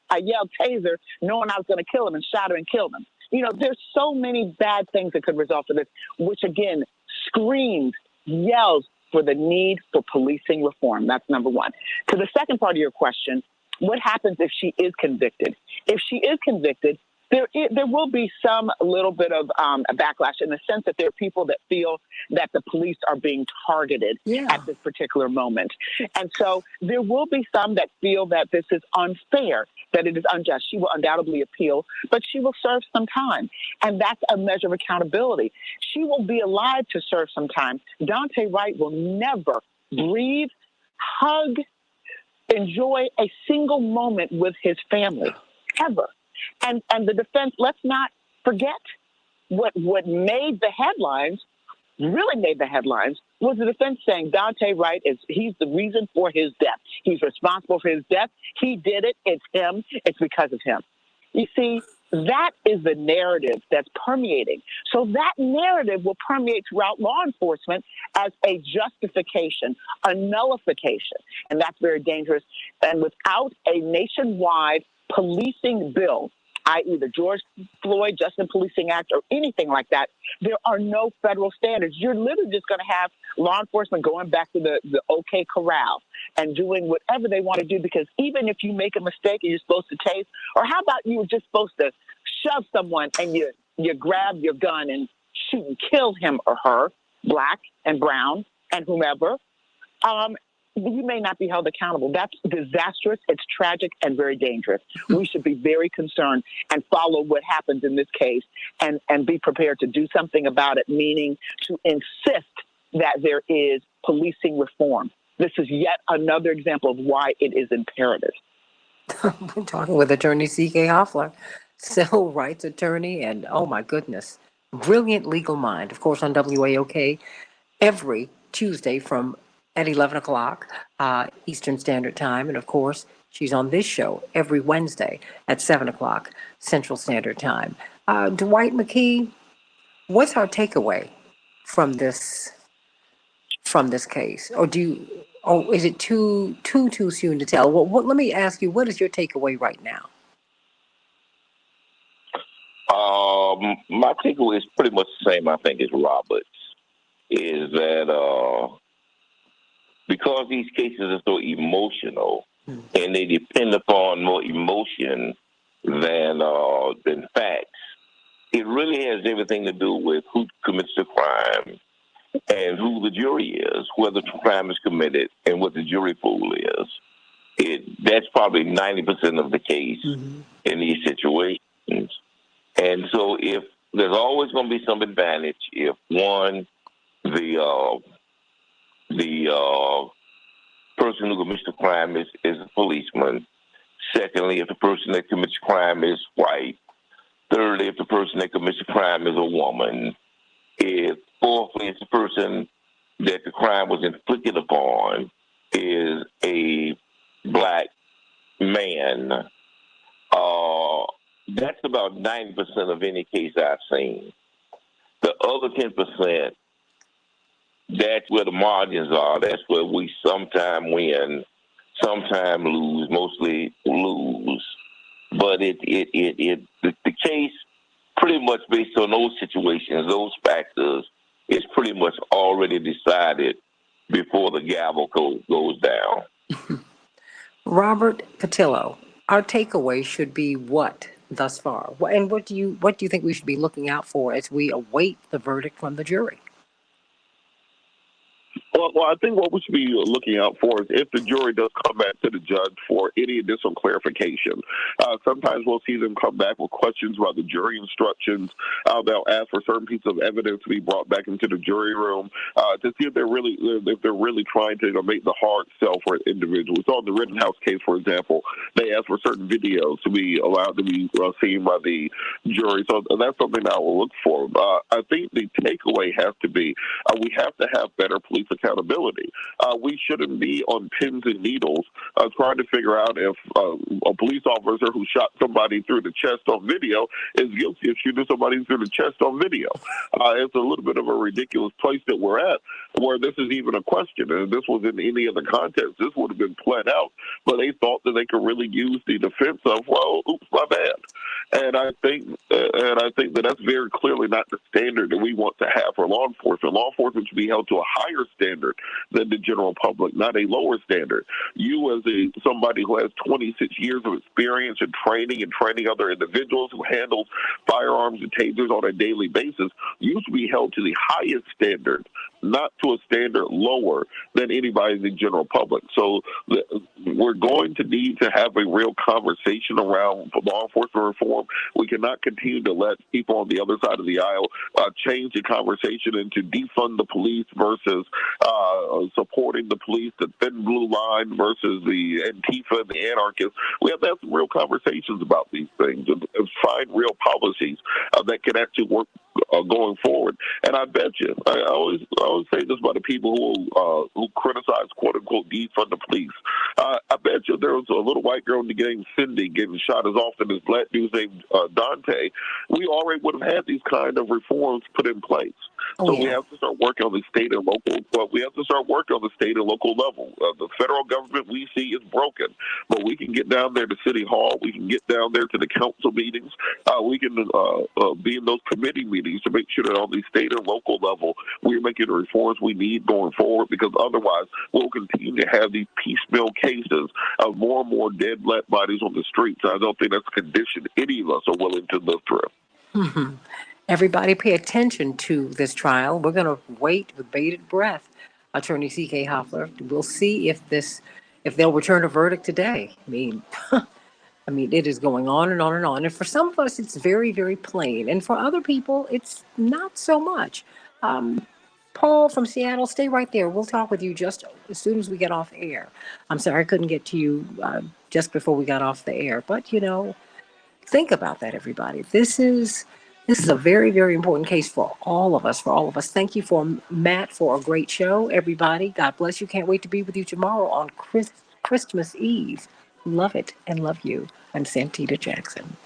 I yelled taser, knowing I was going to kill him, and shot her and killed him. You know, there's so many bad things that could result from this, which again screams, yells for the need for policing reform. That's number one. To the second part of your question, what happens if she is convicted? If she is convicted, there will be some little bit of a backlash in the sense that there are people that feel that the police are being targeted at this particular moment. And so there will be some that feel that this is unfair, that it is unjust. She will undoubtedly appeal, but she will serve some time. And that's a measure of accountability. She will be alive to serve some time. Daunte Wright will never breathe, hug, enjoy a single moment with his family, ever. And the defense, let's not forget what made the headlines, really made the headlines, was the defense saying Daunte Wright he's the reason for his death. He's responsible for his death. He did it. It's him. It's because of him. You see, that is the narrative that's permeating. So that narrative will permeate throughout law enforcement as a justification, a nullification. And that's very dangerous. And without a nationwide policing bill, i.e. the George Floyd Justice Policing Act or anything like that, there are no federal standards. You're literally just going to have law enforcement going back to the OK Corral and doing whatever they want to do, because even if you make a mistake and you're supposed to tase, or how about you were just supposed to shove someone and you grab your gun and shoot and kill him or her, black and brown and whomever, you may not be held accountable. That's disastrous. It's tragic and very dangerous. We should be very concerned and follow what happens in this case and be prepared to do something about it, meaning to insist that there is policing reform. This is yet another example of why it is imperative. I'm talking with attorney C.K. Hoffler, civil rights attorney, and oh my goodness, brilliant legal mind. Of course, on WAOK every Tuesday at 11 o'clock Eastern Standard Time. And of course, she's on this show every Wednesday at 7 o'clock Central Standard Time. Dwight McKee, what's our takeaway from this case? Or is it too soon to tell? Well, let me ask you, what is your takeaway right now? My takeaway is pretty much the same, I think, as Robert's, is that because these cases are so emotional and they depend upon more emotion than facts, it really has everything to do with who commits the crime and who the jury is, whether the crime is committed and what the jury pool is. That's probably 90% of the case in these situations. And so if there's always going to be some advantage if, one, the person who commits the crime is a policeman. Secondly, if the person that commits the crime is white. Thirdly, if the person that commits the crime is a woman. Fourthly, if the person that the crime was inflicted upon is a black man. That's about 90% of any case I've seen. The other 10%, that's where the margins are. That's where we sometime win, sometime lose, mostly lose. But the case, pretty much based on those situations, those factors, is pretty much already decided before the gavel goes down. Robert Patillo, our takeaway should be what thus far? And what do you think we should be looking out for as we await the verdict from the jury? Well, I think what we should be looking out for is if the jury does come back to the judge for any additional clarification. Sometimes we'll see them come back with questions about the jury instructions. They'll ask for certain pieces of evidence to be brought back into the jury room to see if they're really trying to make the hard sell for an individual. We saw in the Rittenhouse case, for example, they asked for certain videos to be allowed to be seen by the jury. So that's something that we'll look for. I think the takeaway has to be we have to have better police accountability. We shouldn't be on pins and needles trying to figure out if a police officer who shot somebody through the chest on video is guilty of shooting somebody through the chest on video. It's a little bit of a ridiculous place that we're at where this is even a question. And if this was in any other context, this would have been pled out. But they thought that they could really use the defense of, well, oops, my bad. And I think that that's very clearly not the standard that we want to have for law enforcement. Law enforcement should be held to a higher standard than the general public, not a lower standard. You, as somebody who has 26 years of experience in training other individuals who handles firearms and tasers on a daily basis, you should be held to the highest standard, not to a standard lower than anybody in the general public. So we're going to need to have a real conversation around law enforcement reform. We cannot continue to let people on the other side of the aisle change the conversation into defund the police versus supporting the police, the thin blue line versus the Antifa and the anarchists. We have to have some real conversations about these things and find real policies that can actually work going forward. And I bet you, I always say this about the people who criticize, quote unquote, defund the police. I bet you there was a little white girl named Cindy getting shot as often as black dudes named Dante. We already would have had these kind of reforms put in place. We have to start working on the state and local. We have to start working on the state and local level. The federal government we see is broken, but we can get down there to City Hall. We can get down there to the council meetings. We can be in those committee meetings to make sure that on the state and local level we're making the reforms we need going forward. Because otherwise, we'll continue to have these piecemeal cases of more and more dead black bodies on the streets. I don't think that's a condition any of us are willing to live through. Mm-hmm. Everybody pay attention to this trial. We're going to wait with bated breath, Attorney C.K. Hoffler. We'll see if they'll return a verdict today. I mean, it is going on and on and on. And for some of us, it's very, very plain. And for other people, it's not so much. Paul from Seattle, stay right there. We'll talk with you just as soon as we get off air. I'm sorry I couldn't get to you just before we got off the air. But, think about that, everybody. This is a very, very important case for all of us, Thank you Matt for a great show, everybody. God bless you. Can't wait to be with you tomorrow on Christmas Eve. Love it and love you. I'm Santita Jackson.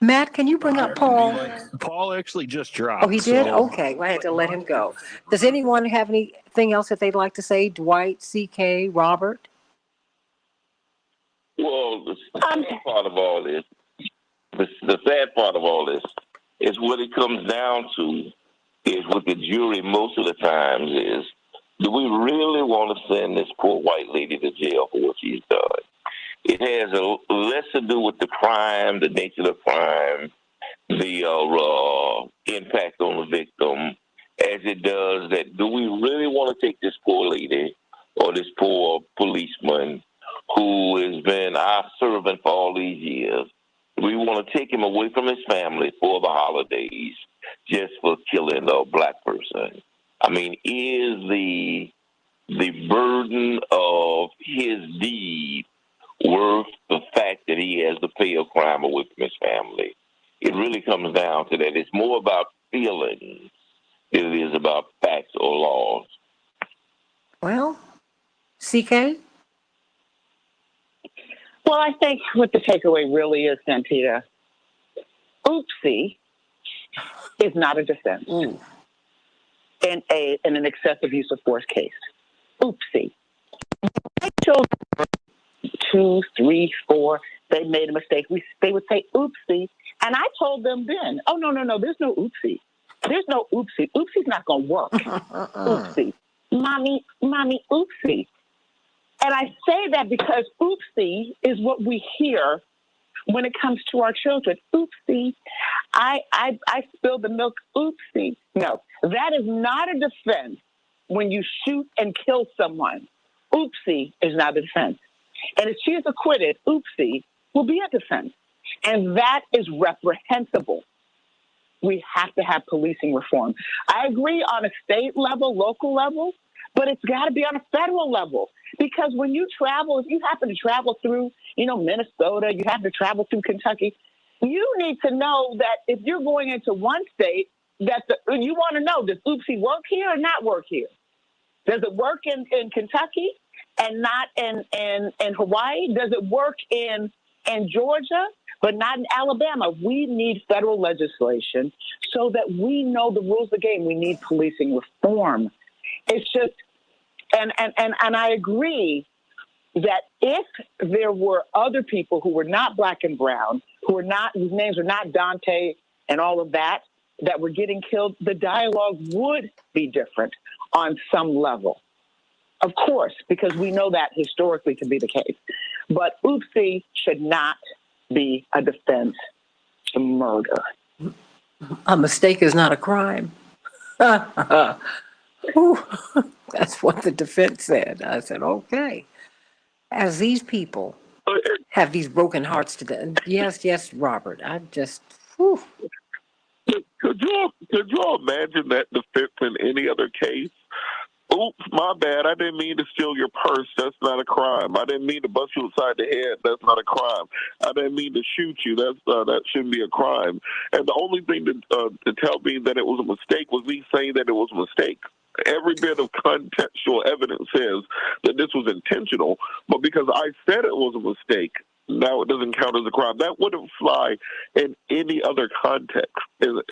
Matt, can you bring up Paul? Paul actually just dropped. Oh, he did? So. Okay, well, I had to let him go. Does anyone have anything else that they'd like to say? Dwight, CK, Robert? Well, the sad part of all this, is what it comes down to is what the jury most of the times is, do we really want to send this poor white lady to jail for what she's done? It has less to do with the crime, the nature of the crime, the impact on the victim, as it does that do we really want to take this poor lady or this poor policeman who has been our servant for all these years? We want to take him away from his family for the holidays just for killing a black person. I mean, is the burden of his deed worth the fact that he has to pay a crime away from his family? It really comes down to that. It's more about feelings than it is about facts or laws. Well, CK? Well, I think what the takeaway really is, Santita, oopsie is not a defense in an excessive use of force case. Oopsie. Children, 2, 3, 4, they made a mistake. They would say oopsie, and I told them then, oh, no, there's no oopsie. There's no oopsie. Oopsie's not going to work. Oopsie. Mommy, oopsie. And I say that because oopsie is what we hear when it comes to our children. Oopsie, I spilled the milk. Oopsie. No, that is not a defense when you shoot and kill someone. Oopsie is not a defense. And if she is acquitted, oopsie will be a defense. And that is reprehensible. We have to have policing reform. I agree on a state level, local level, but it's got to be on a federal level. Because when you travel, if you happen to travel through, Minnesota, you have to travel through Kentucky, you need to know that if you're going into one state, that you want to know, does oopsie work here or not work here? Does it work in Kentucky and not in Hawaii? Does it work in Georgia but not in Alabama? We need federal legislation so that we know the rules of the game. We need policing reform. It's just, and I agree that if there were other people who were not black and brown, whose names are not Dante and all of that were getting killed, the dialogue would be different on some level. Of course, because we know that historically to be the case. But oopsie should not be a defense to murder. A mistake is not a crime. Ooh, that's what the defense said. I said, okay. As these people have these broken hearts today. Yes, Robert. I just, whew. Could you imagine that defense in any other case? Oops, my bad. I didn't mean to steal your purse. That's not a crime. I didn't mean to bust you upside the head. That's not a crime. I didn't mean to shoot you. That shouldn't be a crime. And the only thing to tell me that it was a mistake was me saying that it was a mistake. Every bit of contextual evidence says that this was intentional, but because I said it was a mistake, now it doesn't count as a crime. That wouldn't fly in any other context. And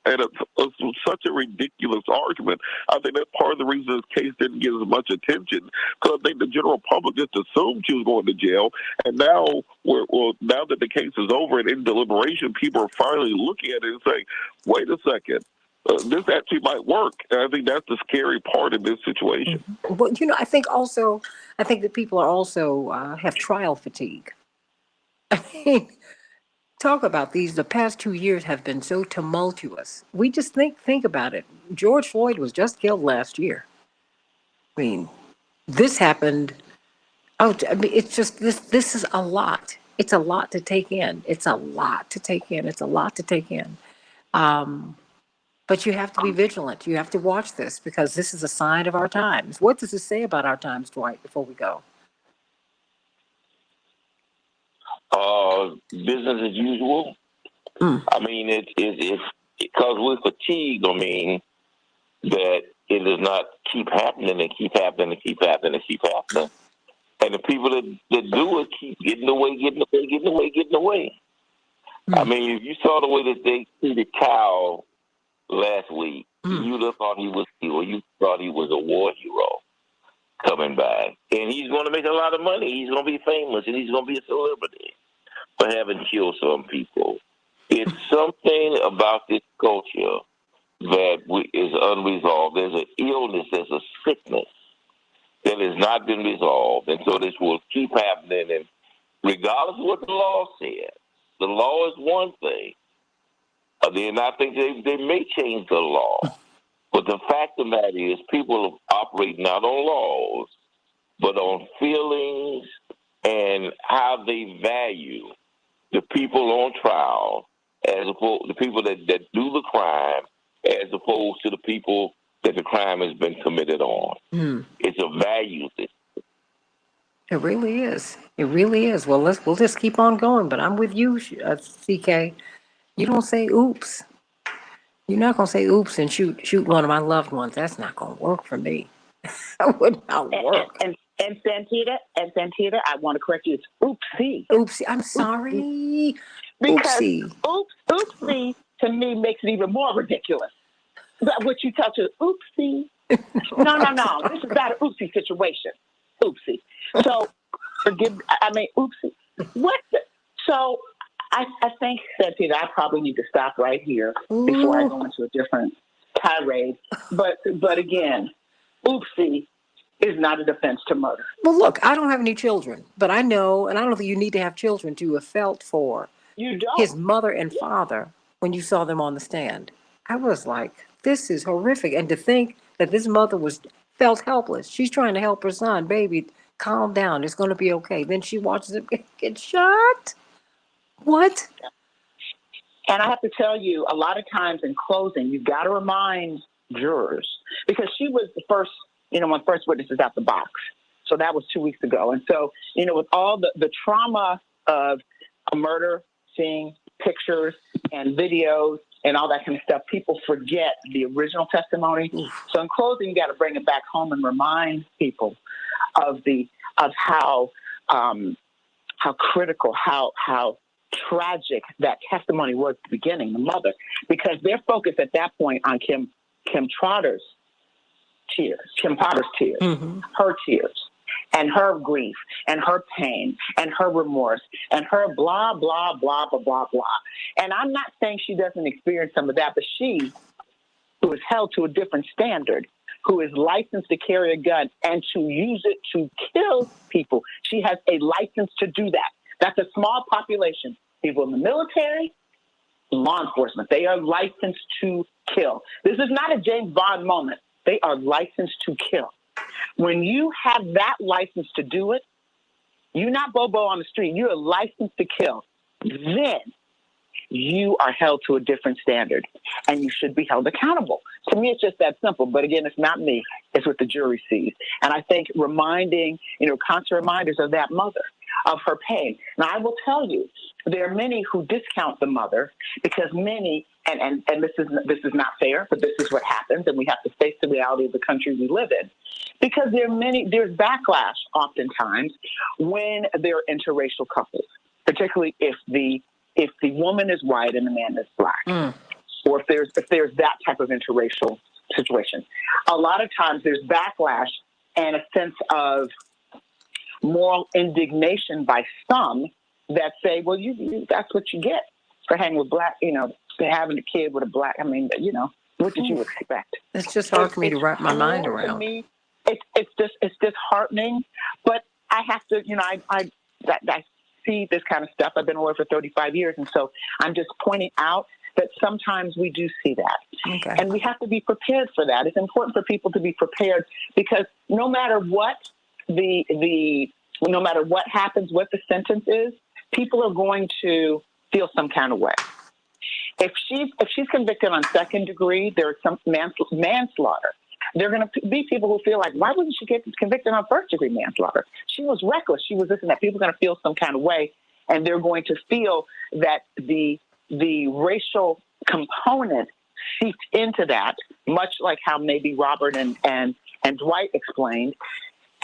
it's such a ridiculous argument. I think that's part of the reason this case didn't get as much attention, because I think the general public just assumed she was going to jail. And now, now that the case is over and in deliberation, people are finally looking at it and saying, wait a second. This actually might work. And I think that's the scary part of this situation. Well, I think that people are also have trial fatigue. I mean, talk about the past 2 years have been so tumultuous. We just think about it. George Floyd was just killed last year. I mean, this happened. It's just, this is a lot. It's a lot to take in. But you have to be vigilant. You have to watch this because this is a sign of our times. What does it say about our times, Dwight, before we go? Business as usual. I mean, it's because we're fatigued. I mean, that it does not keep happening and keep happening and keep happening and keep happening. And the people that do it keep getting away. I mean, if you saw the way that they treated Kyle last week, you'd have thought he was a hero. You thought he was a war hero coming back. And he's going to make a lot of money. He's going to be famous, and he's going to be a celebrity for having killed some people. It's something about this culture that is unresolved. There's an illness, there's a sickness that has not been resolved. And so this will keep happening. And regardless of what the law says, the law is one thing. Then I think they may change the law. But the fact of the matter is people operate not on laws, but on feelings and how they value the people on trial, as opposed to the people that do the crime, as opposed to the people that the crime has been committed on. It's a value system. It really is. It really is. Well, we'll just keep on going. But I'm with you, CK. You don't say oops. You're not gonna say oops and shoot one of my loved ones. That's not gonna work for me. That would not work. And Santita, I want to correct you. It's oopsie. Oopsie. I'm sorry. Because Oopsie. Oopsie to me makes it even more ridiculous. But what you tell to oopsie. No. This is not an oopsie situation. Oopsie. So oopsie. What? So I think, Santita, I probably need to stop right here before I go into a different tirade. But again, oopsie is not a defense to murder. Well, look, I don't have any children, but I know, and I don't think you need to have children to have felt for his mother and father when you saw them on the stand. I was like, this is horrific. And to think that this mother felt helpless. She's trying to help her son. Baby, calm down. It's going to be okay. Then she watches him get shot. What? And I have to tell you, a lot of times in closing, you've got to remind jurors, because she was the first, one of the first witnesses out the box. So that was 2 weeks ago. And so, with all the trauma of a murder, seeing pictures and videos and all that kind of stuff, people forget the original testimony. So in closing, you got to bring it back home and remind people of how critical, how tragic that testimony was at the beginning, the mother, because they're focused at that point on Kim Potter's tears, her tears, and her grief, and her pain, and her remorse, and her blah, blah, blah, blah, blah, blah. And I'm not saying she doesn't experience some of that, but she, who is held to a different standard, who is licensed to carry a gun and to use it to kill people, she has a license to do that. That's a small population. People in the military, law enforcement, they are licensed to kill. This is not a James Bond moment. They are licensed to kill. When you have that license to do it, you're not Bobo on the street. You're licensed to kill. Then you are held to a different standard, and you should be held accountable. To me, it's just that simple. But again, it's not me. It's what the jury sees. And I think reminding, constant reminders of that mother, of her pain. Now, I will tell you, there are many who discount the mother because many, and this is not fair, but this is what happens, and we have to face the reality of the country we live in. Because there's backlash oftentimes when there are interracial couples, particularly if the woman is white and the man is black, or if there's that type of interracial situation. A lot of times there's backlash and a sense of moral indignation by some that say, well, that's what you get for hanging with black, for having a kid with a black. I mean, what did you expect? It's just hard for me to wrap my mind around. To me, it's disheartening. But I have to, I see this kind of stuff. I've been away for 35 years, and so I'm just pointing out that sometimes we do see that. Okay. And we have to be prepared for that. It's important for people to be prepared because no matter what no matter what happens, what the sentence is, people are going to feel some kind of way. If she's convicted on second degree, there is some manslaughter. There are going to be people who feel like, why wouldn't she get convicted on first degree manslaughter? She was reckless. She was this and that. People are going to feel some kind of way, and they're going to feel that the racial component seeped into that, much like how maybe Robert and Dwight explained,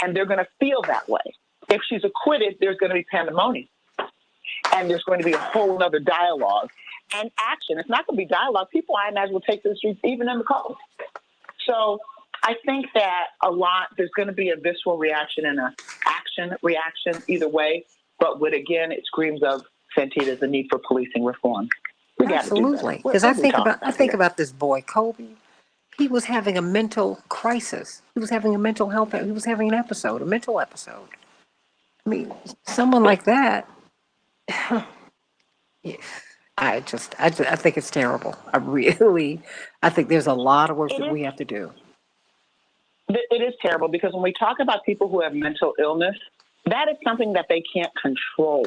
and they're going to feel that way. If she's acquitted, there's going to be pandemonium, and there's going to be a whole other dialogue and action. It's not going to be dialogue. People, I imagine, will take to the streets, even in the cold. So I think that there's going to be a visceral reaction and an action reaction either way. But it screams of, Santita, is the need for policing reform. Absolutely. Because I think about this boy, Kobe. He was having a mental crisis. He was having a mental health. He was having a mental episode. I mean, someone like that. I think it's terrible. I think there's a lot of work that we have to do. It is terrible because when we talk about people who have mental illness, that is something that they can't control.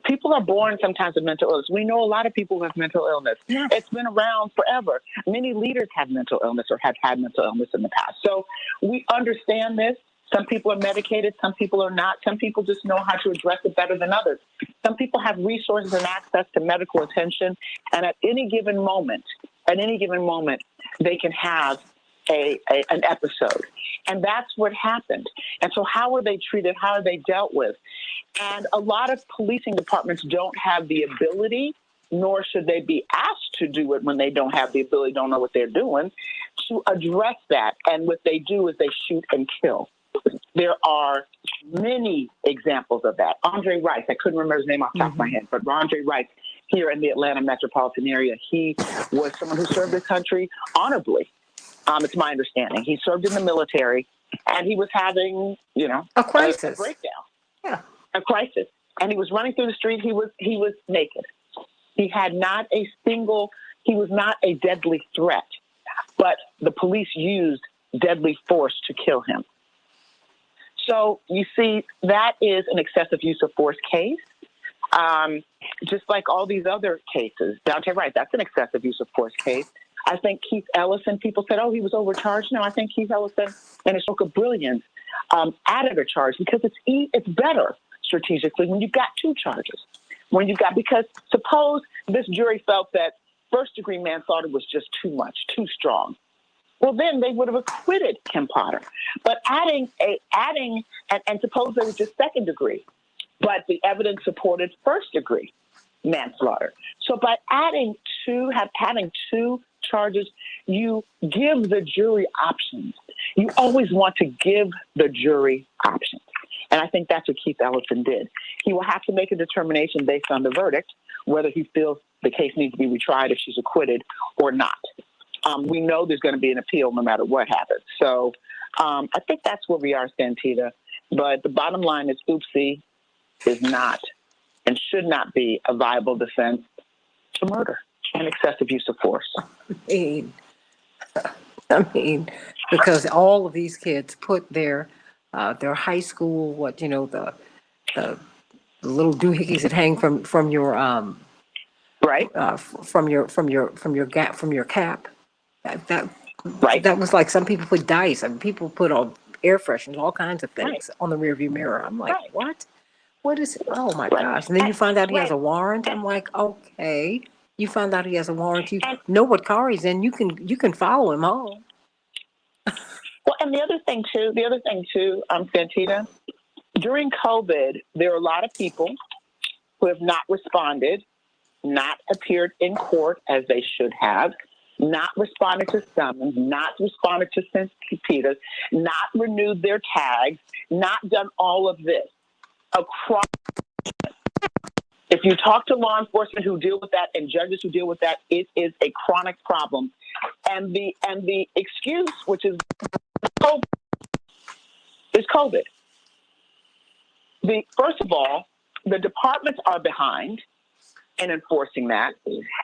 People are born sometimes with mental illness. We know a lot of people who have mental illness. Yeah. It's been around forever. Many leaders have mental illness or have had mental illness in the past. So we understand this. Some people are medicated. Some people are not. Some people just know how to address it better than others. Some people have resources and access to medical attention. And at any given moment, they can have an episode. And that's what happened. And so how are they treated? How are they dealt with? And a lot of policing departments don't have the ability, nor should they be asked to do it when they don't have the ability, don't know what they're doing, to address that. And what they do is they shoot and kill. There are many examples of that. Andre Rice, I couldn't remember his name off the top of my head, but Andre Rice here in the Atlanta metropolitan area, he was someone who served the country honorably. It's my understanding. He served in the military, and he was having, a crisis, a breakdown, a crisis. And he was running through the street. He was naked. He had not a single. He was not a deadly threat, but the police used deadly force to kill him. So you see, that is an excessive use of force case. Just like all these other cases, Dante Wright, that's an excessive use of force case. I think Keith Ellison, people said, oh, he was overcharged. No, I think Keith Ellison, in a stroke of brilliance, added a charge because it's better strategically when you've got two charges. Because suppose this jury felt that first-degree manslaughter was just too much, too strong. Well, then they would have acquitted Kim Potter. But adding, and suppose it was just second degree, but the evidence supported first-degree manslaughter. So by having two charges, you give the jury options. You always want to give the jury options. And I think that's what Keith Ellison did. He will have to make a determination based on the verdict, whether he feels the case needs to be retried if she's acquitted or not. We know there's going to be an appeal no matter what happens. So I think that's where we are, Santita. But the bottom line is oopsie is not and should not be a viable defense to murder and excessive use of force. I mean, because all of these kids put their high school, the little doohickeys that hang from your right from your cap. That was like some people put dice. I mean, people put on air fresheners, all kinds of things on the rearview mirror. I'm like, what? What is it? Oh my gosh! And then you find out he has a warrant. I'm like, okay. You find out he has a warrant. You know what car he's in. You can follow him home. Well, and the other thing too, Santita, during COVID, there are a lot of people who have not responded, not appeared in court as they should have, not responded to summons, not responded to subpoenas, not renewed their tags, not done all of this across. If you talk to law enforcement who deal with that and judges who deal with that, it is a chronic problem. And the excuse, which is COVID. First of all, the departments are behind in enforcing that.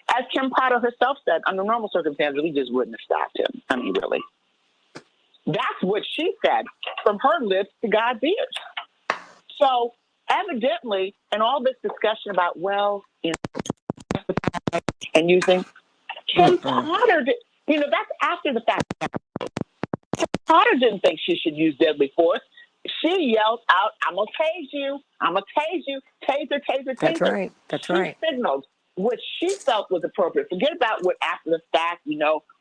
As Kim Potter herself said, under normal circumstances, we just wouldn't have stopped him. I mean, really. That's what she said from her lips to God's ears. So evidently, in all this discussion about, and using Kim Potter, that's after the fact. Kim Potter didn't think she should use deadly force. She yelled out, I'm going to tase you. I'm going to tase you. Taser, taser, taser. That's right. She signaled what she felt was appropriate. Forget about what after the fact,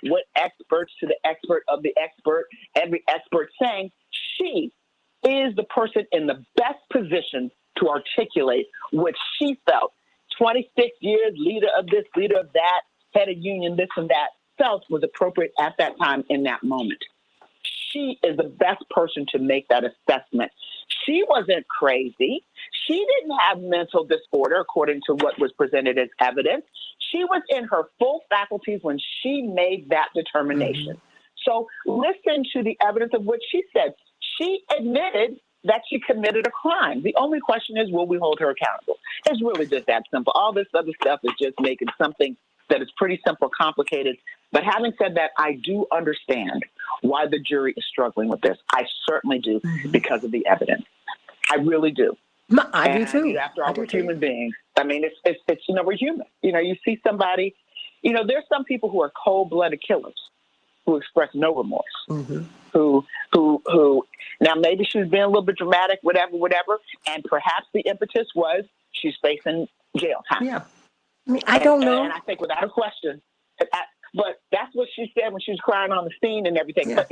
what experts to the expert of the expert, every expert saying. She is the person in the best position to articulate what she felt. 26 years, leader of this, leader of that, head of union, this and that, felt was appropriate at that time in that moment. She is the best person to make that assessment. She wasn't crazy. She didn't have mental disorder, according to what was presented as evidence. She was in her full faculties when she made that determination. So listen to the evidence of what she said. She admitted that she committed a crime. The only question is, will we hold her accountable? It's really just that simple. All this other stuff is just making something that is pretty simple complicated. But having said that, I do understand why the jury is struggling with this. I certainly do, because of the evidence. I really do. I do too. After all, we're human beings. I mean, it's we're human. You see somebody, there's some people who are cold-blooded killers who express no remorse, who now maybe she's being a little bit dramatic, whatever, and perhaps the impetus was she's facing jail time. Yeah. I mean, I don't know. And I think without a question, But that's what she said when she was crying on the scene and everything. Yeah.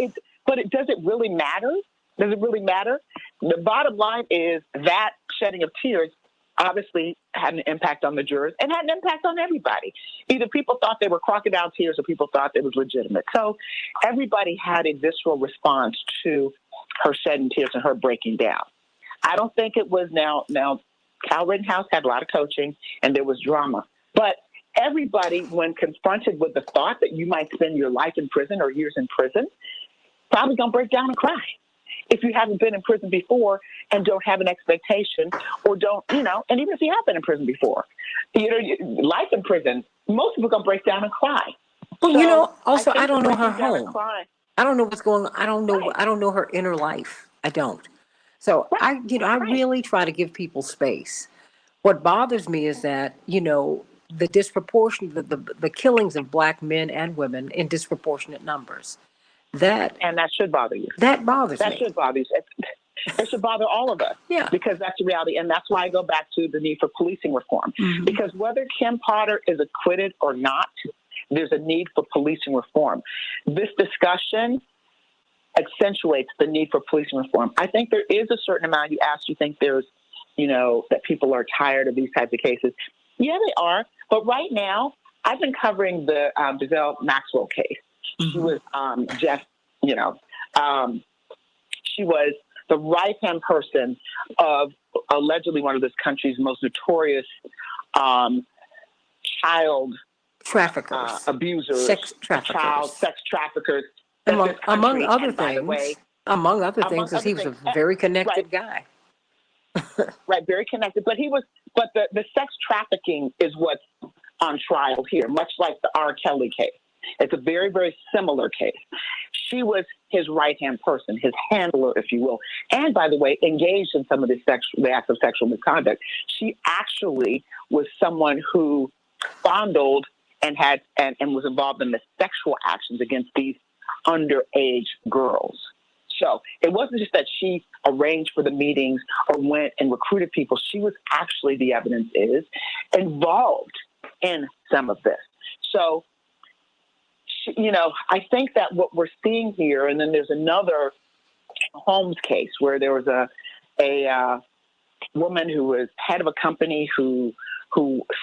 But does it really matter? Does it really matter? The bottom line is that shedding of tears obviously had an impact on the jurors and had an impact on everybody. Either people thought they were crocodile tears or people thought it was legitimate. So everybody had a visceral response to her shedding tears and her breaking down. I don't think it was now Cal Rittenhouse had a lot of coaching and there was drama. But everybody, when confronted with the thought that you might spend your life in prison or years in prison, probably going to break down and cry. If you haven't been in prison before and don't have an expectation or don't, and even if you have been in prison before, life in prison, most people are going to break down and cry. Well, So also, I don't know her breaking down and home. crying- I don't know what's going on. I don't know her inner life. I don't. So I really try to give people space. What bothers me is that, the disproportionate, the killings of Black men and women in disproportionate numbers. And that should bother you. That bothers me. That should bother you. It should bother all of us. Yeah. Because that's the reality. And that's why I go back to the need for policing reform. Mm-hmm. Because whether Kim Potter is acquitted or not, there's a need for policing reform. This discussion accentuates the need for policing reform. I think there is a certain amount. You asked, you think there's, that people are tired of these types of cases. Yeah, they are. But right now, I've been covering the Giselle Maxwell case. She was she was the right-hand person of allegedly one of this country's most notorious child traffickers, abusers, sex traffickers, child sex traffickers. Among other things, because he was a very connected guy. Right, very connected. But the sex trafficking is what's on trial here, much like the R. Kelly case. It's a very, very similar case. She was his right-hand person, his handler, if you will. And, by the way, engaged in some of the acts of sexual misconduct. She actually was someone who fondled and was involved in the sexual actions against these underage girls. So it wasn't just that she arranged for the meetings or went and recruited people. She was actually, the evidence is, involved in some of this. So, I think that what we're seeing here, and then there's another Holmes case where there was a woman who was head of a company who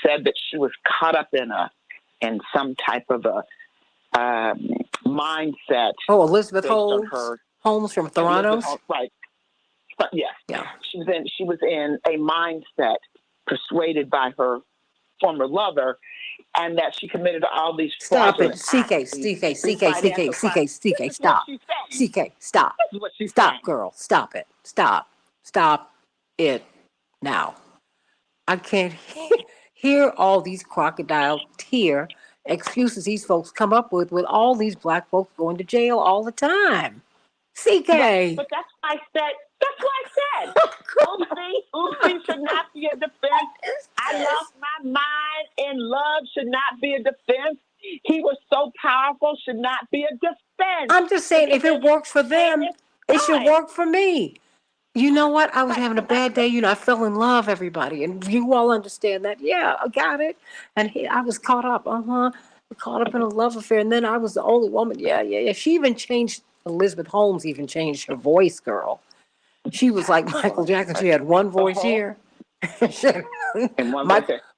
said that she was caught up in some type of a mindset. Oh, Elizabeth Holmes from Theranos? Right. Yes. Yeah. She was in a mindset persuaded by her former lover, and that she committed all these. Stop it. CK, stop. CK, stop. Stop, girl. Stop it. Stop it now. I can't hear all these crocodile tear excuses these folks come up with all these Black folks going to jail all the time. CK. But that's what I said. Oopsie should not be a defense. I lost my mind in love should not be a defense. He was so powerful should not be a defense. I'm just saying, if it works for them, it should work for me. You know what? I was having a bad day. I fell in love, everybody. And you all understand that. Yeah, I got it. And I was caught up. Caught up in a love affair. And then I was the only woman. Yeah. She even changed, Elizabeth Holmes even changed her voice, girl. She was like Michael Jackson. She had one voice here.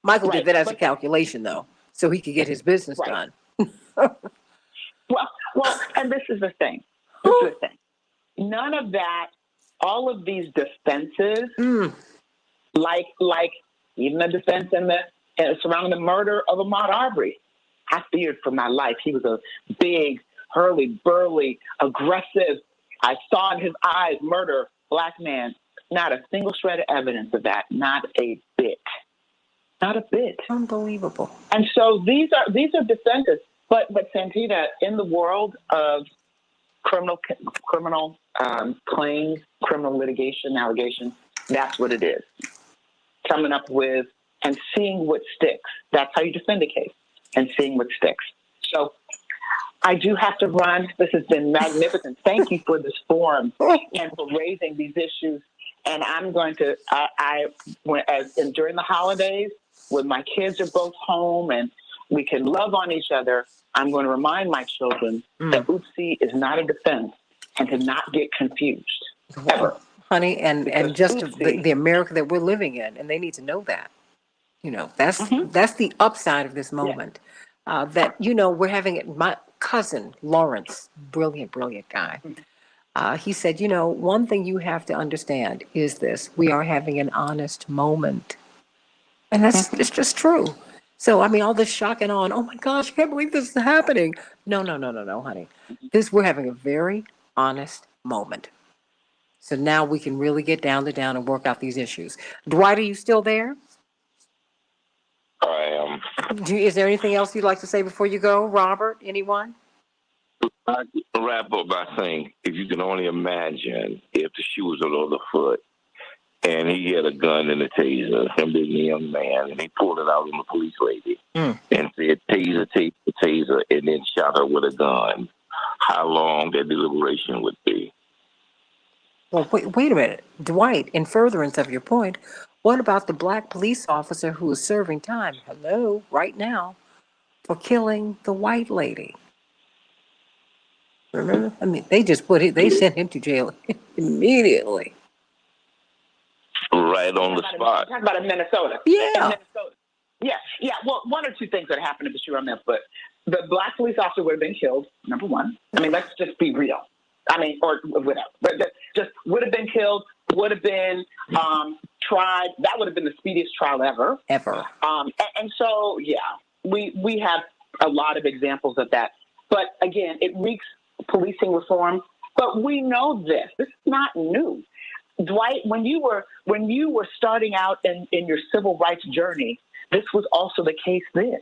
Michael did that as a calculation, though, so he could get his business done. Well, and this is the thing. None of that, all of these defenses, like even the defense surrounding the murder of Ahmaud Arbery, I feared for my life. He was a big, hurly, burly, aggressive, I saw in his eyes murder Black man. Not a single shred of evidence of that. Not a bit. Not a bit. Unbelievable. And so these are defenses. But Santita, in the world of criminal claims, criminal litigation, allegations, that's what it is. Coming up with and seeing what sticks. That's how you defend a case, and seeing what sticks. So I do have to run. This has been magnificent. Thank you for this forum and for raising these issues. And I'm going to, during the holidays, when my kids are both home and We can love on each other. I'm going to remind my children that oopsie is not a defense and to not get confused, ever. Honey, and Because just oopsie- the America that we're living in, and they need to know that. That's the upside of this moment. That, we're having it. My cousin, Lawrence, brilliant guy. He said, one thing you have to understand is this: we are having an honest moment. And it's just true. So, all this shock and awe, and, oh my gosh, I can't believe this is happening. No, honey. We're having a very honest moment. So now we can really get down and work out these issues. Dwight, are you still there? I am. Is there anything else you'd like to say before you go, Robert? Anyone? I wrap up by saying, if you can only imagine if the shoe was on the other foot and he had a gun and a taser, him being a young man, and he pulled it out on the police lady and said, taser, and then shot her with a gun, how long that deliberation would be. Well, wait a minute. Dwight, in furtherance of your point, what about the black police officer who is serving time, right now, for killing the white lady? Remember? They sent him to jail immediately. Right on the spot. Talk about in Minnesota. Yeah. In Minnesota. Yeah. Well, one or two things that happened to be sure on this, but the black police officer would have been killed, number one. Let's just be real. Or whatever. But just would have been killed, would have been tried. That would have been the speediest trial ever. And so, yeah, we have a lot of examples of that. But again, it reeks policing reform. But we know this. This is not new. Dwight, when you were starting out in your civil rights journey, this was also the case then.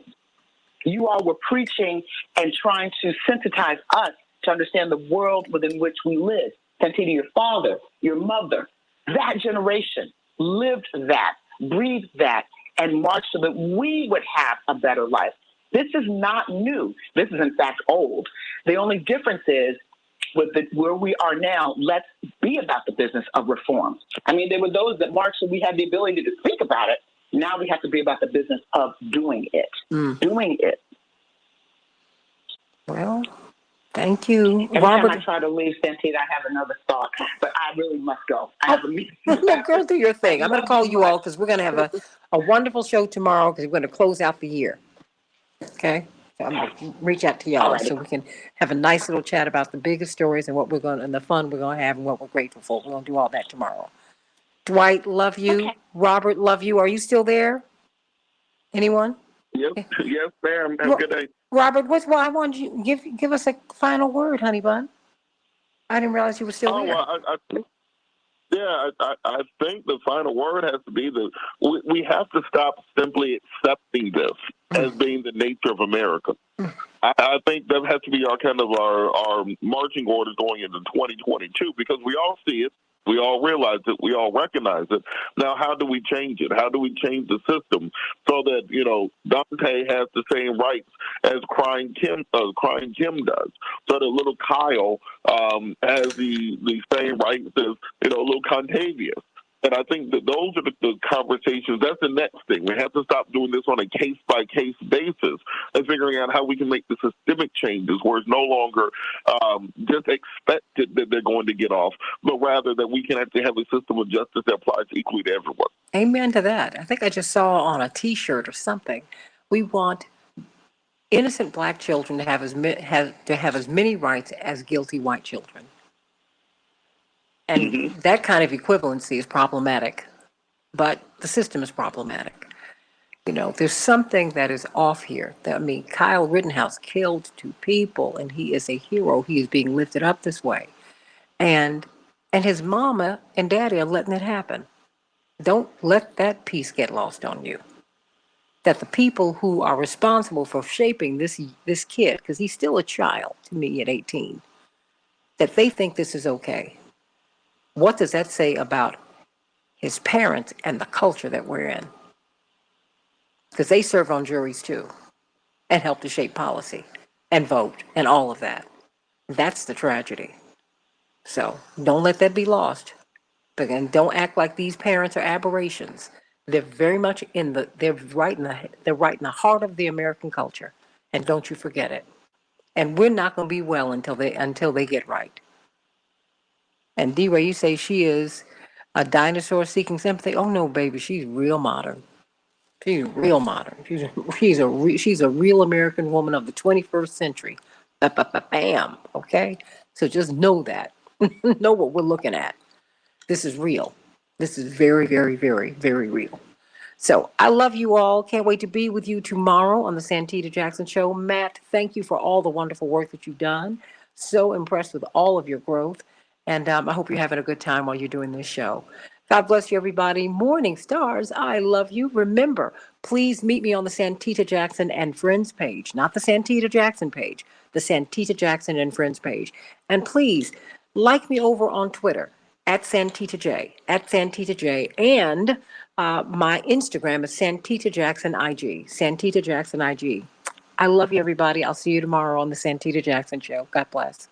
You all were preaching and trying to sensitize us to understand the world within which we live. Santita, your father, your mother, that generation lived that, breathed that, and marched so that we would have a better life. This is not new. This is, in fact, old. The only difference is where we are now, let's be about the business of reform. There were those that marched so we had the ability to speak about it. Now we have to be about the business of doing it. Doing it. Well, thank you. Every time I try to leave, Santita, I have another thought, but I really must go. I have a meeting. No, girl, do your thing. I'm going to call you all because we're going to have a wonderful show tomorrow because we're going to close out the year. Okay? So I'm going to reach out to y'all so we can have a nice little chat about the biggest stories and and the fun we're going to have and what we're grateful for. We're going to do all that tomorrow. Dwight, love you. Okay. Robert, love you. Are you still there? Anyone? Yes, ma'am. Have a good day. Robert, I wanted you to give us a final word, honey bun. I didn't realize you were still there. I think the final word has to be that we have to stop simply accepting this as being the nature of America. I think that has to be our marching orders going into 2022 because we all see it. We all realize it. We all recognize it. Now, how do we change it? How do we change the system so that, Dante has the same rights as Crying Kim does? So that little Kyle has the same rights as, little Contavious. And I think that those are the conversations. That's the next thing. We have to stop doing this on a case-by-case basis and figuring out how we can make the systemic changes where it's no longer just expected that they're going to get off, but rather that we can actually have a system of justice that applies equally to everyone. Amen to that. I think I just saw on a T-shirt or something. We want innocent black children to have as many rights as guilty white children. And that kind of equivalency is problematic, but the system is problematic. There's something that is off here. Kyle Rittenhouse killed 2 people, and he is a hero. He is being lifted up this way. And his mama and daddy are letting it happen. Don't let that piece get lost on you. That the people who are responsible for shaping this kid, because he's still a child to me at 18, that they think this is okay. What does that say about his parents and the culture that we're in? Because they serve on juries too and help to shape policy and vote and all of that. That's the tragedy. So don't let that be lost. But again, don't act like these parents are aberrations. They're very much they're right in the heart of the American culture. And don't you forget it. And we're not going to be well until they get right. And D-Ray, you say she is a dinosaur seeking sympathy. Oh no, baby, she's real modern. She's real modern. She's a real American woman of the 21st century. Bam. Okay. So just know that. Know what we're looking at. This is real. This is very, very, very, very real. So I love you all. Can't wait to be with you tomorrow on the Santita Jackson Show. Matt, thank you for all the wonderful work that you've done. So impressed with all of your growth. And I hope you're having a good time while you're doing this show. God bless you, everybody. Morning stars, I love you. Remember, please meet me on the Santita Jackson and Friends page, not the Santita Jackson page, the Santita Jackson and Friends page. And please like me over on Twitter at Santita J, and my Instagram is Santita Jackson IG. Santita Jackson IG. I love you, everybody. I'll see you tomorrow on the Santita Jackson Show. God bless.